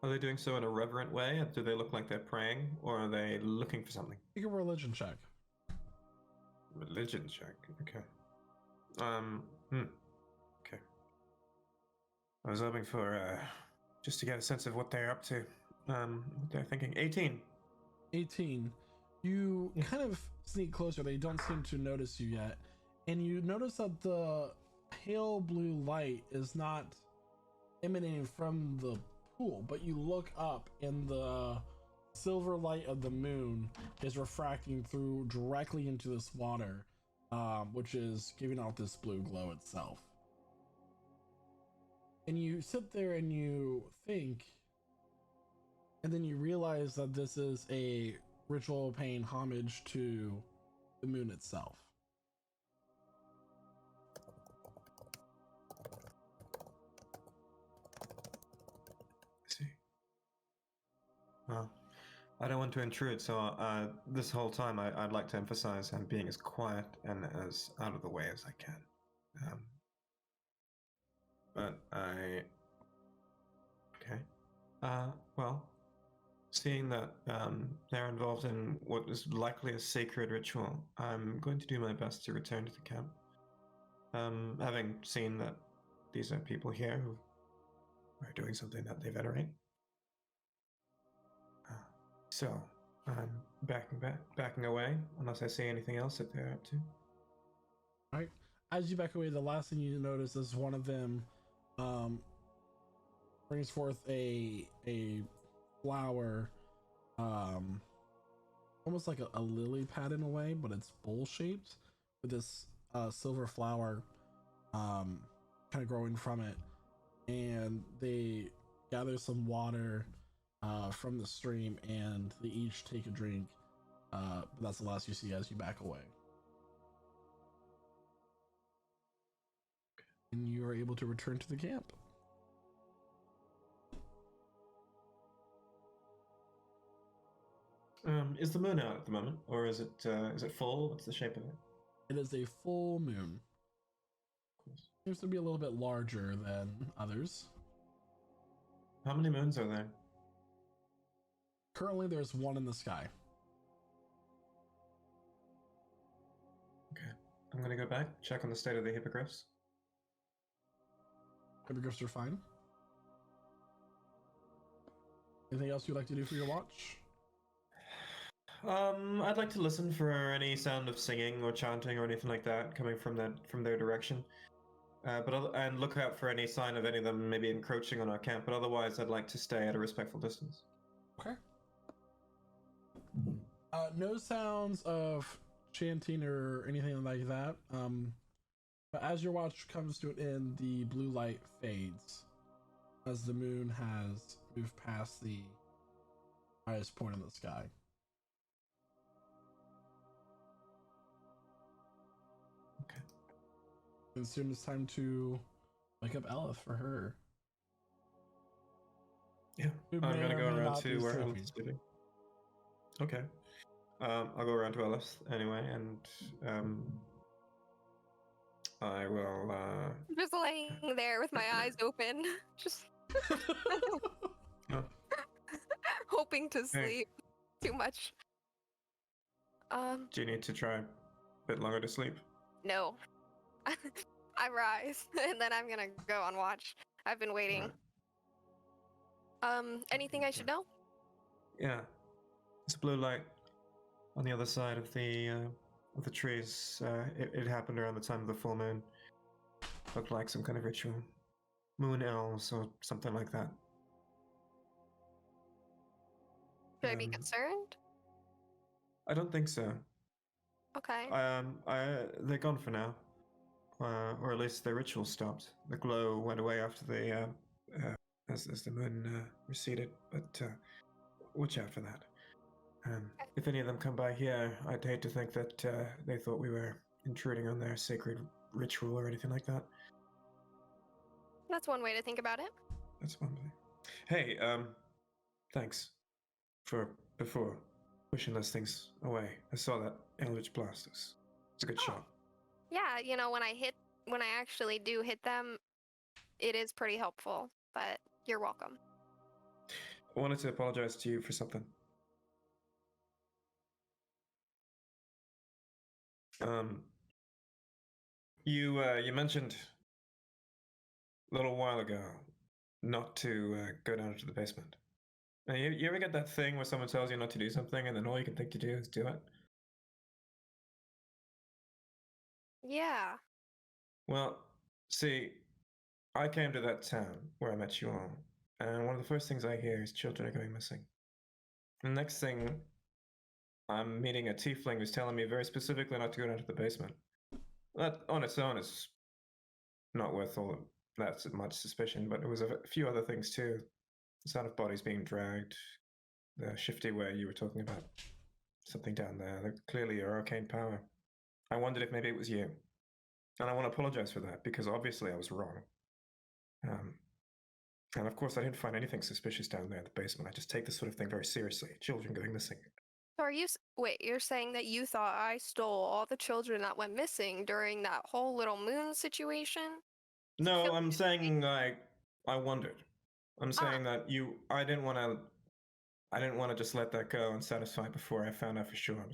Are they doing so in a reverent way? Do they look like they're praying, or are they looking for something? Make a religion check. Religion check. Okay. Okay. I was hoping for just to get a sense of what they're up to. What they're thinking. 18. 18. You kind of sneak closer. They don't seem to notice you yet. And you notice that the pale blue light is not emanating from the pool, but you look up and the silver light of the moon is refracting through directly into this water, which is giving out this blue glow itself. And you sit there and you think, and then you realize that this is a ritual paying homage to the moon itself. I see. Well, I don't want to intrude, so this whole time I'd like to emphasize I'm being as quiet and as out of the way as I can. But okay. Well, seeing that they're involved in what is likely a sacred ritual, I'm going to do my best to return to the camp. Having seen that these are people here who are doing something that they venerate. So I'm backing away unless I see anything else that they're up to. All right. As you back away, the last thing you notice is one of them brings forth a flower, almost like a lily pad in a way, but it's bowl shaped with this silver flower kind of growing from it. And they gather some water from the stream and they each take a drink. But that's the last you see as you back away. And you are able to return to the camp. Is the moon out at the moment, or is it full? What's the shape of it? It is a full moon. Seems to be a little bit larger than others. How many moons are there? Currently, there's one in the sky. Okay, I'm gonna go back, check on the state of the hippogriffs. Hippogriffs are fine. Anything else you'd like to do for your watch? I'd like to listen for any sound of singing or chanting or anything like that coming from their direction. And look out for any sign of any of them maybe encroaching on our camp. But otherwise, I'd like to stay at a respectful distance. Okay. No sounds of chanting or anything like that. But as your watch comes to an end, the blue light fades as the moon has moved past the highest point in the sky. Okay. And soon it's time to wake up Elif for her. Yeah, I'm gonna go around to where Elif's sleeping. Okay. I'll go around to Elif anyway, and I will. Just laying there with my eyes open, just hoping to sleep. Too much. Do you need to try a bit longer to sleep? No. I rise, and then I'm gonna go on watch. I've been waiting. Right. Anything I should know? Yeah. It's a blue light on the other side of with the trees. It happened around the time of the full moon. Looked like some kind of ritual. Moon elves or something like that. Should I be concerned? I don't think so. Okay. They're gone for now. Or at least their ritual stopped. The glow went away after as the moon receded. But watch out for that. If any of them come by here, I'd hate to think that they thought we were intruding on their sacred ritual or anything like that. That's one way to think about it. That's one way. Hey, thanks before pushing those things away. I saw that Eldritch Blast. It's a good shot. Yeah, you know, when I actually do hit them, it is pretty helpful, but you're welcome. I wanted to apologize to you for something. You mentioned a little while ago not to go down to the basement. Now, you ever get that thing where someone tells you not to do something and then all you can think to do is do it? Yeah. Well, see, I came to that town where I met you all, and one of the first things I hear is children are going missing. The next thing, I'm meeting a tiefling who's telling me very specifically not to go down to the basement. That on its own is not worth all that much suspicion, but there was a few other things too. The sound of bodies being dragged, the shifty way you were talking about, something down there, clearly your arcane power. I wondered if maybe it was you. And I want to apologize for that, because obviously I was wrong. And of course I didn't find anything suspicious down there in the basement. I just take this sort of thing very seriously. Children going missing. So you're saying that you thought I stole all the children that went missing during that whole little moon situation? No, I'm saying I wondered. I'm saying that I didn't want to just let that go unsatisfied before I found out for sure.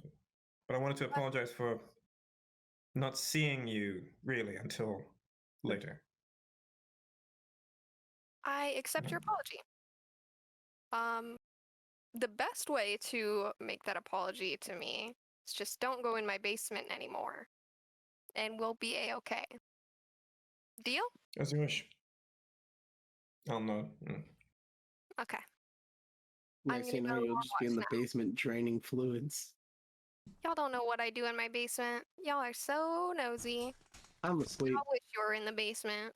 But I wanted to apologize for not seeing you really until later. I accept your apology. The best way to make that apology to me is just don't go in my basement anymore, and we'll be a-okay. Deal? As you wish. I'll nod. Okay. Next thing you know, you'll just be in the basement draining fluids. Y'all don't know what I do in my basement. Y'all are so nosy. I'm asleep. I wish you were in the basement.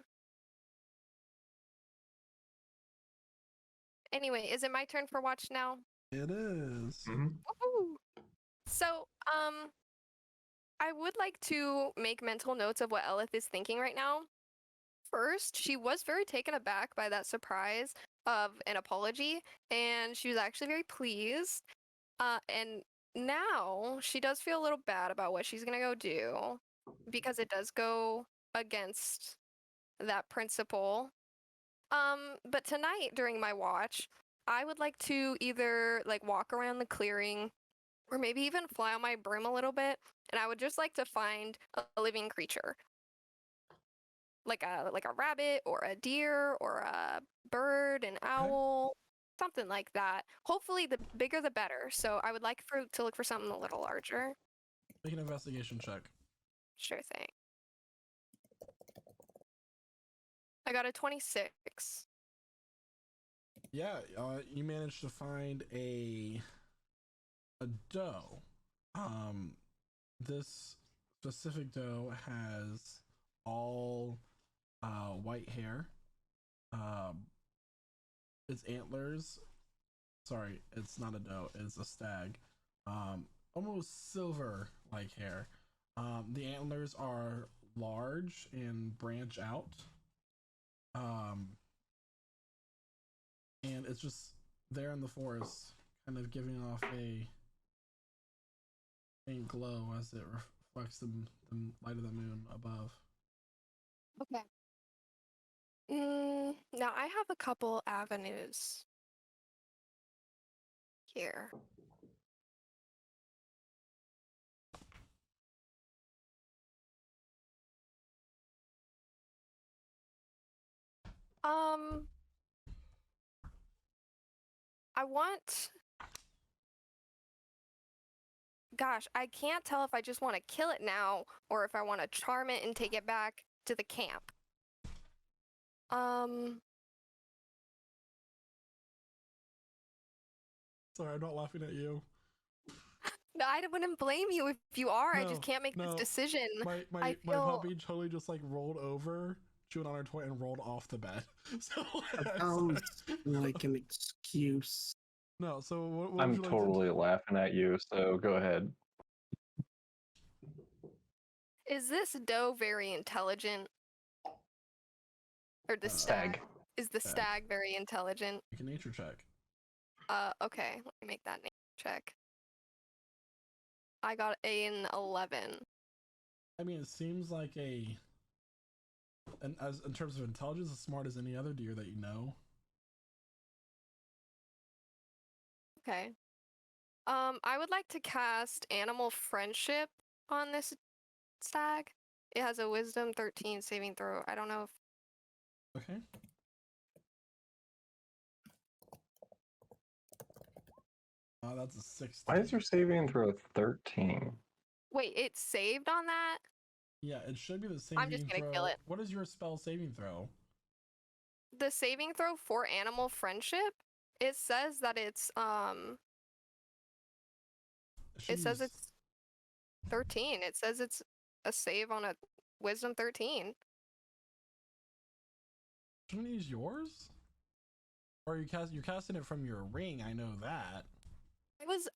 Anyway, is it my turn for watch now? It is. Woohoo! So, I would like to make mental notes of what Elith is thinking right now. First, she was very taken aback by that surprise of an apology, and she was actually very pleased. And now she does feel a little bad about what she's gonna go do, because it does go against that principle. But tonight during my watch, I would like to either like walk around the clearing or maybe even fly on my broom a little bit, and I would just like to find a living creature. Like a rabbit or a deer or a bird, an owl, something like that. Hopefully the bigger the better. So I would like to look for something a little larger. Make an investigation check. Sure thing. I got a 26. Yeah, you managed to find a doe. This specific doe has all white hair. Its antlers. Sorry, it's not a doe. It's a stag. Almost silver-like hair. The antlers are large and branch out. And it's just there in the forest, kind of giving off a faint glow as it reflects the light of the moon above. Okay. Now I have a couple avenues here. I want gosh, I can't tell if I just want to kill it now or if I want to charm it and take it back to the camp. Sorry, I'm not laughing at you. No, I wouldn't blame you if you are. No, I just can't make this decision. My puppy totally just like rolled over, chewed on her toy, and rolled off the bed. So sounds like an excuse. No, so what I'm would you like totally laughing at you, so go ahead. Is this doe very intelligent? Or the Stag. Is the stag very intelligent? Make a nature check. Okay, let me make that nature check. I got an 11. I mean, it seems like in terms of intelligence, as smart as any other deer that you know. Okay. I would like to cast Animal Friendship on this stag. It has a Wisdom 13 saving throw. I don't know if... Okay. That's a 16. Why is your saving throw 13? Wait, it's saved on that? Yeah, it should be the same. I'm just gonna kill it. What is your spell saving throw? The saving throw for Animal Friendship, it says that it's it says it's 13. It says it's a save on a Wisdom 13. Shouldn't you use yours? Or you're casting it from your ring, I know that. I was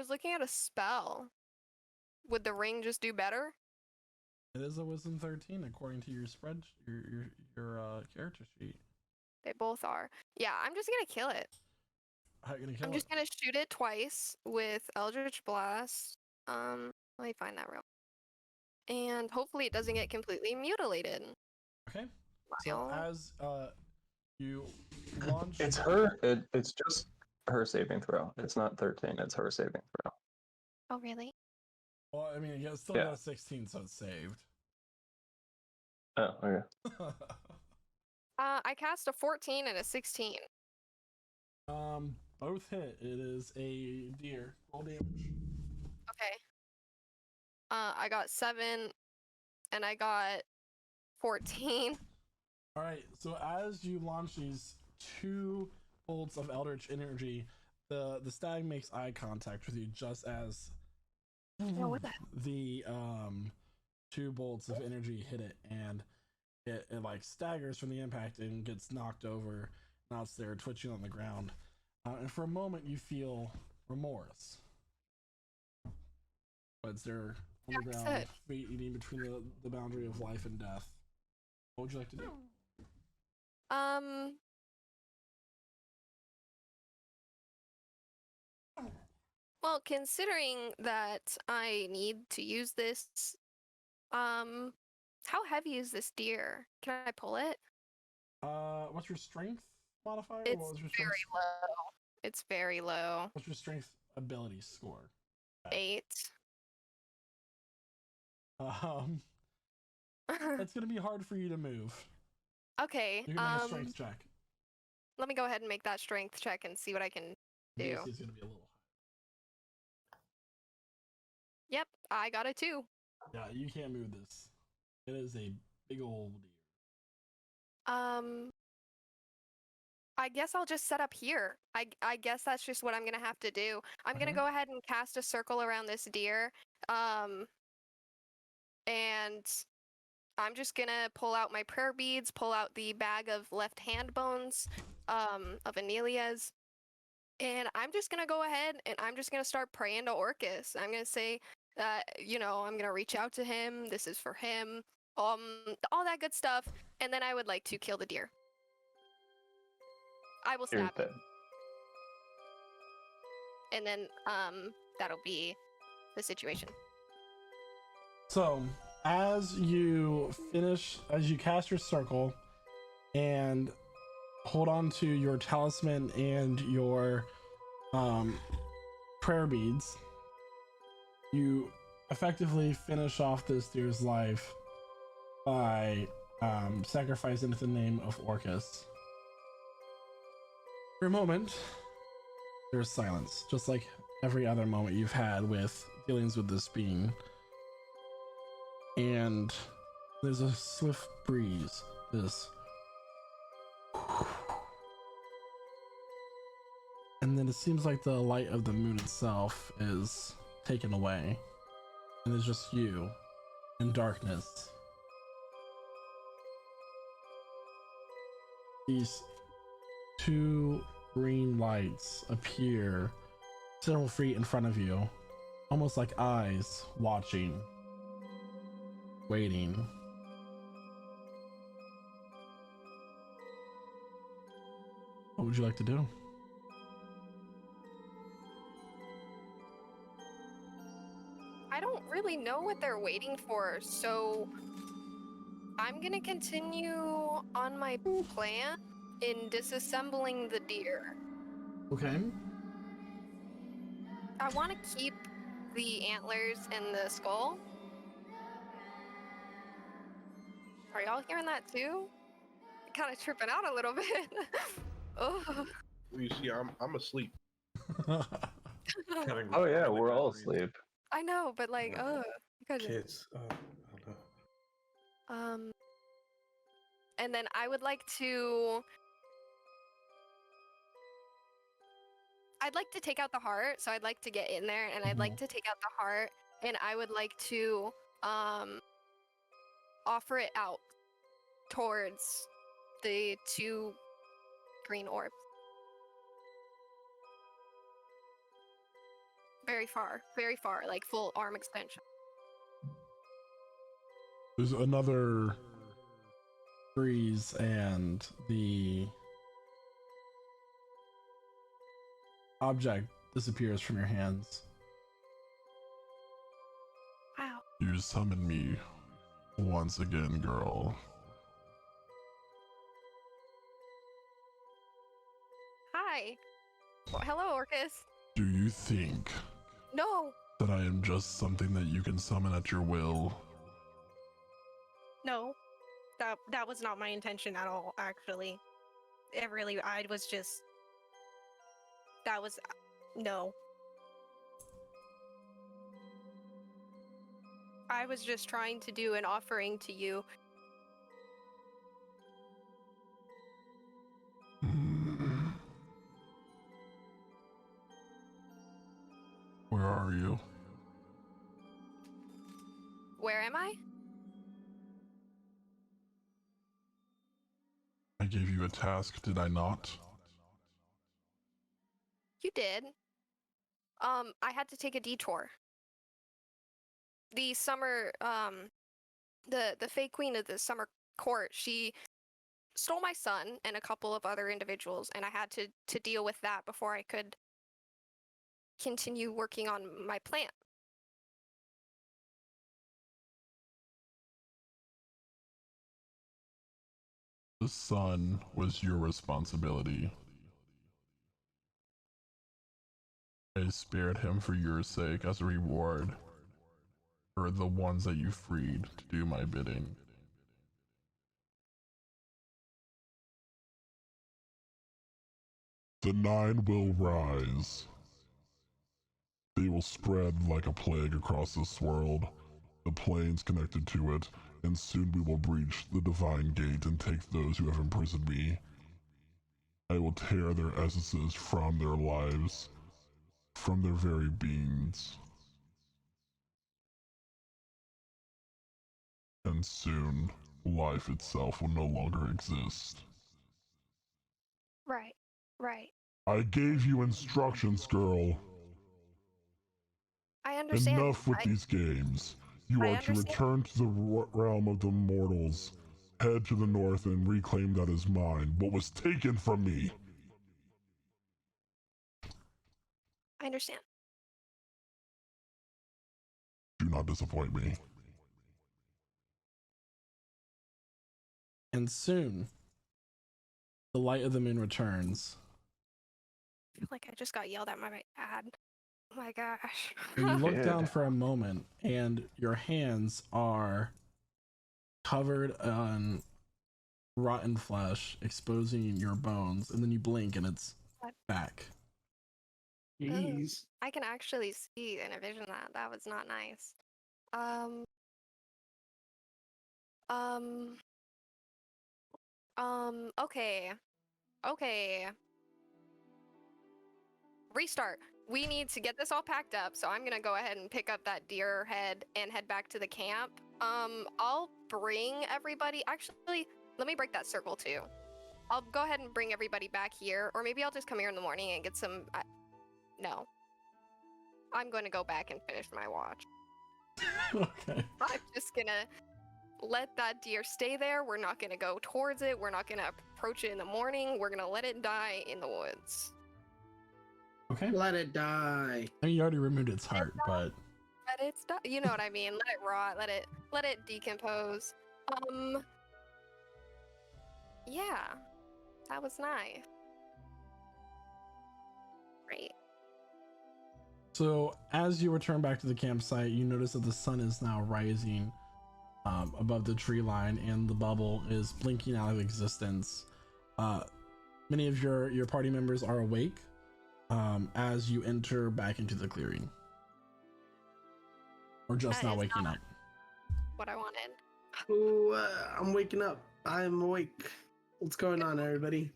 looking at a spell. Would the ring just do better? It is a Wisdom 13 according to your your character sheet. They both are. Yeah, I'm just gonna kill it. How are you gonna kill I'm it? just gonna shoot it twice with Eldritch Blast. Let me find that real. And hopefully it doesn't get completely mutilated. Okay. So as you launch, it's just her saving throw. It's not 13. It's her saving throw. Oh really? Well, I mean, it still got a 16, so it's saved. Oh, okay. I cast a 14 and a 16. Both hit. It is a deer. Roll damage. Okay. I got 7 and I got 14. All right. So as you launch these 2 bolts of eldritch energy, the stag makes eye contact with you just as the 2 bolts of energy hit it, and it like staggers from the impact and gets knocked over. Now it's there twitching on the ground, and for a moment you feel remorse, but it's there on the ground, eating between the boundary of life and death. What would you like to do? Well, considering that I need to use this, how heavy is this deer? Can I pull it? What's your strength modifier? It's what was your very low. It's very low. What's your strength ability score? 8. It's gonna be hard for you to move. Okay. You can make a strength check. Let me go ahead and make that strength check and see what I can do. It's gonna be a little high. Yep, I got a 2. Yeah, you can't move this. It is a big old deer. I guess I'll just set up here. I guess that's just what I'm gonna have to do. I'm gonna go ahead and cast a circle around this deer. And I'm just gonna pull out my prayer beads, pull out the bag of left hand bones of Anelia's, and I'm just gonna go ahead and I'm just gonna start praying to Orcus. I'm gonna say that, I'm gonna reach out to him. This is for him. All that good stuff. And then I would like to kill the deer. I will stab him. And then that'll be the situation. So as you cast your circle and hold on to your talisman and your prayer beads, you effectively finish off this deer's life by sacrificing in the name of Orcus. For a moment, there's silence, just like every other moment you've had with dealings with this being. And there's a swift breeze, and then it seems like the light of the moon itself is taken away, and there's just you in darkness. These two green lights appear several feet in front of you, almost like eyes watching, waiting. What would you like to do? I don't really know what they're waiting for, so I'm gonna continue on my plan in disassembling the deer. Okay. I want to keep the antlers and the skull. Are y'all hearing that too? Kind of tripping out a little bit. Oh. You see, I'm asleep. Oh yeah, we're all asleep. I know, but like, kids. I don't know. And then I would like to. I'd like to take out the heart, so I'd like to get in there, and I'd like to take out the heart, and I would like to offer it out towards the two green orbs. Very far, like full arm extension. There's another breeze, and the object disappears from your hands. Wow. You summon me once again, girl. Hi. Well, hello, Orcus. Do you think No. that I am just something that you can summon at your will? No. That was not my intention at all, actually. I was just... That was... No. I was just trying to do an offering to you. Where are you? Where am I? I gave you a task, did I not? You did. I had to take a detour. The summer, the fake queen of the summer court, she stole my son and a couple of other individuals, and I had to deal with that before I could continue working on my plan. The son was your responsibility. I spared him for your sake as a reward for the ones that you freed to do my bidding. The 9 will rise. They will spread like a plague across this world, the planes connected to it, and soon we will breach the divine gate and take those who have imprisoned me. I will tear their essences from their lives, from their very beings. And soon, life itself will no longer exist. Right. I gave you instructions, girl. I understand. Enough with these games. You are to return to the realm of the mortals, head to the north and reclaim that as mine, what was taken from me. I understand. Do not disappoint me. And soon, the light of the moon returns. I feel like I just got yelled at by my dad. Oh my gosh. And you look down for a moment, and your hands are covered on rotten flesh, exposing your bones, and then you blink and it's back. Jeez. I can actually see and envision that. That was not nice. Okay. Okay. Restart. We need to get this all packed up, so I'm gonna go ahead and pick up that deer head and head back to the camp. I'll bring everybody. Actually, let me break that circle too. I'll go ahead and bring everybody back here, or maybe I'll just come here in the morning and get some. No. I'm going to go back and finish my watch. Okay. I'm just gonna let that deer stay there. We're not gonna go towards it. We're not gonna approach it in the morning. We're gonna let it die in the woods. Okay. Let it die. I mean, you already removed its heart, but Let it die. You know what I mean? Let it rot. Let it decompose. Yeah, that was nice. Great. So as you return back to the campsite, you notice that the sun is now rising above the tree line, and the bubble is blinking out of existence. Many of your party members are awake as you enter back into the clearing, or just That not is waking not up. What I wanted. Ooh, I'm waking up. I'm awake. What's going on, everybody?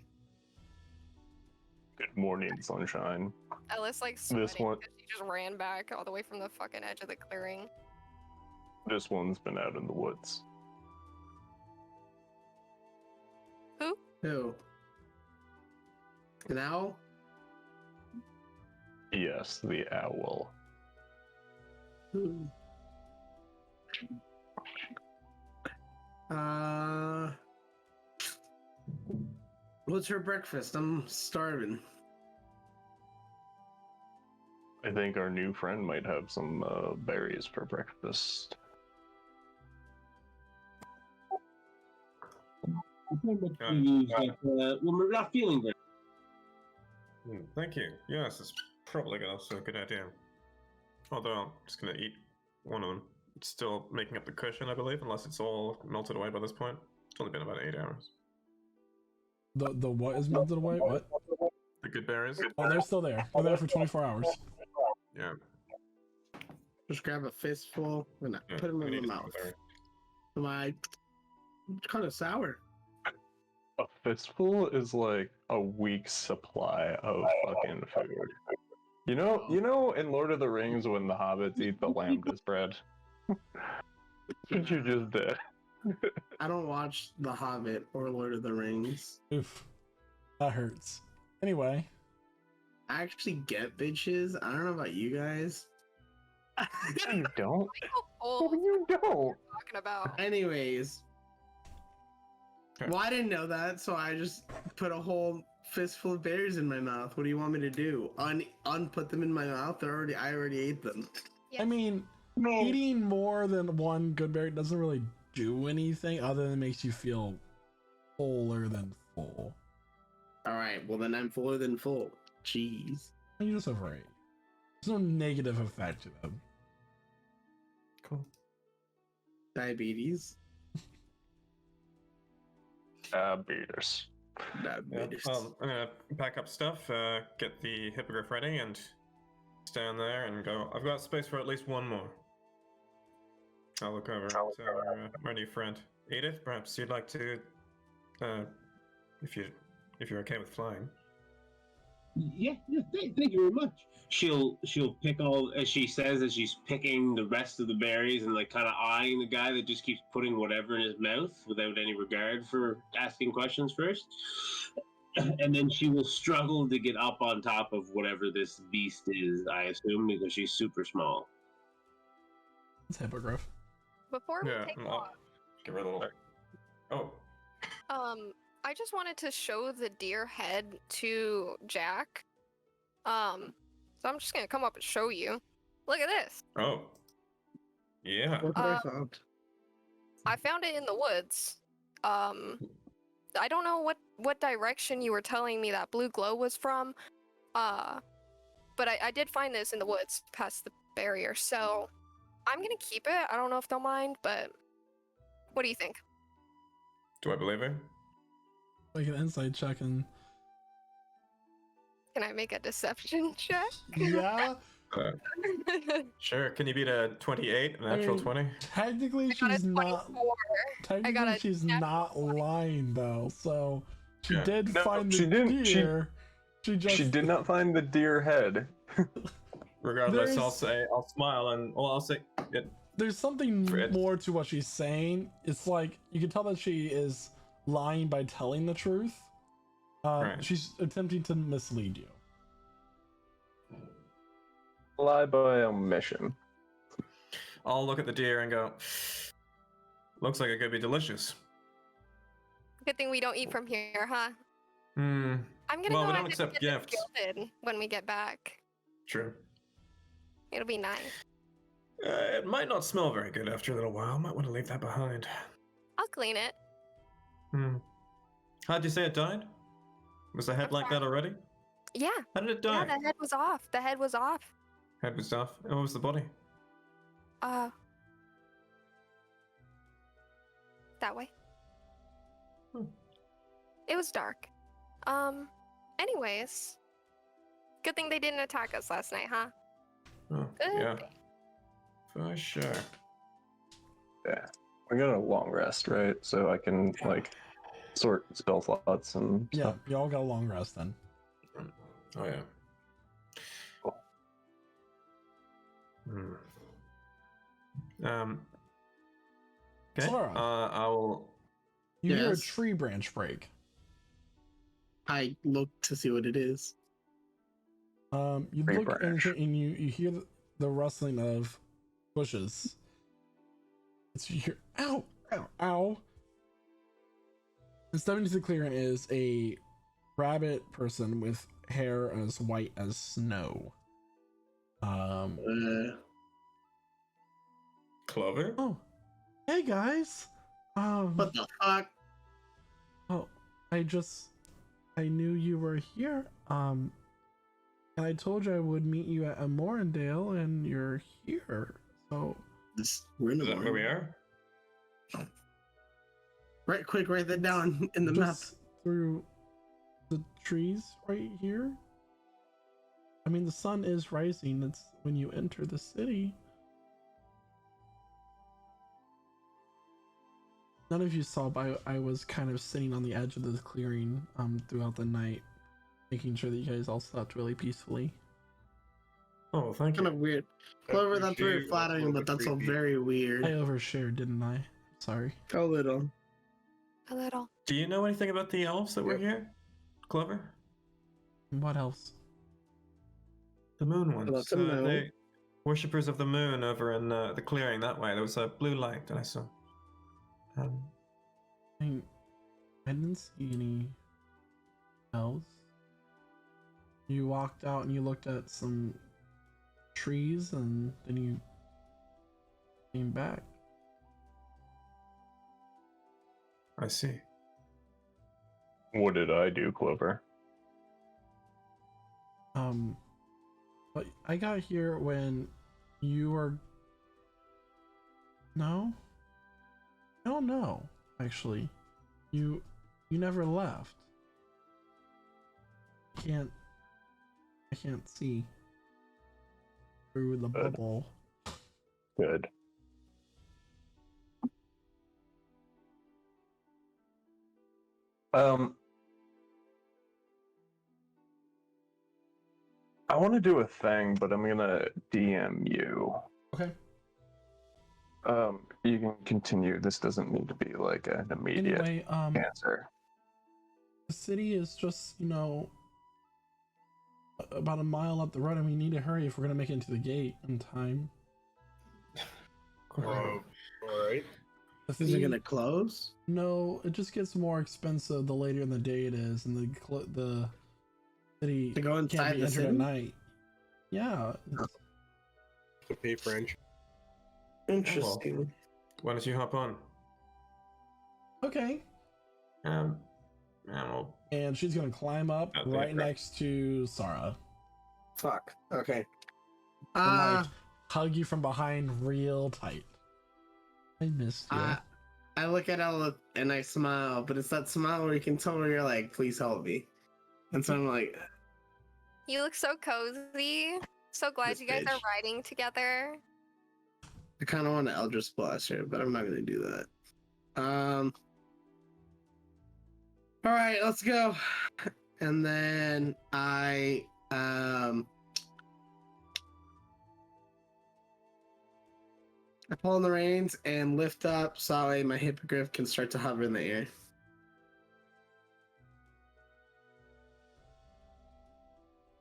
Good morning, sunshine. Ellis like sweating because she just ran back all the way from the fucking edge of the clearing. This one's been out in the woods. Who? Who? An owl? Yes, the owl. Who? What's for breakfast? I'm starving. I think our new friend might have some berries for breakfast. When we're not feeling good. Thank you. Yes, it's probably also a good idea. Although I'm just gonna eat one of them. It's still making up the cushion, I believe, unless it's all melted away by this point. It's only been about 8 hours. The what is melted away? What? The good berries? Oh, they're still there. They're there for 24 hours. Yeah. Just grab a fistful and Yeah, put them we in need my to mouth. berry. It's kind of sour. A fistful is like a week's supply of fucking food. You know, in Lord of the Rings when the hobbits eat the lambda's bread? What you just did. I don't watch The Hobbit or Lord of the Rings. Oof. That hurts. Anyway. I actually get bitches. I don't know about you guys. No, you don't. Oh, No, you don't. talking about. Anyways. Well, I didn't know that, so I just put a whole fistful of berries in my mouth. What do you want me to do? Unput them in my mouth? I already ate them. I mean, eating more than one good berry doesn't really do anything other than makes you feel fuller than full. Alright, well then I'm fuller than full. Jeez. You just overate. There's no negative effect to them. Cool. Diabetes. Diabetes. Yeah, I'm gonna pack up stuff, get the hippogriff ready, and stand there and go. I've got space for at least one more. I'll look over to my new friend Edith. Perhaps you'd like to, if you're okay with flying. Yeah, thank you very much. She'll pick all, as she says, as she's picking the rest of the berries and like kind of eyeing the guy that just keeps putting whatever in his mouth without any regard for asking questions first. And then she will struggle to get up on top of whatever this beast is, I assume, because she's super small. It's hippogriff. Before we take off, give her a little. Oh. I just wanted to show the deer head to Jack. So I'm just gonna come up and show you. Look at this. Oh. Yeah. What did I found? I found it in the woods. I don't know what direction you were telling me that blue glow was from. But I did find this in the woods past the barrier, so I'm gonna keep it. I don't know if they'll mind, but what do you think? Do I believe her? Like an insight check and Can I make a deception check? Yeah. Sure. Can you beat a 28, a natural 20? Technically, she's not. Technically, she's not lying though. So she did find the deer. She did not find the deer head. Regardless, I'll smile and I'll say it. There's something more to what she's saying. It's like you can tell that she is lying by telling the truth. Right. She's attempting to mislead you. Lie by omission. I'll look at the deer and go, looks like it could be delicious. Good thing we don't eat from here, huh? Hmm. I'm gonna well, go we ahead don't accept and get gifts. gilded when we get back. True. It'll be nice. It might not smell very good after a little while. Might want to leave that behind. I'll clean it. Hmm. How'd you say it died? Was the head like that already? Yeah. How did it die? Yeah, the head was off. The head was off. Head was off. And what was the body? That way. Hmm. It was dark. Anyways. Good thing they didn't attack us last night, huh? Oh, yeah. For sure. Yeah. We got a long rest, right? So I can, like, sort spell slots and stuff. Yeah, you all got a long rest then. Oh, yeah. Cool. Okay. Sora. I'll... You hear a tree branch break. I look to see what it is. You Tree look branch. and you hear the rustling of bushes. It's you hear ow, ow, ow. And stepping into the clearing is a rabbit person with hair as white as snow. Clover? Oh, hey guys. What the fuck? Oh, I knew you were here. And I told you I would meet you at Amorindale, and you're here. So We're in the Is that where we are? Right, quick, write that down in the map. just through the trees right here. I mean, the sun is rising. It's when you enter the city. None of you saw, but I was kind of sitting on the edge of the clearing throughout the night, making sure that you guys all slept really peacefully. Oh, thank you. Kind of weird. Clover, that's very flattering, but that's all very weird. I overshared, didn't I? Sorry. A little. A little. Do you know anything about the elves that were here? Clover? What else? The moon ones. About the moon. They worshippers of the moon over in the clearing that way. There was a blue light that I saw. I didn't see any elves. You walked out and you looked at some trees and then you came back. I see. What did I do, Clover? But I got here when you were... No? I don't know, actually. You never left. I can't see through the bubble. Good. I want to do a thing, but I'm gonna DM you. Okay. You can continue. This doesn't need to be like an immediate Anyway, answer. the city is just, about a mile up the road, and we need to hurry if we're gonna make it into the gate in time. Alright. Is it gonna close? No, it just gets more expensive the later in the day it is, and the city To go can't inside be the entered city? at night. Yeah. To pay for entry. Interesting. Why don't you hop on? Okay. Yeah, well, And she's gonna climb up Okay, right right. next to Sarah. Fuck. Okay. And, like, hug you from behind real tight. I missed you. I look at Ella and I smile, but it's that smile where you can tell where you're like, please help me. And so I'm like, You look so cozy. So glad This you guys are bitch. riding together. I kind of want to Eldritch Blast here, but I'm not going to do that. All right, let's go. And then I pull on the reins and lift up so my hippogriff can start to hover in the air.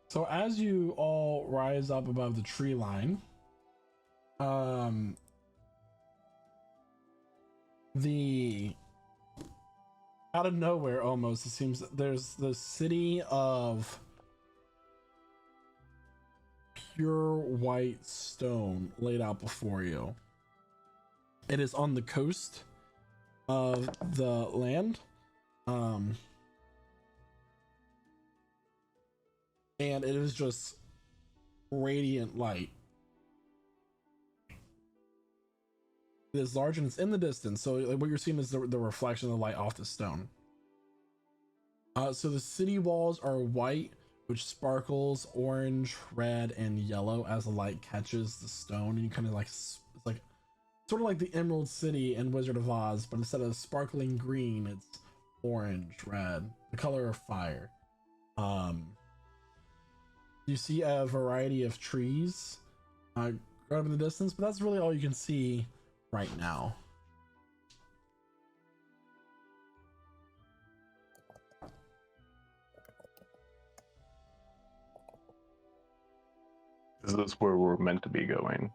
So as you all rise up above the tree line, the out of nowhere almost, it seems there's the city of pure white stone laid out before you. It is on the coast of the land. And it is just radiant light. It is large and it's in the distance, so like, what you're seeing is the reflection of the light off the stone. So the city walls are white, which sparkles orange, red, and yellow as the light catches the stone, and you kind of like, it's like sort of like the Emerald City in Wizard of Oz, but instead of sparkling green, it's orange, red, the color of fire. You see a variety of trees right up in the distance, but that's really all you can see right now. Is this where we're meant to be going?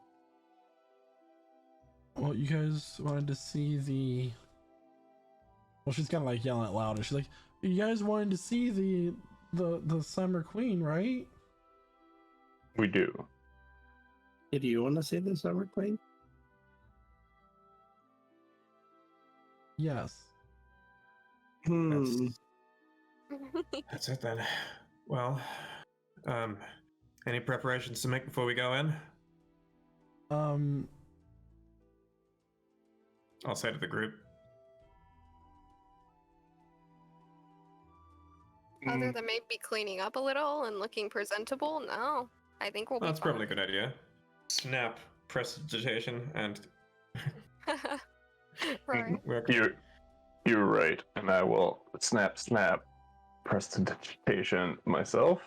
Well, you guys wanted to see the... Well, she's kind of like yelling it louder. She's like, you guys wanted to see the Summer Queen, right? We do. Do you want to see the Summer Queen? Yes. That's it then. Well, any preparations to make before we go in? I'll say to the group. Other than maybe cleaning up a little and looking presentable, no. I think we'll be That's fine. probably a good idea. Snap prestidigitation and Right. You're right, and I will snap prestidigitation myself,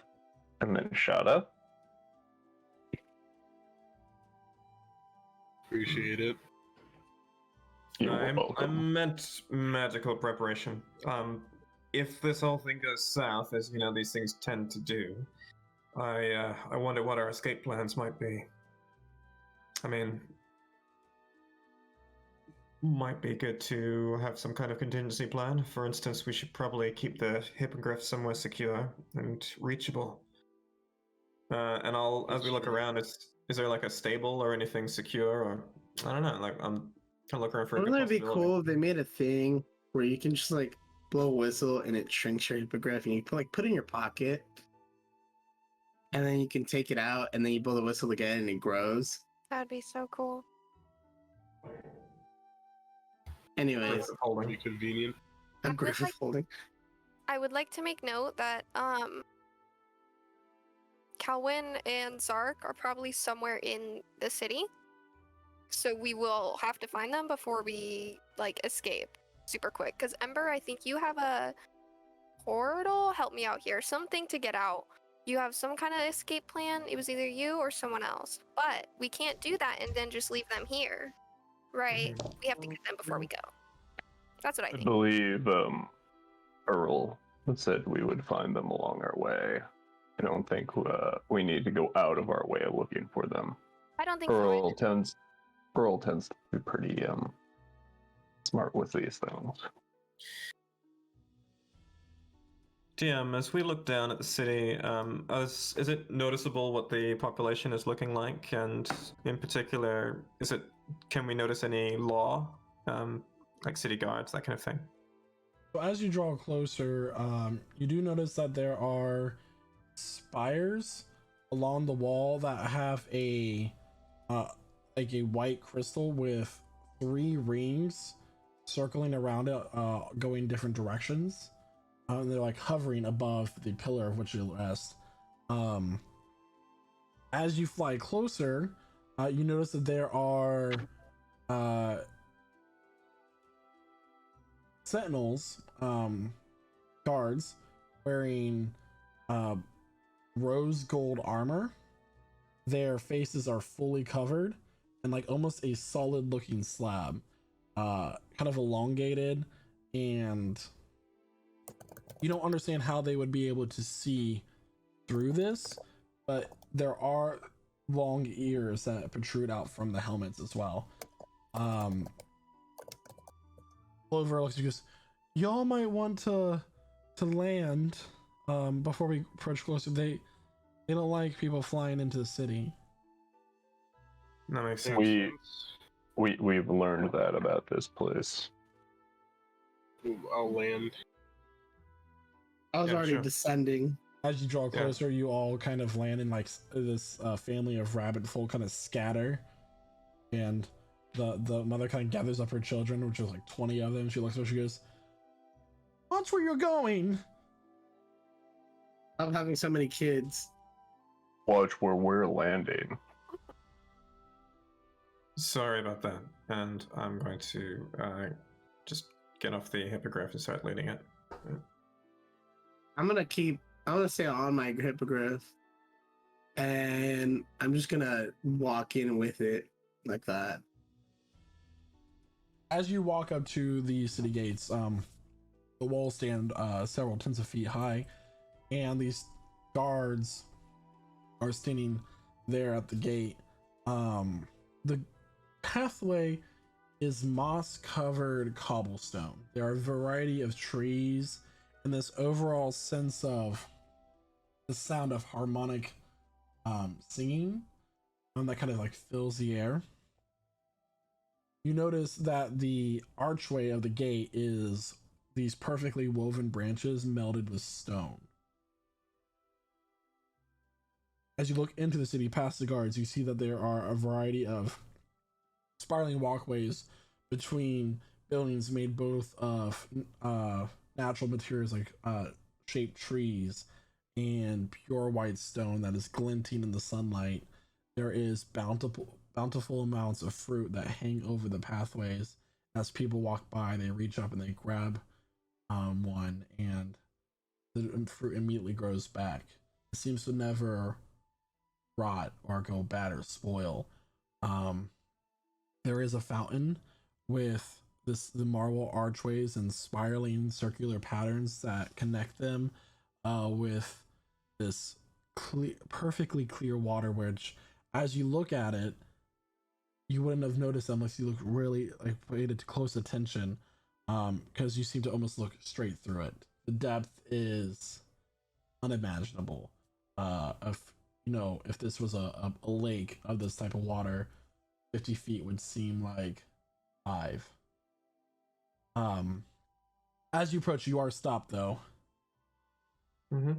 and then Shada. Appreciate it. I meant magical preparation. If this whole thing goes south, as you know these things tend to do, I wonder what our escape plans might be. I mean, might be good to have some kind of contingency plan. For instance, we should probably keep the hippogriff somewhere secure and reachable. And as we look around, is there like a stable or anything secure, or I don't know. Like I'm kind of looking around for. Wouldn't it be cool if they made a thing where you can just like blow a whistle and it shrinks your hippogriff, and you can like put it in your pocket, and then you can take it out, and then you blow the whistle again, and it grows. That'd be so cool. Anyways, Pretty convenient. I'm grateful folding. I would like to make note that Calwyn and Zark are probably somewhere in the city, so we will have to find them before we like escape super quick. Because Ember, I think you have a portal. Help me out here. Something to get out. You have some kind of escape plan. It was either you or someone else, but we can't do that and then just leave them here, right? We have to get them before we go. That's what I think. I believe Earl said we would find them along our way. I don't think we need to go out of our way of looking for them. I don't think Earl tends to be pretty smart with these things. DM, as we look down at the city, is it noticeable what the population is looking like? And in particular, can we notice any law, like city guards, that kind of thing? So as you draw closer, you do notice that there are spires along the wall that have a like a white crystal with 3 rings circling around it, going different directions. And they're like hovering above the pillar of which you rest. As you fly closer, you notice that there are sentinels, guards, wearing rose gold armor. Their faces are fully covered and like almost a solid looking slab, kind of elongated, and you don't understand how they would be able to see through this, but there are long ears that protrude out from the helmets as well. Clover looks, goes, y'all might want to land before we approach closer. They don't like people flying into the city. That makes sense. We've learned that about this place. I'll land. I was already descending. As you draw closer, you all kind of land in like this family of rabbit folk kind of scatter, and the mother kind of gathers up her children, which is like 20 of them. She looks over, she goes, "Watch where you're going." I'm having so many kids. Watch where we're landing. Sorry about that, and I'm going to just get off the hippogriff and start leading it. I'm gonna stay on my hippogriff, and I'm just gonna walk in with it like that. As you walk up to the city gates, the walls stand several tens of feet high, and these guards are standing there at the gate. The pathway is moss-covered cobblestone. There are a variety of trees, and this overall sense of the sound of harmonic singing that kind of like fills the air. You notice that the archway of the gate is these perfectly woven branches melded with stone. As you look into the city past the guards, you see that there are a variety of spiraling walkways between buildings made both of natural materials like shaped trees and pure white stone that is glinting in the sunlight. There is bountiful amounts of fruit that hang over the pathways. As people walk by, they reach up and they grab one, and the fruit immediately grows back. It seems to never rot or go bad or spoil. There is a fountain with the marble archways and spiraling circular patterns that connect them with this perfectly clear water, which as you look at it, you wouldn't have noticed unless you look really like paid close attention, because you seem to almost look straight through it. The depth is unimaginable. If this was a lake of this type of water, 50 feet would seem like 5. As you approach, you are stopped though. Mm-hmm.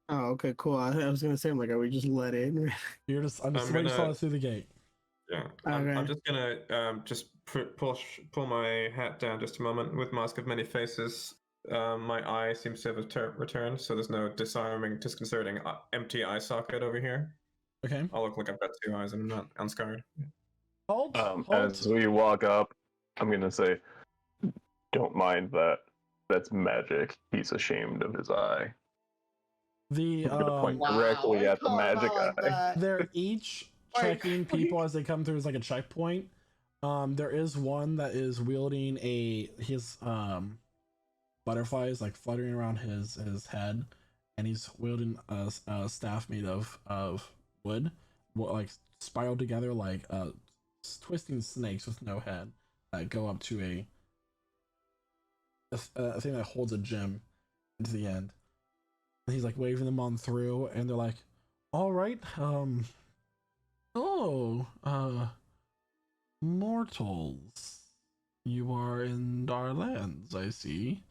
Oh, okay, cool. I was gonna say, I'm like, are we just let in? I'm just waiting to follow through the gate. Yeah, Okay. I'm just gonna pull my hat down just a moment. With Mask of Many Faces, my eye seems to have returned, so there's no disconcerting empty eye socket over here. Okay. I'll look like I've got 2 eyes and I'm not unscarred. Halt. As we walk up, I'm gonna say, "Don't mind that. That's magic. He's ashamed of his eye." The I'm gonna point directly at the magic eye. They're each checking people as they come through as like a checkpoint. There is one that is wielding his butterflies like fluttering around his head, and he's wielding a staff made of wood, like spiraled together like twisting snakes with no head that go up to a thing that holds a gem into the end. And he's like waving them on through, and they're like, "All right, mortals, you are in our lands, I see."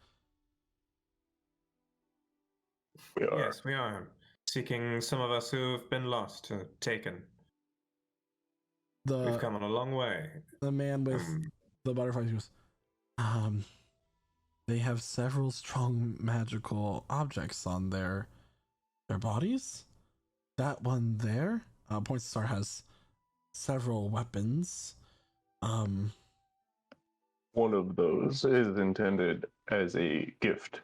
We are. Yes, we are seeking some of us who've been lost or taken. We've come on a long way. The man with the butterflies goes, they have several strong magical objects on their bodies. That one there, Point Star has several weapons. One of those is intended as a gift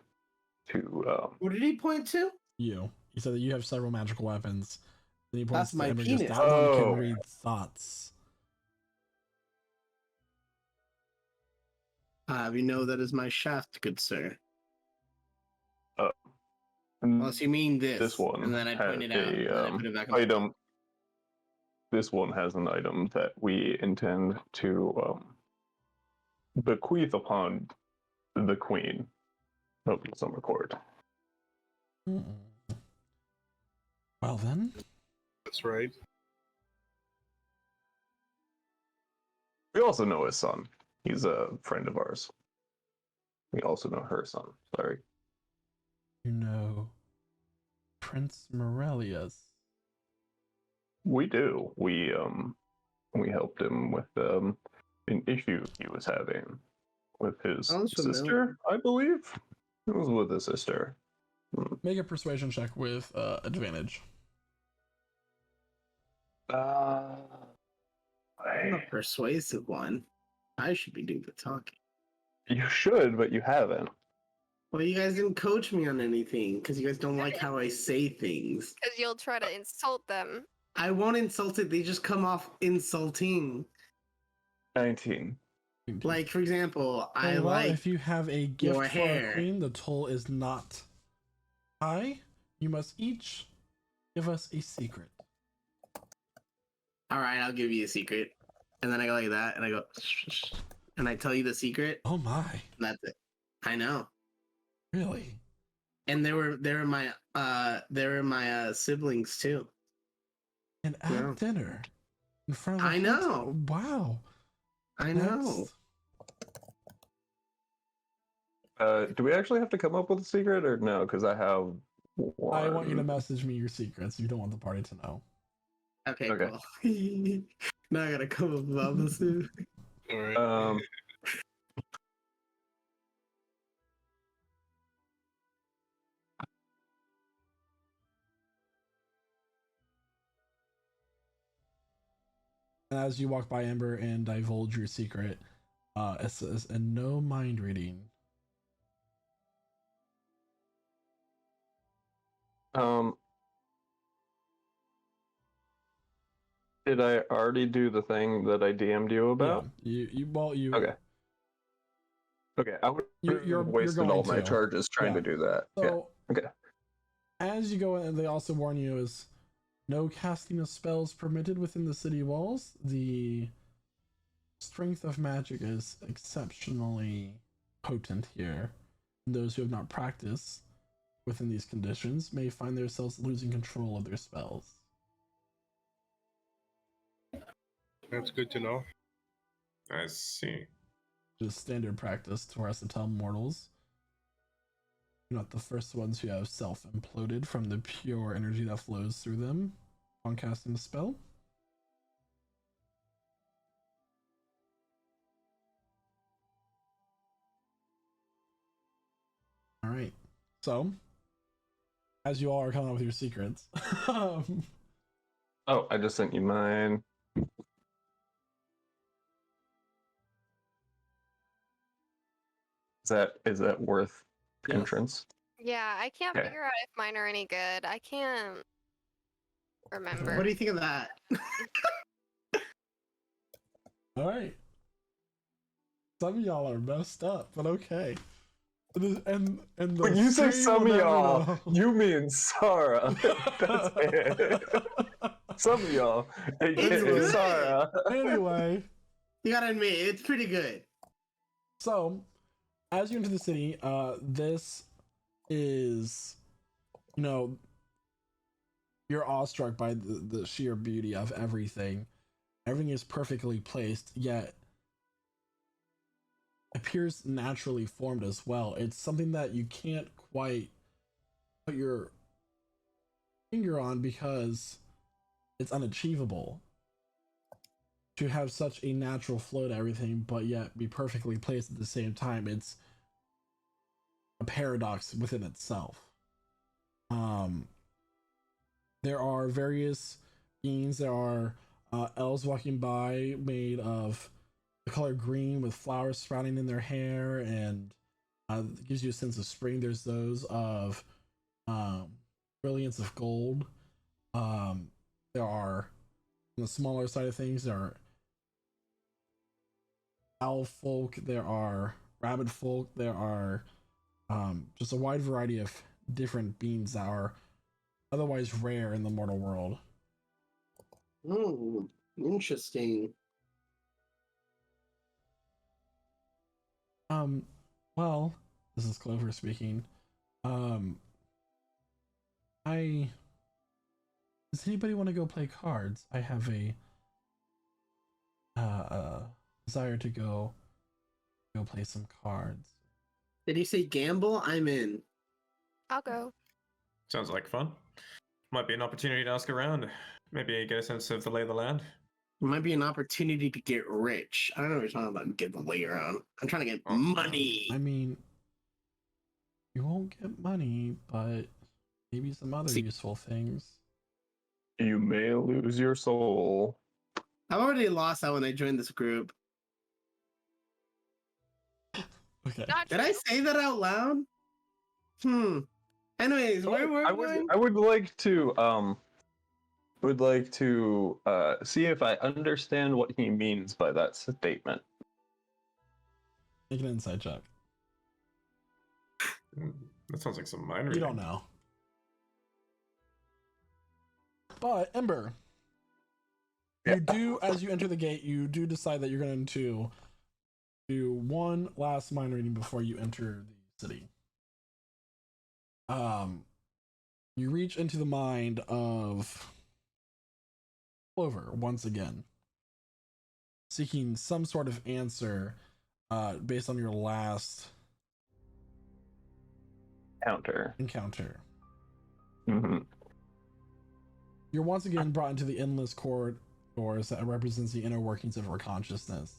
to. What did he point to? You. He said that you have several magical weapons. Then he points That's my to Ember, goes, penis. that one Oh. can read thoughts. We know that is my shaft, good sir. Uh, Unless you mean this. This one And then I has point it out. And then I put it back on. item. This one has an item that we intend to bequeath upon the Queen of the Summer Court. Well then. That's right. We also know his son. He's a friend of ours. We also know her son. Sorry. You know Prince Morelius. We do. We helped him with an issue he was having with his sister, I believe. It was with his sister. Make a persuasion check with advantage. I'm a persuasive one. I should be doing the talking. You should, but you haven't. Well, you guys didn't coach me on anything because you guys don't like how I say things. Because you'll try to insult them. I won't insult it. They just come off insulting. 19. Like, for example, I well, like if you have a gift your for hair. a queen, the toll is not high. You must each give us a secret. All right, I'll give you a secret. And then I go like that, and I go, shh, and I tell you the secret. Oh my! And that's it. I know. Really? And they were my siblings too. And at dinner, in front of I know. Wow. I know. Do we actually have to come up with a secret or no? Because I have one. I want you to message me your secrets. You don't want the party to know. Okay. Cool. Now I gotta come up with opposite. All right. And as you walk by Ember and divulge your secret, it says, and no mind reading. Did I already do the thing that I DM'd you about? Yeah, you. Okay. Okay, I would You're wasted all my charges trying to do that. So, yeah. Okay. As you go in, they also warn you is no casting of spells permitted within the city walls. The strength of magic is exceptionally potent here. And those who have not practiced within these conditions may find themselves losing control of their spells. That's good to know. I see. Just standard practice for us to tell mortals. You're not the first ones who have self-imploded from the pure energy that flows through them on casting a spell. Alright, so, as you all are coming up with your secrets, Oh, I just sent you mine. Is that worth entrance? Yeah, I can't figure out if mine are any good. I can't remember. What do you think of that? Alright. Some of y'all are messed up, but okay. And when you say some of y'all, you mean Sarah. That's it. Some of y'all, aka Sarah. Anyway. You gotta admit, it's pretty good. So, as you enter the city, this is, you're awestruck by the sheer beauty of everything. Everything is perfectly placed, yet appears naturally formed as well. It's something that you can't quite put your finger on because it's unachievable to have such a natural flow to everything, but yet be perfectly placed at the same time. It's a paradox within itself. There are various beings. There are elves walking by made of the color green with flowers sprouting in their hair, and it gives you a sense of spring. There's those of brilliance of gold. There are, on the smaller side of things, there are owl folk, there are rabbit folk, there are just a wide variety of different beings that are otherwise rare in the mortal world. Oh, interesting. Well, this is Clover speaking. Does anybody want to go play cards? I have a desire to go play some cards. Did he say gamble? I'm in. I'll go. Sounds like fun. Might be an opportunity to ask around. Maybe get a sense of the lay of the land. It might be an opportunity to get rich. I don't know what you're talking about. Get the way around. I'm trying to get money. I mean, you won't get money, but maybe some other useful things. You may lose your soul. I've already lost that when I joined this group. Okay. Did I say that out loud? Anyways, where were we going? I would like to see if I understand what he means by that statement. Make an insight check. That sounds like some minor. You don't know. But Ember, you do, as you enter the gate, you do decide that you're going to do one last mind reading before you enter the city. You reach into the mind of Clover once again, seeking some sort of answer based on your last encounter. Mm-hmm. You're once again brought into the endless corridors that represents the inner workings of her consciousness.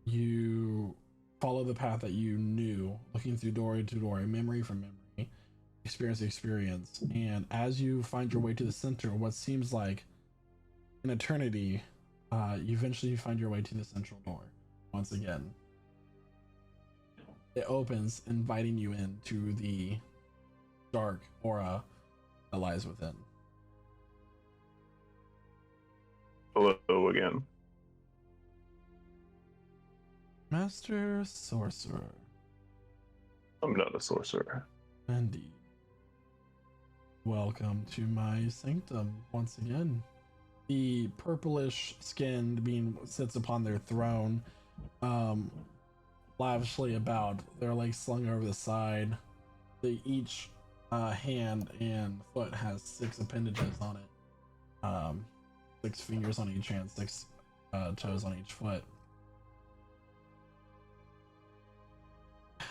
You follow the path that you knew, looking through door to door, memory from memory, experience to experience, and as you find your way to the center, what seems like an eternity, you eventually find your way to the central door once again. It opens, inviting you into the dark aura that lies within. Hello again. Master Sorcerer. I'm not a sorcerer. Indeed. Welcome to my sanctum once again. The purplish skinned being sits upon their throne, lavishly about. Their legs slung over the side. Each hand and foot has 6 appendages on it. 6 fingers on each hand, 6 toes on each foot.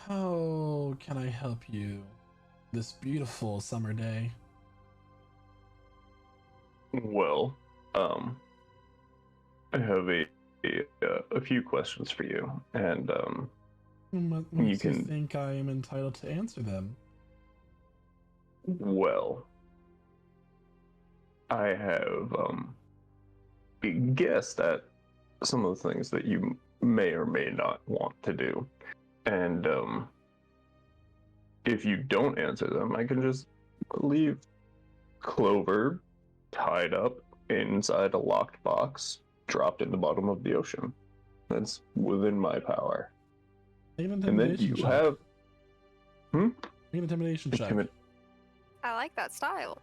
How can I help you this beautiful summer day? Well, I have a few questions for you, and What makes you think I am entitled to answer them? Well, I have guessed at some of the things that you may or may not want to do, and if you don't answer them, I can just leave Clover tied up inside a locked box, dropped in the bottom of the ocean. That's within my power. And then you check. have Make an intimidation check. I like that style.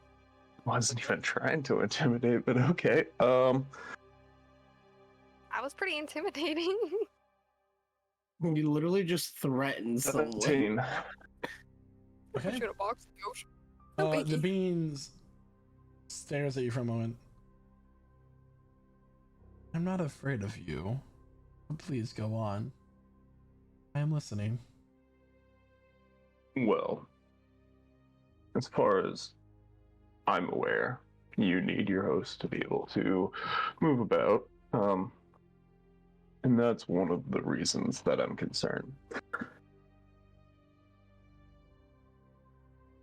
Wasn't even trying to intimidate, but okay. I was pretty intimidating. You literally just threatened someone. 17. Okay. Shoot a box in the ocean. The beans stares at you for a moment. I'm not afraid of you. Please go on. I am listening. Well, as far as I'm aware, you need your host to be able to move about. And that's one of the reasons that I'm concerned.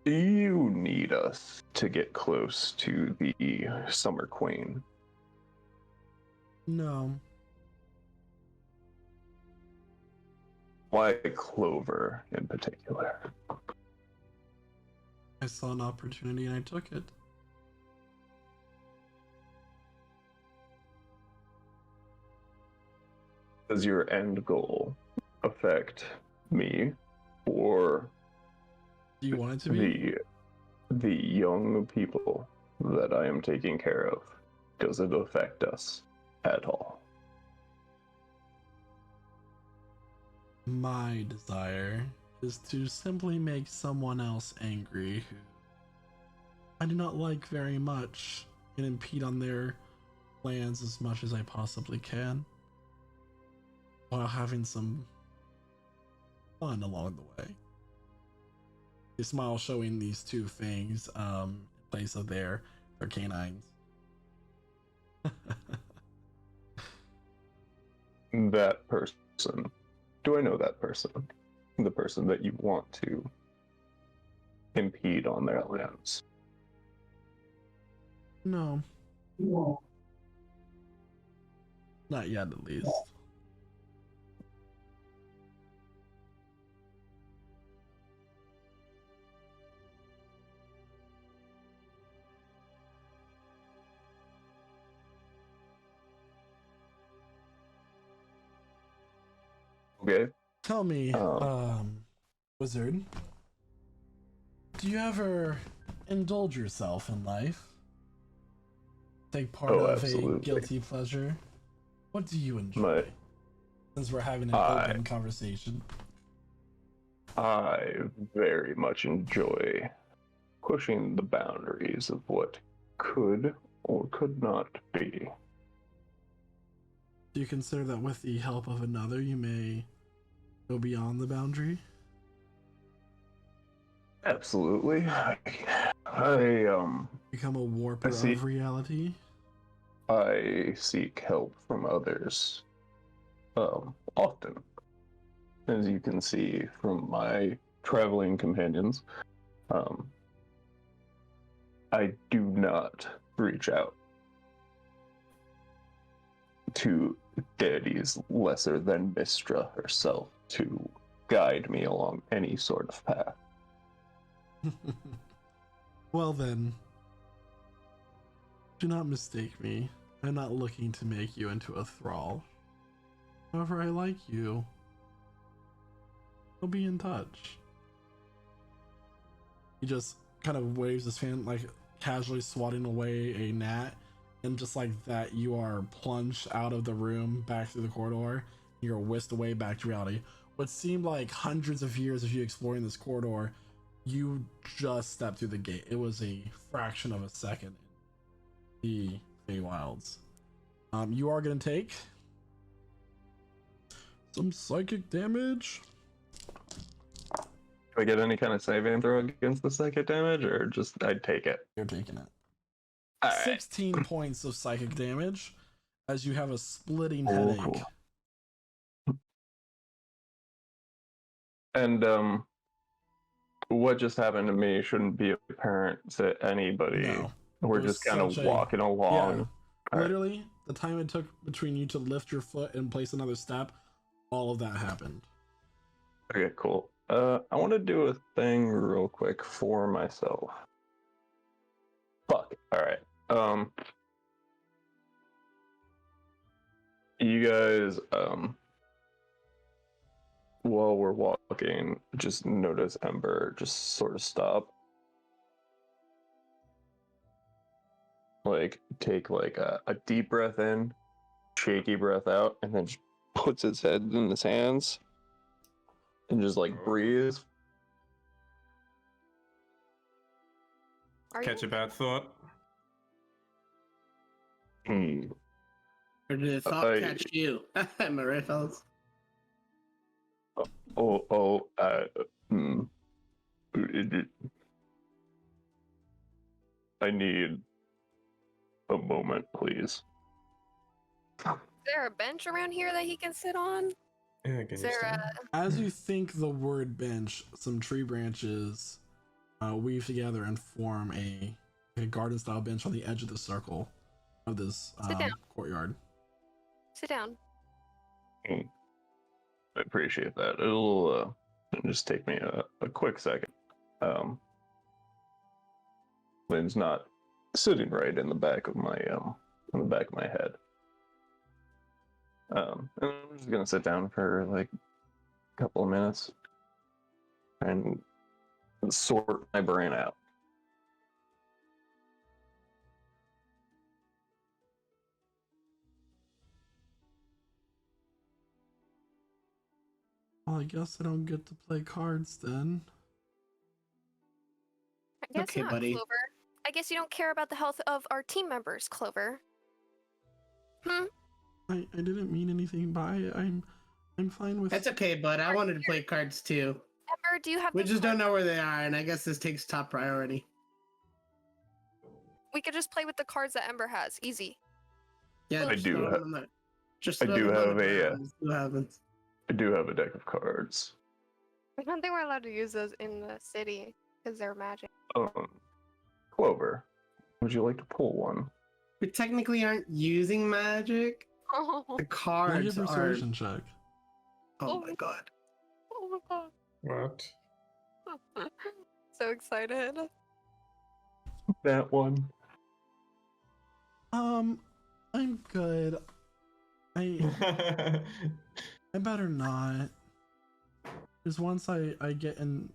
Do you need a us to get close to the Summer Queen? No. Why Clover in particular? I saw an opportunity and I took it. Does your end goal affect me or do you want it to be the young people that I am taking care of? Does it affect us at all? My desire is to simply make someone else angry who I do not like very much and impede on their plans as much as I possibly can while having some fun along the way. A smile showing these two things in place of their canines. That person. Do I know that person? The person that you want to impede on their plans? No. Not yet, at least. Okay. Tell me, Wizard, do you ever indulge yourself in life? Take part of absolutely. A guilty pleasure? What do you enjoy? Since we're having an open conversation. I very much enjoy pushing the boundaries of what could or could not be. Do you consider that with the help of another, you may go beyond the boundary? Absolutely. I become a warper of reality? I seek help from others often. As you can see from my traveling companions, I do not reach out to deities lesser than Mistra herself to guide me along any sort of path. Well then, do not mistake me. I'm not looking to make you into a thrall. However, I like you. We'll be in touch. He just kind of waves his hand, like casually swatting away a gnat, and just like that, you are plunged out of the room back through the corridor. You're whisked away back to reality. What seemed like hundreds of years of you exploring this corridor, you just stepped through the gate. It was a fraction of a second in the Feywilds. You are going to take some psychic damage. Do I get any kind of saving throw against the psychic damage, or just I'd take it? You're taking it. All 16 right. points of psychic damage as you have a splitting headache. Cool. And what just happened to me shouldn't be apparent to anybody. No, we're just kind of walking along. Yeah, literally, the time it took between you to lift your foot and place another step, all of that happened. Okay, cool. I want to do a thing real quick for myself. Fuck. All right. You guys, while we're walking, just notice Ember just sort of stop. Like, take like a deep breath in, shaky breath out, and then just puts his head in his hands and just like breathes. Catch a bad thought. Or did the thought catch you? Am I right, fellas? I need a moment, please. Is there a bench around here that he can sit on? Yeah, As you think the word bench, some tree branches weave together and form a garden style bench on the edge of the circle of this courtyard. Sit down. I appreciate that. It'll just take me a quick second. Lynn's not sitting right in the back of my head. And I'm just gonna sit down for like a couple of minutes and sort my brain out. Well, I guess I don't get to play cards then. I guess not, buddy. Clover. I guess you don't care about the health of our team members, Clover. I didn't mean anything by it. I'm fine with. That's okay, bud. I wanted to play cards too. Ember, do you have? We just don't know where they are, and I guess this takes top priority. We could just play with the cards that Ember has. Easy. Yeah, I do have. I do have a deck of cards. I don't think we're allowed to use those in the city because they're magic. Clover, would you like to pull one? We technically aren't using magic. Oh. The cards are. Persuasion check. Oh my god. Oh my god. What? So excited. That one. I'm good. I better not. Because once I get in,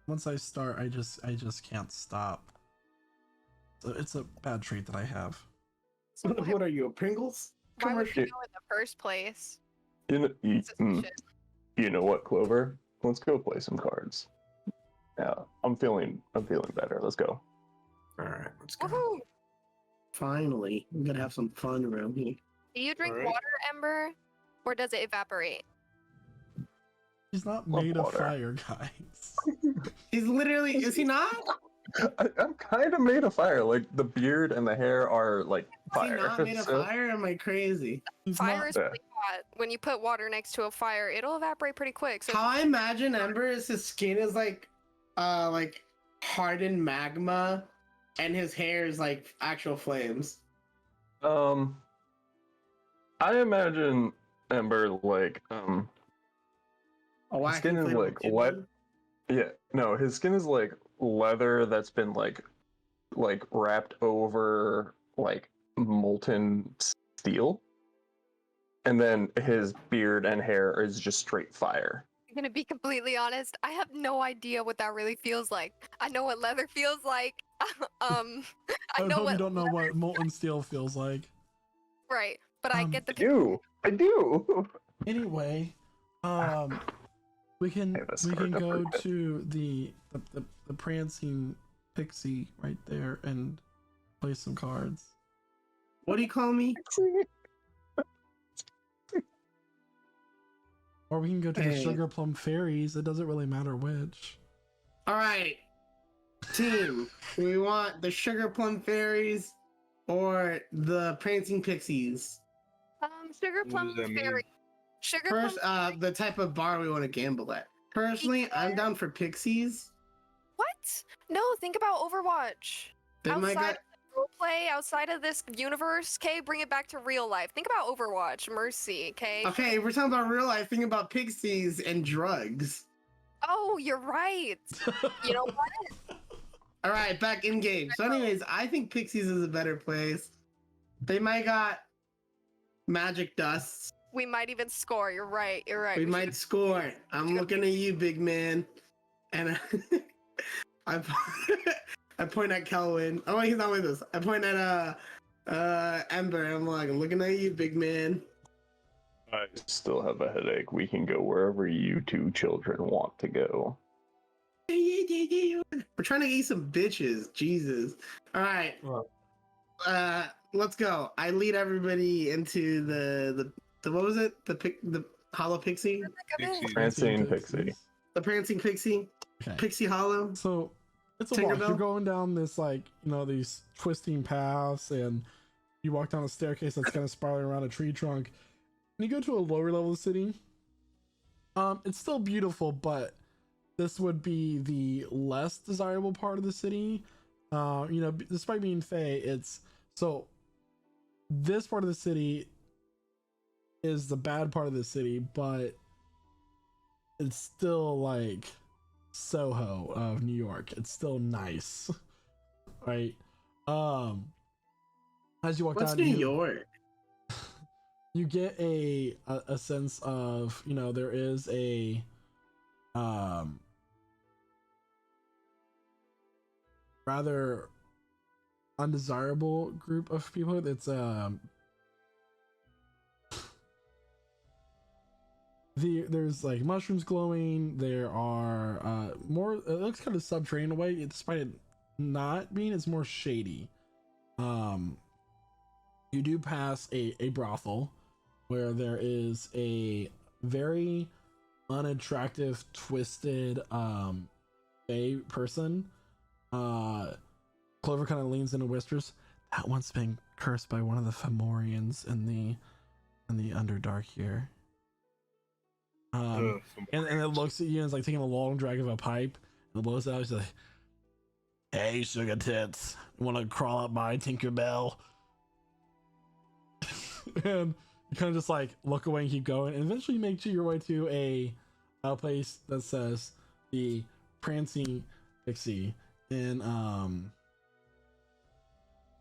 once I start, I just can't stop. So it's a bad trait that I have. So what are you, a Pringles? Why would you go in the first place? You know what, Clover? Let's go play some cards. Yeah, I'm feeling better. Let's go. All right, let's go. Woohoo! Finally, we're gonna have some fun around here. Do you drink water, Ember, or does it evaporate? He's not made of fire, guys. He's literally, is he not? I'm kind of made of fire. Like the beard and the hair are like fire. Is he not made of fire? Am I crazy? Fire is really hot. When you put water next to a fire, it'll evaporate pretty quick. So how I imagine Ember is his skin is like hardened magma, and his hair is like actual flames. I imagine Ember like his skin is like wet. Yeah, no, his skin is like leather that's been like wrapped over like molten steel, and then his beard and hair is just straight fire. I'm gonna be completely honest. I have no idea what that really feels like. I know what leather feels like. I hope you don't know what molten steel feels like. Right, but I get the. I do. Anyway, we can go to the prancing pixie right there and play some cards. What do you call me? Or we can go to the Sugar Plum Fairies. It doesn't really matter which. All right, team. We want the Sugar Plum Fairies or the Prancing Pixies. Sugar Plum Fairy. Sugar First, Plum. the type of bar we want to gamble at. Personally, I'm down for Pixies. What? No, think about Overwatch. Outside of roleplay, outside of this universe, okay? Bring it back to real life. Think about Overwatch. Mercy, okay? Okay, we're talking about real life. Think about Pixies and drugs. Oh, you're right. You know what? All right, back in game. So anyways, I think Pixies is a better place. They might got magic dusts. We might even score. You're right. You're right. We might score. I'm looking at you, big man. And I point at Kelvin. Oh, he's not with us. I point at Ember. I'm like, I'm looking at you, big man. I still have a headache. We can go wherever you two children want to go. We're trying to eat some bitches. Jesus. All right. Let's go. I lead everybody into the what was it? The Hollow Pixie? Prancing Pixie. The Prancing Pixie. Okay. Pixie Hollow. So it's a walk. You're going down this these twisting paths, and you walk down a staircase that's kind of spiraling around a tree trunk. And you go to a lower level of the city. It's still beautiful, but this would be the less desirable part of the city. You know, despite being Fey, it's so this part of the city is the bad part of the city, but it's still like Soho of New York. It's still nice, right? As you walk What's down, New York? You get a sense of, you know, there is a rather undesirable group of people. It's there's like mushrooms glowing. There are more. It looks kind of subterranean in a way, despite it not being. It's more shady. You do pass a brothel where there is a very unattractive, twisted Fey person. Clover kind of leans in and whispers, "That one's been cursed by one of the Fomorians in the Underdark here." And it looks at you and it's like taking a long drag of a pipe, and the blows out. He's like, "Hey, sugar tits, want to crawl up my Tinkerbell?" And you kind of just like look away and keep going, and eventually you make your way to a place that says the Prancing Pixie in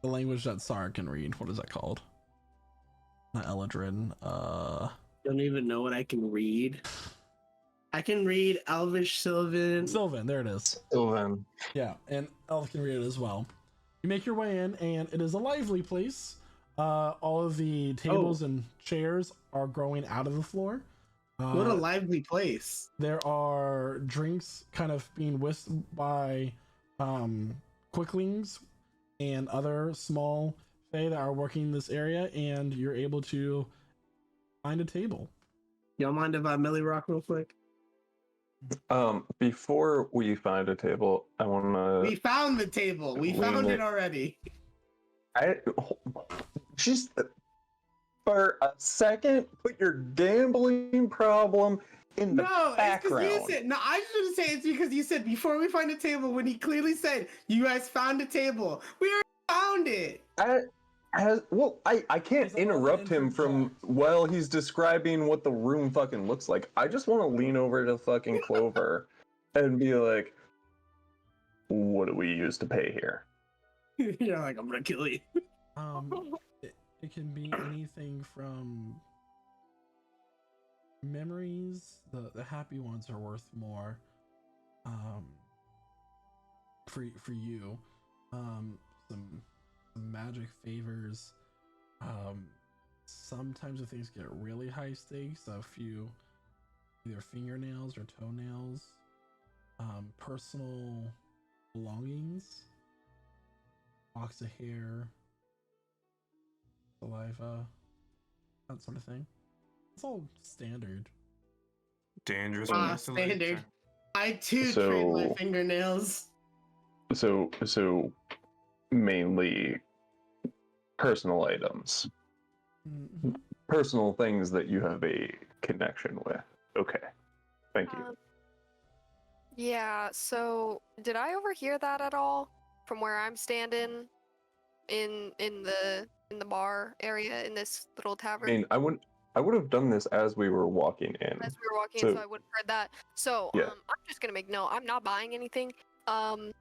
the language that Sarah can read. What is that called? Not Eladrin. Don't even know what I can read. I can read Elvish, Sylvan. Sylvan, there it is. Sylvan. Yeah, and Elf can read it as well. You make your way in, and it is a lively place. All of the tables and chairs are growing out of the floor. What a lively place. There are drinks kind of being whisked by quicklings and other small Fae that are working this area, and you're able to find a table. Y'all mind if I Millie rock real quick? Before we find a table, I want to. We found the table. We found it already. Just for a second, put your gambling problem in the background. It's because you said. No, I was going to say it's because you said before we find a table, when he clearly said you guys found a table. We already found it. I can't interrupt him from while he's describing what the room fucking looks like. I just want to lean over to fucking Clover and be like, "What do we use to pay here?" You're like, "I'm gonna kill you." It can be anything from memories. The happy ones are worth more. For you, some magic favors. Sometimes if things get really high stakes, a few either fingernails or toenails, personal belongings, locks of hair, saliva, that sort of thing. It's all standard. Dangerous. Standard. I too trade my fingernails. So mainly personal items. Mm-hmm. Personal things that you have a connection with. Okay. Thank you. Yeah, so did I overhear that at all from where I'm standing in the bar area in this little tavern? I mean, I would have done this as we were walking in. As we were walking in, so I would have heard that. So yeah. I'm just gonna make note. I'm not buying anything. And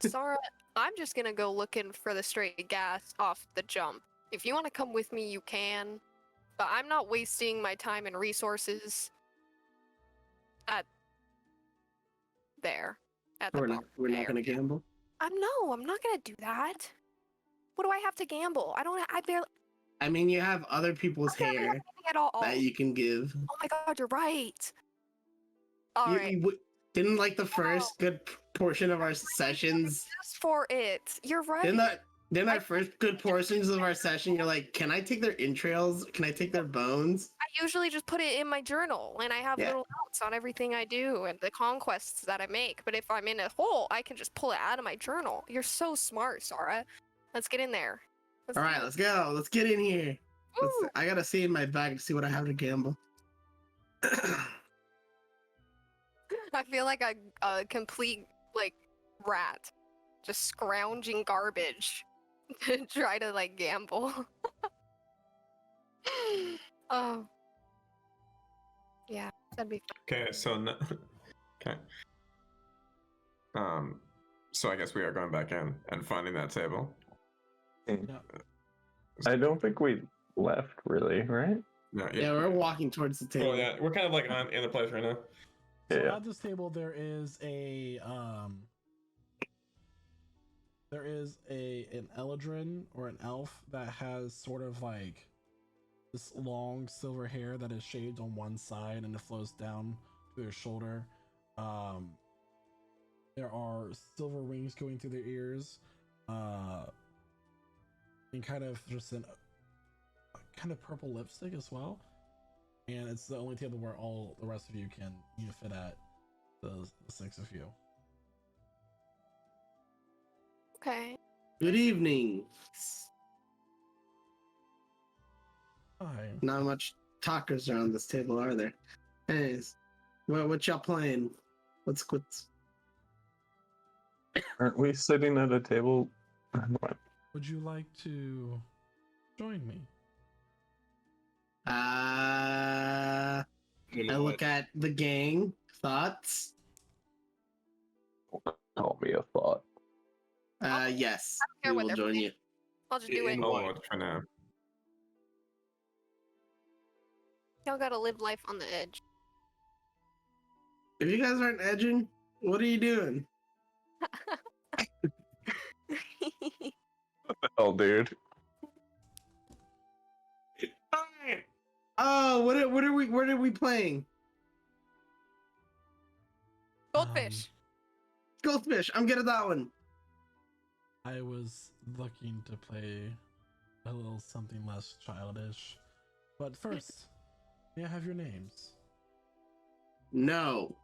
Sarah, I'm just gonna go looking for the straight gas off the jump. If you want to come with me, you can. But I'm not wasting my time and resources at the bar. We're not gonna gamble. I'm not gonna do that. What do I have to gamble? I barely. I mean, you have other people's hair that you can give. Oh my god, you're right. All right. Didn't like the first good portion of our sessions. Just for it. You're right. Didn't our first good portions of our session, you're like, can I take their entrails? Can I take their bones? I usually just put it in my journal, and I have little notes on everything I do and the conquests that I make. But if I'm in a hole, I can just pull it out of my journal. You're so smart, Sarah. Let's get in there. All right, let's go. Let's get in here. I gotta see in my bag to see what I have to gamble. I feel like a complete like rat, just scrounging garbage to try to like gamble. Oh, yeah, that'd be fun. Okay, so okay. So I guess we are going back in and finding that table. I don't think we left, really, right? No, Yeah, we're walking towards the table. Oh yeah, we're kind of like in the place right now. So Yeah. at this table there is an Eladrin or an elf that has sort of like this long silver hair that is shaved on one side and it flows down to their shoulder. There are silver rings going through their ears, and kind of just a kind of purple lipstick as well. And it's the only table where all the rest of you can fit at, the 6 of you. Okay. Good evening. Hi. Not much talkers around this table, are there? Anyways, what y'all playing? What's Aren't we sitting at a table? Would you like to join me? I look at the gang. Thoughts? Call me a thought. Yes. I don't care We what will they're join playing. you. I'll just do it. Oh, for now. Y'all gotta live life on the edge. If you guys aren't edging, what are you doing? Oh, dude. Oh, what are we playing? Goldfish. Goldfish. I'm good at that one. I was looking to play a little something less childish. But first, may I have your names? No.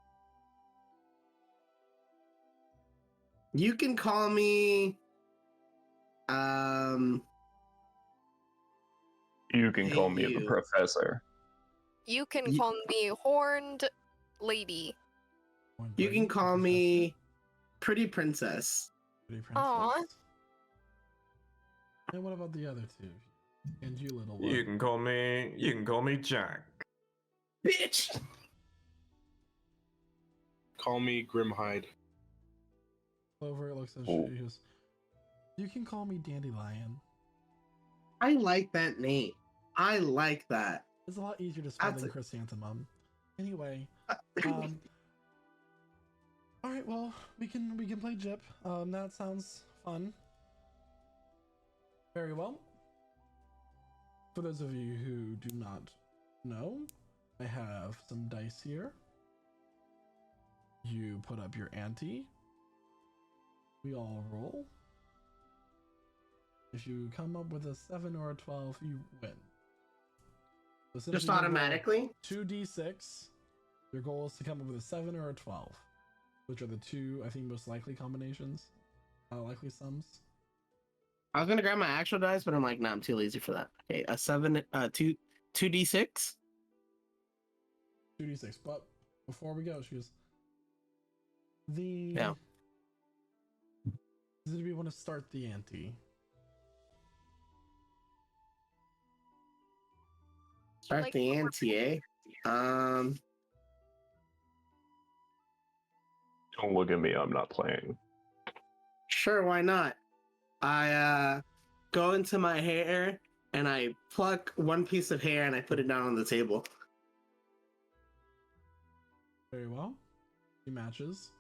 You can call me You can call me you. the professor. You can call me Horned Lady. You can call me Pretty Princess. Pretty Princess. Aw. And what about the other two? And you, little one. You can call me Jack. Bitch. Call me Grimhide. Clover looks at you. He goes, you can call me Dandelion. I like that name. I like that. It's a lot easier to spell than chrysanthemum. Anyway, all right. Well, we can play Jip. That sounds fun. Very well. For those of you who do not know, I have some dice here. You put up your ante. We all roll. If you come up with a 7 or a 12, you win. So just automatically? 2d6. Your goal is to come up with a 7 or a 12, which are the two, I think, most likely combinations. Likely sums. I was gonna grab my actual dice, but I'm like, nah, I'm too lazy for that. Okay, a 7, 2d6. 2d6. But before we go, she goes, Yeah. Does anybody want to start the ante? Start the ante, eh? Don't look at me. I'm not playing. Sure, why not? I go into my hair and I pluck one piece of hair and I put it down on the table. Very well. He matches.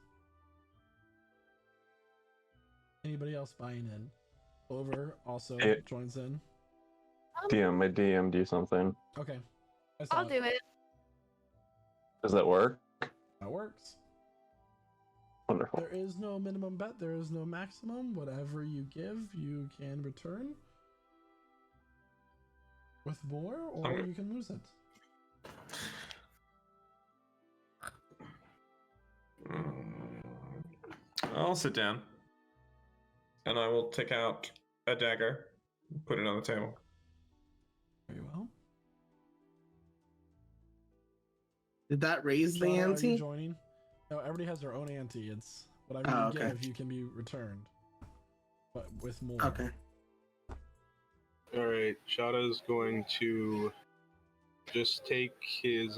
Anybody else buying in? Clover also joins in. My DM do something. Okay. I'll do it. Does that work? That works. Wonderful. There is no minimum bet. There is no maximum. Whatever you give, you can return with more, or you can lose it. I'll sit down. And I will take out a dagger, put it on the table. Very well. Did that raise the Shauna, ante? are you joining? No, everybody has their own ante. It's whatever you give, you can be returned, but with more. Okay. All right, Shada's going to just take his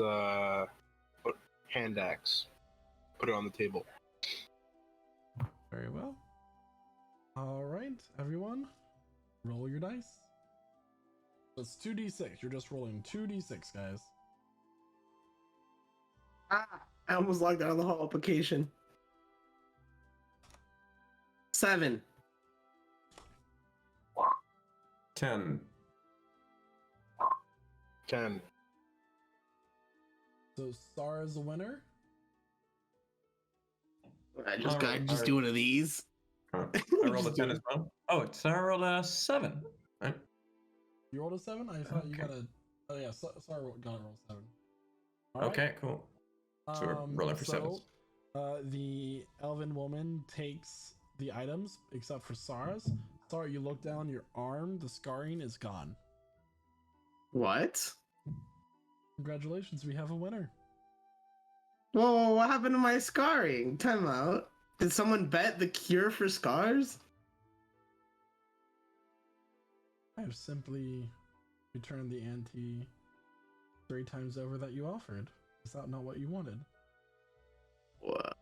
hand axe, put it on the table. Very well. All right, everyone, roll your dice. So it's 2d6. You're just rolling 2d6, guys. I almost logged out of the whole application. 7. 10. 10. So Star is the winner. I just do one of these. I rolled a 10 as well. Oh, so I rolled a 7. Right? You rolled a 7? I thought you got a... Oh yeah, Star got a roll 7. All okay, right. cool. So we're rolling for 7s. The elven woman takes the items, except for Sarah's. Sarah, you look down your arm, the scarring is gone. What? Congratulations, we have a winner. Whoa, what happened to my scarring? Time out. Did someone bet the cure for scars? I have simply returned the ante 3 times over that you offered. Is that not what you wanted? What?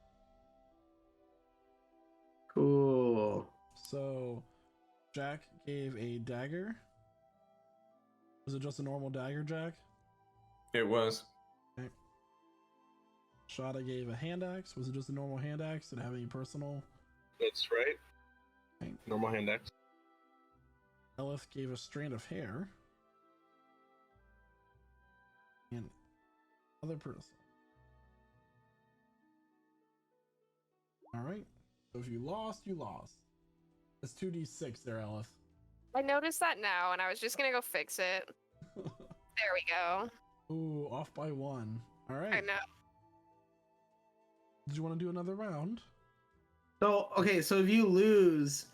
Cool. So, Jack gave a dagger. Was it just a normal dagger, Jack? It was. Okay. Shada gave a hand axe. Was it just a normal hand axe? Did it have any personal? That's right. Okay. Normal hand axe. Elith gave a strand of hair. And other person. Alright. So if you lost, you lost. It's 2d6 there, Elith. I noticed that now, and I was just gonna go fix it. There we go. Ooh, off by 1. Alright. I know. Did you want to do another round? So, okay, so if you lose,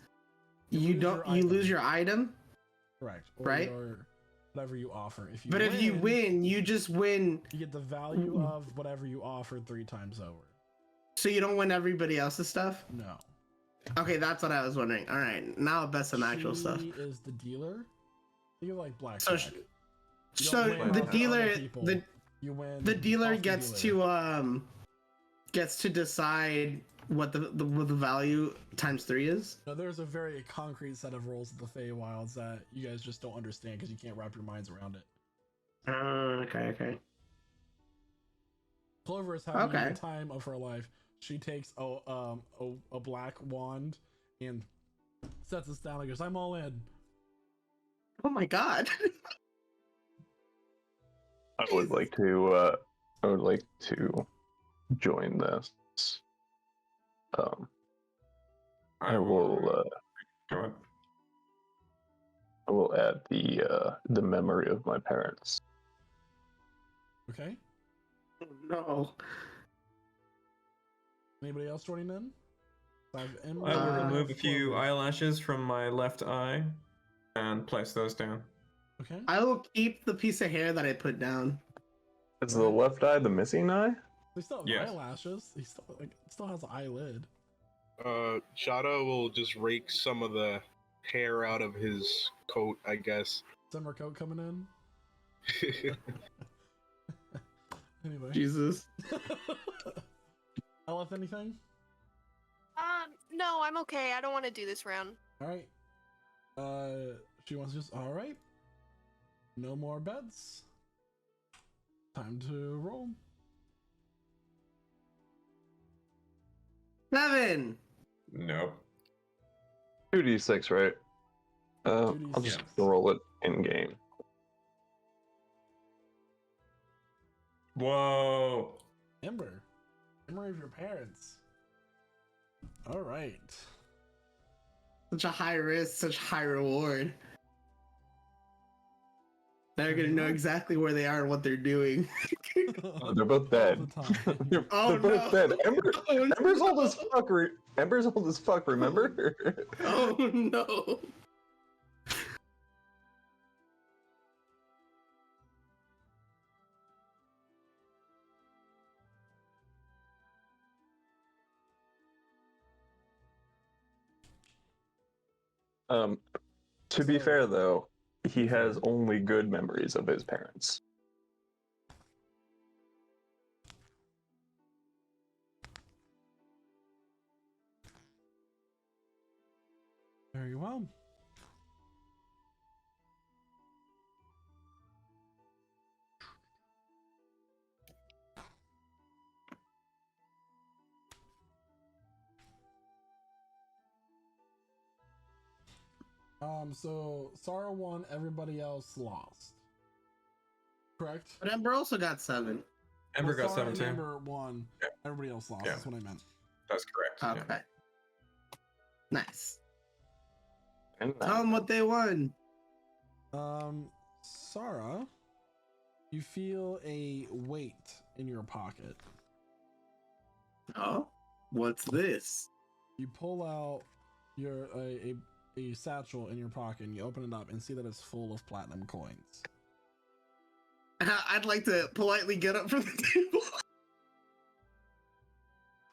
you lose your item? Correct. Or right? Your, whatever you offer. If you but if you win, you just win. You get the value of whatever you offered 3 times over. So you don't win everybody else's stuff? No. Okay, that's what I was wondering. All right, now I'll bet some actual stuff. She is the dealer. Think of like blackjack. So the dealer, the dealer gets to decide what the value times 3 is. No, there's a very concrete set of rules of the Feywilds that you guys just don't understand because you can't wrap your minds around it. Okay. Clover is having the time of her life. She takes a black wand and sets us down and goes, "I'm all in." Oh my god. I would like to join this. I will add the memory of my parents. Okay. Oh, no. Anybody else joining in? I will remove a few eyelashes from my left eye and place those down. Okay. I will keep the piece of hair that I put down. Is the left eye the missing eye? They still have eyelashes. He still has an eyelid. Shada will just rake some of the hair out of his coat, I guess. Summer coat coming in. Anyway. Jesus. I left anything? No, I'm okay. I don't want to do this round. Alright. She wants to just, alright. No more bets. Time to roll. 7. Nope. 2d6, right? 2d6. I'll just roll it in game. Whoa. Ember. Memory of your parents. Alright. Such a high risk, such high reward. They're gonna know exactly where they are and what they're doing. Oh, they're both dead. They're both dead. Ember's old as fuck. Ember's old as fuck. Remember? Oh no. To be fair, though, he has only good memories of his parents. Very well. So Sarah won, everybody else lost. Correct? But Ember also got 7. Ember got 7 too. Ember won, everybody else lost. That's what I meant. That's correct. Okay. Nice. And Tell them what they won. Sarah, you feel a weight in your pocket. Oh, what's this? You pull out your a satchel in your pocket and you open it up and see that it's full of platinum coins. I'd like to politely get up from the table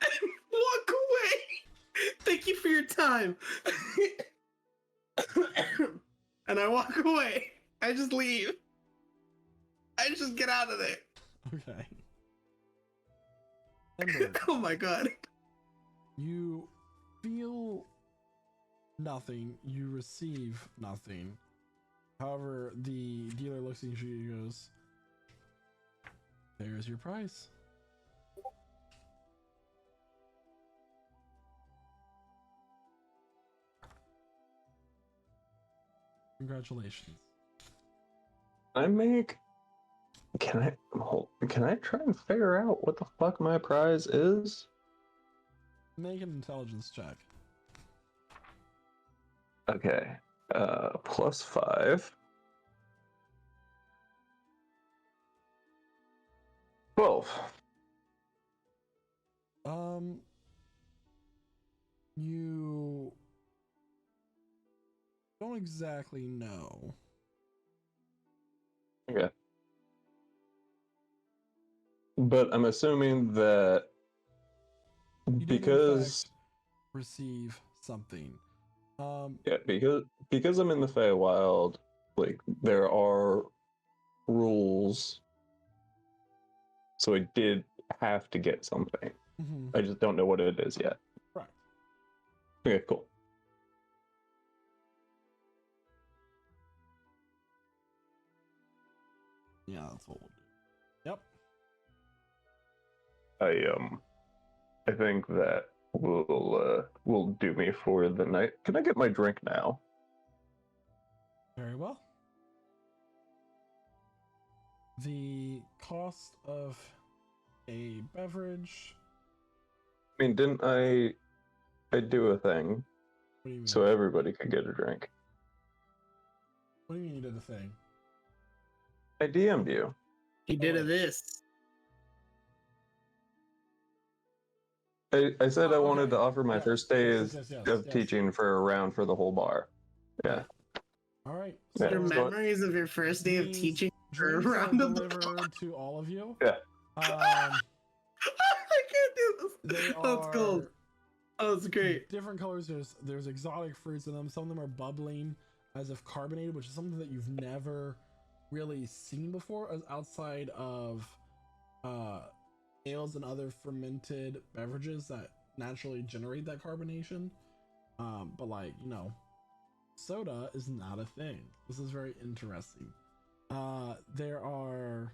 and walk away. Thank you for your time. And I walk away. I just leave. I just get out of there. Okay. Ember, Oh my god. you feel nothing. You receive nothing. However, the dealer looks at you and goes, "There's your price." Congratulations. Can I try and figure out what the fuck my prize is? Make an intelligence check. Okay. +5. 12. You don't exactly know. Okay. But I'm assuming that You did, in because fact, receive something. yeah, because I'm in the Feywild, like there are rules. So I did have to get something. Mhm. I just don't know what it is yet. Right. Okay, cool. Yeah, that's what we'll do. Yep. I think that will do me for the night. Can I get my drink now? Very well. The cost of a beverage. I mean, didn't I do a thing What do you mean? so everybody could get a drink? What do you mean you did a thing? I DM'd you. He did this. I said I wanted okay. to offer my Yes, first days yes, of teaching for a round for the whole bar. Yeah. All right. Yeah. Your So- memories of your first day of These teaching are drinks are around the delivered to all of you. Yeah. I can't do this. They Oh, it's cold. are Oh, it's great. different colors. There's exotic fruits in them. Some of them are bubbling as if carbonated, which is something that you've never really seen before, as outside of ales and other fermented beverages that naturally generate that carbonation. But like, you know, soda is not a thing. This is very interesting. There are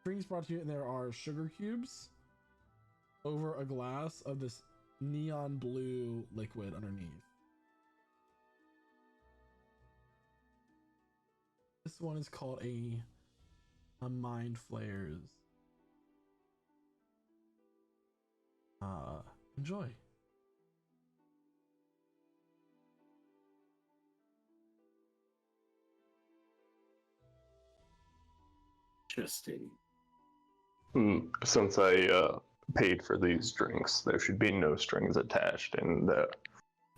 drinks brought to you, and there are sugar cubes over a glass of this neon blue liquid underneath. This one is called a Mind Flayers. Enjoy. Interesting. Since I paid for these drinks, there should be no strings attached, and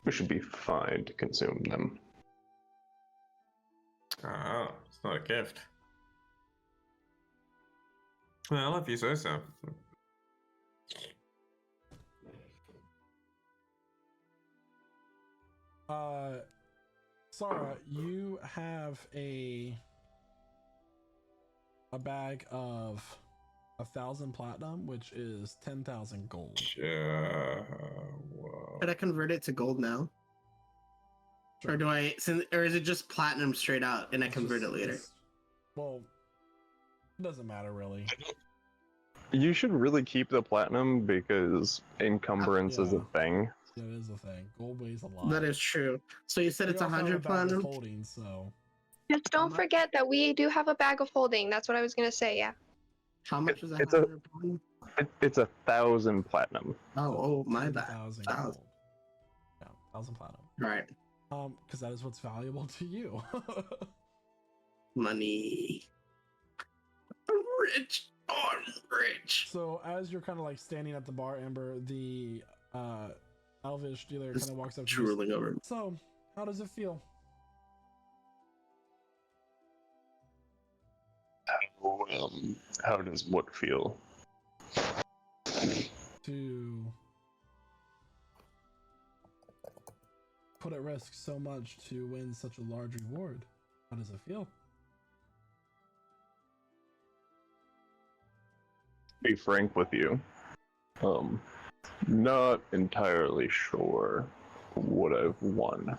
we should be fine to consume them. Oh, it's not a gift. Well, if you say so. Sarah, you have a bag of 1,000 platinum, which is 10,000 gold. Whoa. Should I convert it to gold now? Sure. Or do I, or is it just platinum straight out and I convert it later? Well, it doesn't matter really. You should really keep the platinum because encumbrance is a thing. Yeah, it is a thing. Gold weighs a lot. That is true. So you said it's 100 platinum? Holding, so. Just don't forget that we do have a bag of holding. That's what I was gonna say. Yeah. How much is that? It's 1,000 platinum. Oh, my bad. 1,000 gold. Yeah, 1,000 platinum. Right. Because that is what's valuable to you. Money. I'm rich. Oh, I'm rich. So as you're kind of like standing at the bar, Ember, the elvish dealer kind of walks up to you. Over. So, how does it feel? How does what feel? To put at risk so much to win such a large reward. How does it feel? Be frank with you. Not entirely sure what I've won.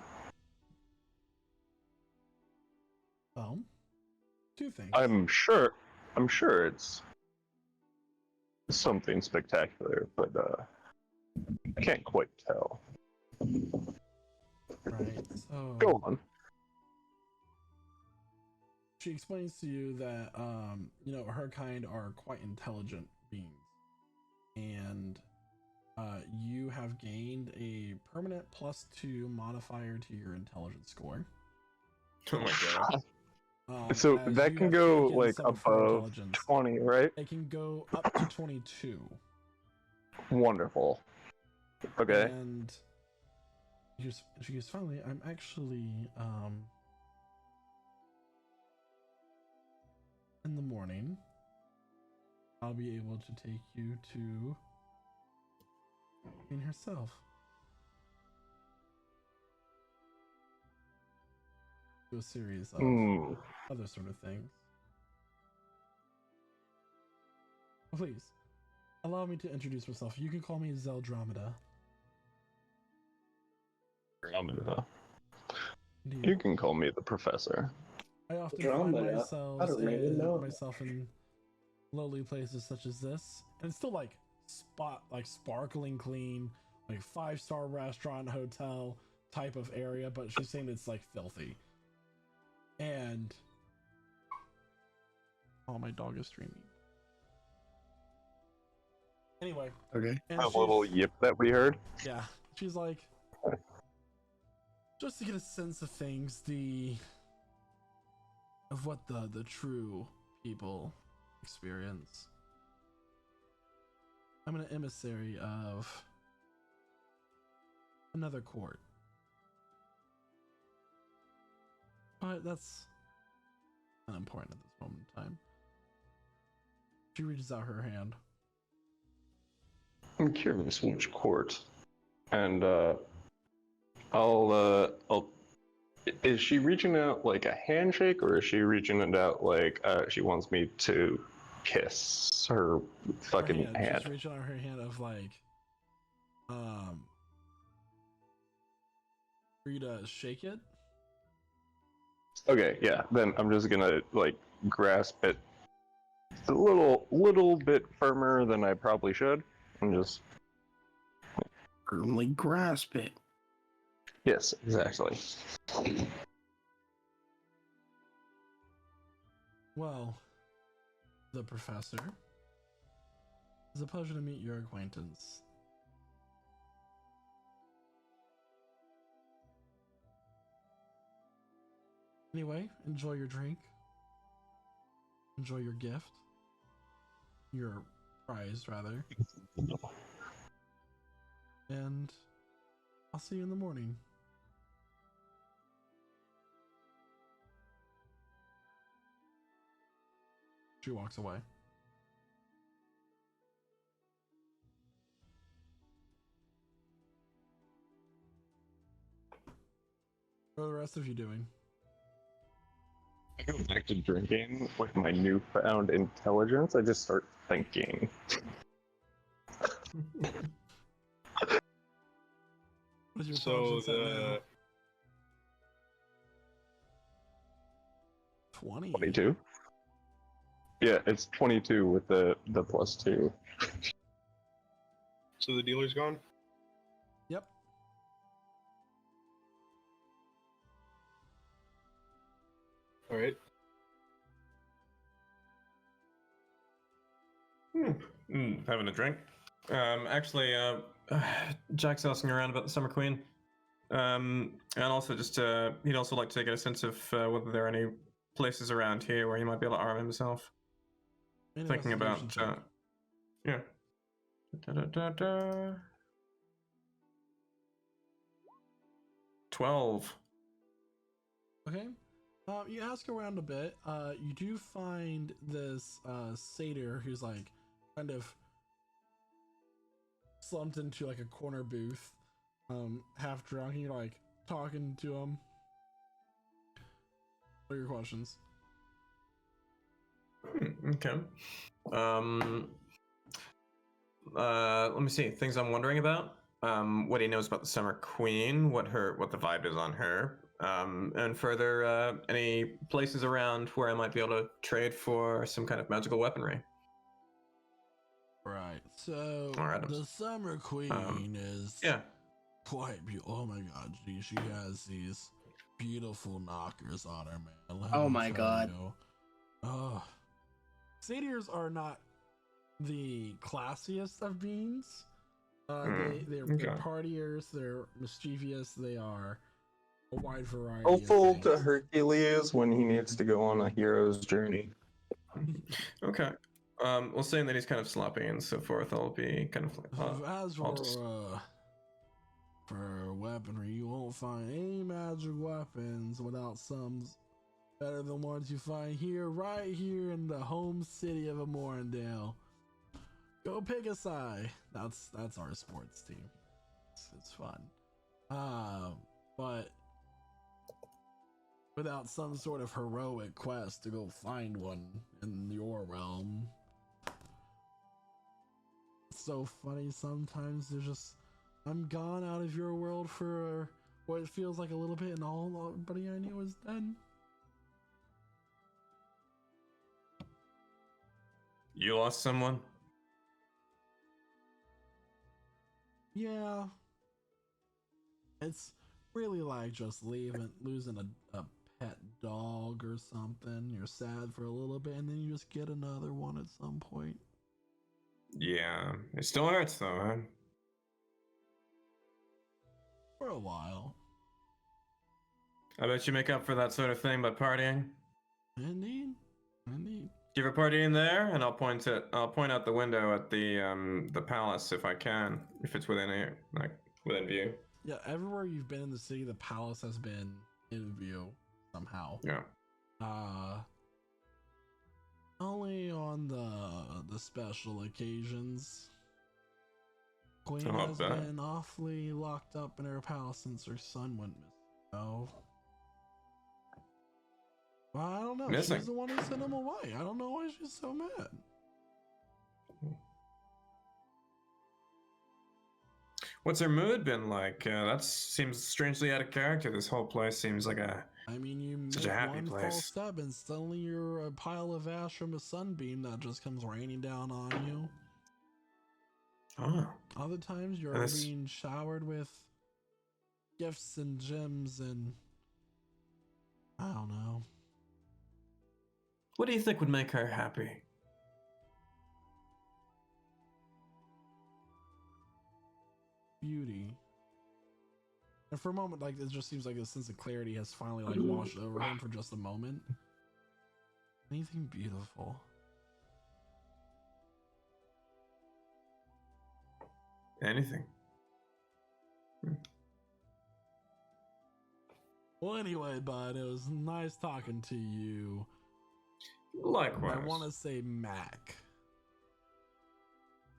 Well, two things. I'm sure it's something spectacular, but I can't quite tell. Right, so go on. She explains to you that her kind are quite intelligent beings, and you have gained a permanent +2 modifier to your intelligence score. Oh my god. So that can go like above 20, right? It can go up to 22. Wonderful. Okay. And she goes, finally, I'm actually in the morning I'll be able to take you to Queen herself. To a series of other sort of things. Please, allow me to introduce myself. You can call me Zeldromeda. Andromeda. You can call me the professor. I often find myself in lowly places such as this, and it's still like sparkling clean, like 5-star restaurant, hotel type of area, but she's saying it's like filthy. And my dog is streaming. Anyway. Okay. A little yip that we heard. Yeah. She's like, just to get a sense of things, of what the true people experience. I'm an emissary of another court. But that's unimportant at this moment in time. She reaches out her hand. I'm curious which court. And I'll is she reaching out like a handshake, or is she reaching it out like she wants me to kiss her fucking hand? She's reaching out her hand of like for you to shake it. Okay, yeah, then I'm just gonna like grasp it a little bit firmer than I probably should, and just firmly grasp it. Yes, exactly. Well, the professor, it's a pleasure to meet your acquaintance. Anyway, enjoy your drink. Enjoy your gift. Your prize, rather. And I'll see you in the morning. She walks away. What are the rest of you doing? I go back to drinking with my newfound intelligence. I just start thinking. What's your So intelligence at now? 20. 22. Yeah, it's 22 with the +2. So the dealer's gone? Yep. Alright. Having a drink. Actually, Jack's asking around about the Summer Queen. And also just, he'd also like to get a sense of whether there are any places around here where he might be able to arm himself. Thinking about, yeah. 12. Okay. You ask around a bit. You do find this satyr who's like kind of slumped into like a corner booth, half drunk, and you're like talking to him. What are your questions? Okay. Let me see. Things I'm wondering about. What he knows about the Summer Queen, what the vibe is on her. And further, any places around where I might be able to trade for some kind of magical weaponry. Right. So Alright. the Summer Queen is quite beautiful. Oh my god, she has these beautiful knockers on her, man. Let Oh me my tell god. you. Oh. Satyrs are not the classiest of beings. They're partiers, they're mischievous, they are a wide variety. Helpful to Hercules when he needs to go on a hero's journey. Okay. Well, saying that he's kind of sloppy and so forth, I'll be kind of like, as for weaponry, you won't find any magic weapons without some better than ones you find here, right here in the home city of Amorindale. Go pick a side. That's our sports team. It's fun. But without some sort of heroic quest to go find one in your realm. It's so funny sometimes there's just, I'm gone out of your world for what it feels like a little bit, and all everybody I knew is dead. You lost someone? Yeah. It's really like just losing a pet dog or something. You're sad for a little bit and then you just get another one at some point. Yeah. It still hurts though, man. For a while. I bet you make up for that sort of thing by partying. Indeed. Do you have a party in there? And I'll point out the window at the palace if I can, if it's within within view. Yeah, everywhere you've been in the city, the palace has been in view somehow. Yeah. Only on the special occasions. Queen has been awfully locked up in her palace since her son went missing. Oh. Well, I don't know. Missing. She's the one who sent him away. I don't know why she's so mad. What's her mood been like? That seems strangely out of character. This whole place seems like such a happy one place. false step and suddenly you're a pile of ash from a sunbeam that just comes raining down on you. Oh. Other times you're being showered with gifts and gems and I don't know. What do you think would make her happy? Beauty. And for a moment, like, it just seems like a sense of clarity has finally, like, washed over him for just a moment. Anything beautiful. Anything. Well, anyway, bud, it was nice talking to you. Likewise. I want to say Mac.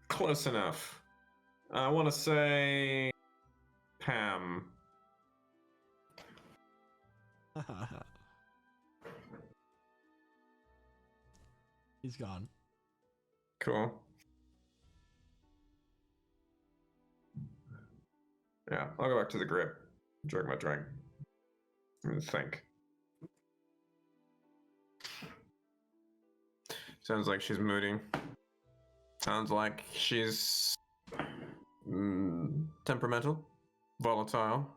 Close enough. I want to say Pam. He's gone. Cool. Yeah, I'll go back to the grip. Drink my drink. And think. Sounds like she's moody. Sounds like she's temperamental, volatile.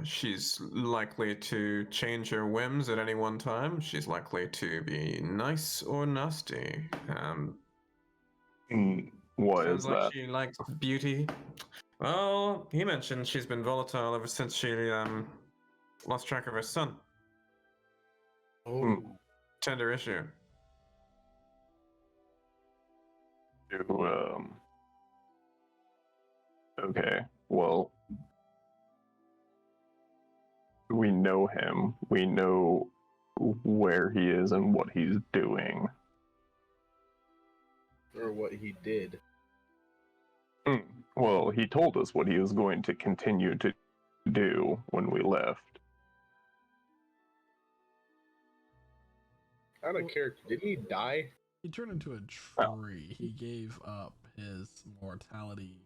She's likely to change her whims at any one time. She's likely to be nice or nasty. What sounds is like that? she likes beauty. Well, he mentioned she's been volatile ever since she lost track of her son. Oh. Tender issue. Okay, well, we know him. We know where he is and what he's doing. Or what he did. Well, he told us what he was going to continue to do when we left. Out of character, did he die? He turned into a tree. He gave up his mortality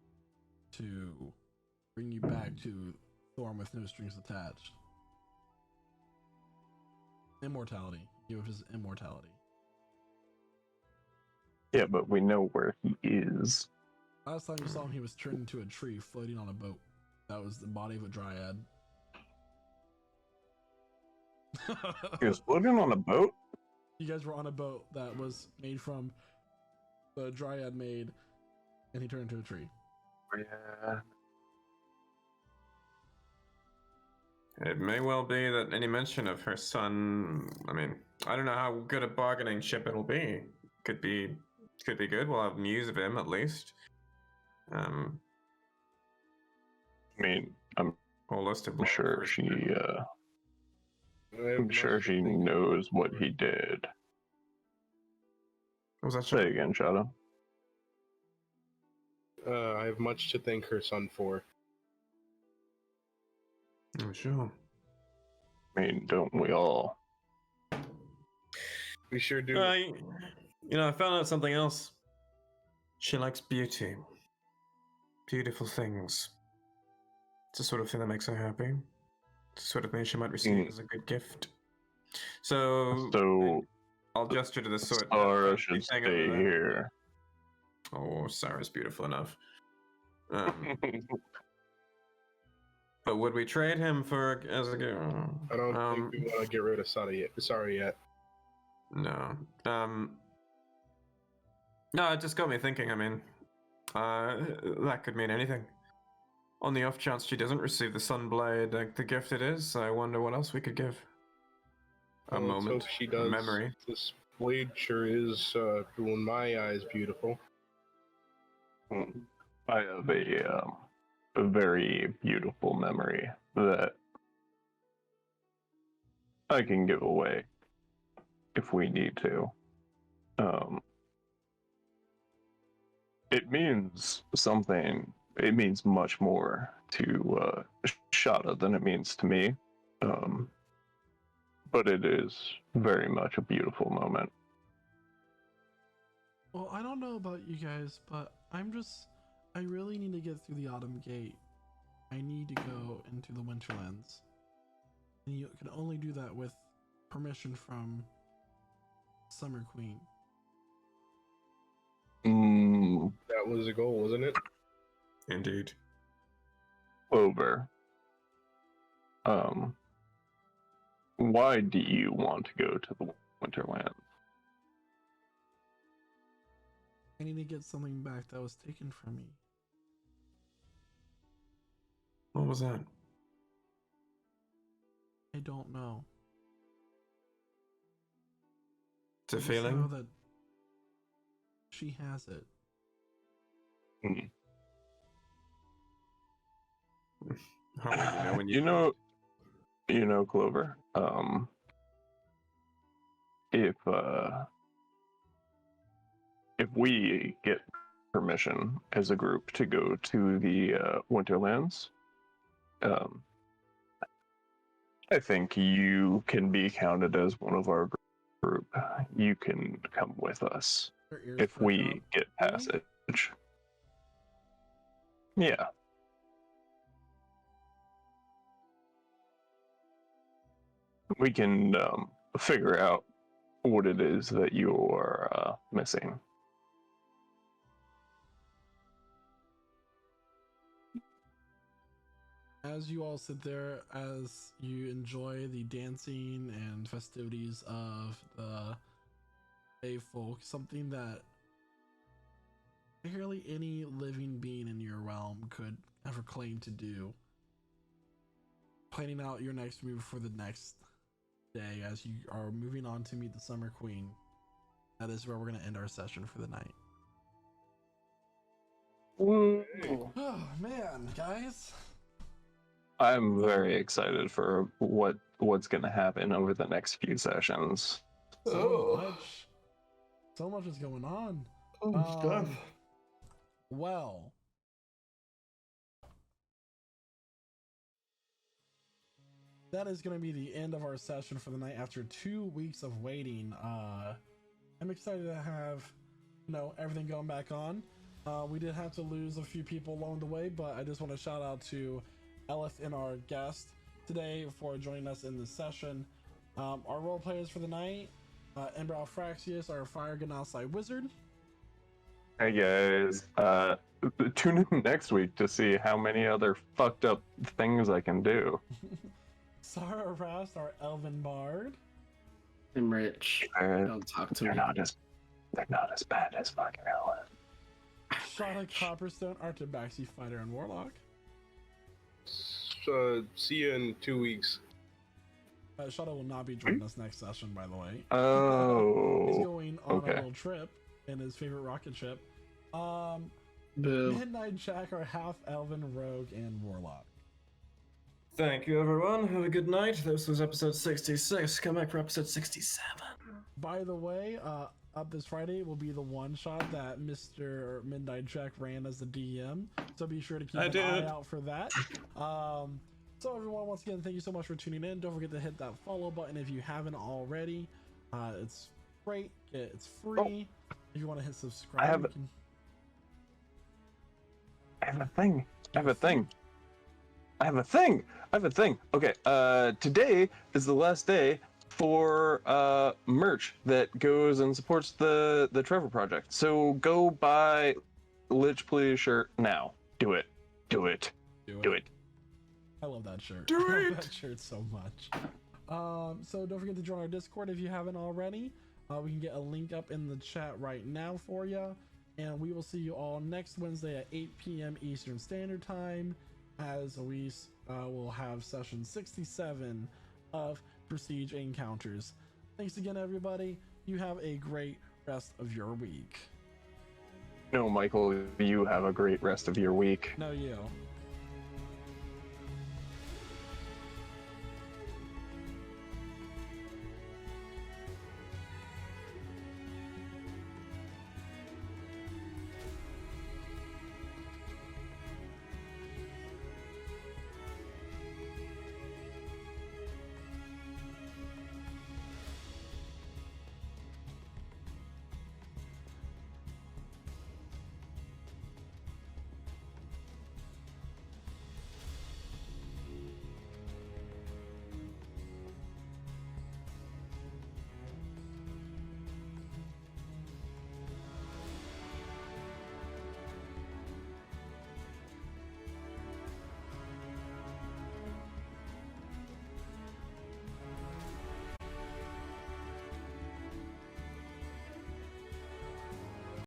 to bring you back to Thorn with no strings attached. Immortality. He gave up his immortality. Yeah, but we know where he is. Last time you saw him, he was turned into a tree floating on a boat. That was the body of a dryad. He was floating on a boat? You guys were on a boat that was made from the dryad made, and he turned into a tree. Yeah. It may well be that any mention of her son. I mean, I don't know how good a bargaining chip it'll be. Could be good. We'll have news of him at least. I mean, I'm sure she. I'm sure she knows what he did. What was that? Say again, Shadow. I have much to thank her son for. I'm sure. I mean, don't we all? We sure do. I found out something else. She likes beauty. Beautiful things. It's the sort of thing that makes her happy. It's the sort of thing she might receive as a good gift. So I'll gesture to the sword. Sarah should stay here. Oh, Sarah's beautiful enough. But would we trade him for as a gift? I don't think we want to get rid of Sorry yet. No. No, it just got me thinking. I mean, that could mean anything. On the off chance she doesn't receive the Sunblade, like the gift it is, I wonder what else we could give. A moment, so she does. A memory. This blade sure is, in my eyes, beautiful. I have a very beautiful memory that I can give away if we need to. It means something. It means much more to Shada than it means to me. But it is very much a beautiful moment. Well, I don't know about you guys, but I really need to get through the Autumn Gate. I need to go into the Winterlands. And you can only do that with permission from Summer Queen. That was the goal, wasn't it? Indeed. Clover. Why do you want to go to the Winterlands? I need to get something back that was taken from me. What was that? I don't know. It's a I just feeling? know that she has it. How would you know when you know, Clover. If we get permission as a group to go to the Winterlands, I think you can be counted as one of our group. You can come with us if we get passage. Yeah. We can figure out what it is that you're missing. As you all sit there, as you enjoy the dancing and festivities of the Bay folk, something that barely any living being in your realm could ever claim to do. Planning out your next move for the next day as you are moving on to meet the Summer Queen. That is where we're going to end our session for the night. Oh man, guys. I'm very excited for what's going to happen over the next few sessions. So much is going on. Stuff. Well, that is going to be the end of our session for the night after 2 weeks of waiting. I'm excited to have, everything going back on. We did have to lose a few people along the way, but I just want to shout out to Elif and our guest today for joining us in this session. Our role players for the night, Embrow Fraxius, our Fire Ganasai Wizard. Hey guys, tune in next week to see how many other fucked up things I can do. Sarah Rast, our Elven Bard. I'm rich. Don't talk to me. They're not as bad as fucking Ellen. Shada Copperstone, our Tabaxi Fighter and Warlock. See you in 2 weeks. Shada will not be joining us next session, by the way. Oh. He's going on a little trip in his favorite rocket ship. Midnight Jack, our half elven rogue and warlock. Thank you, everyone. Have a good night. This was episode 66. Come back for episode 67. By the way, up this Friday will be the one shot that Mr. Midnight Jack ran as the DM. So be sure to keep an eye out for that. So everyone, once again, thank you so much for tuning in. Don't forget to hit that follow button if you haven't already. It's great. It's free. If you want to hit subscribe, I have a thing. Okay, today is the last day for merch that goes and supports the Trevor Project. So go buy Lich Please shirt now. Do it. I love that shirt. Do I love it! that shirt so much. So don't forget to join our Discord if you haven't already. We can get a link up in the chat right now for you. And we will see you all next Wednesday at 8 p.m. Eastern Standard Time, as we will have session 67 of Prestige Encounters. Thanks again, everybody. You have a great rest of your week. No, Michael, you have a great rest of your week. No, you.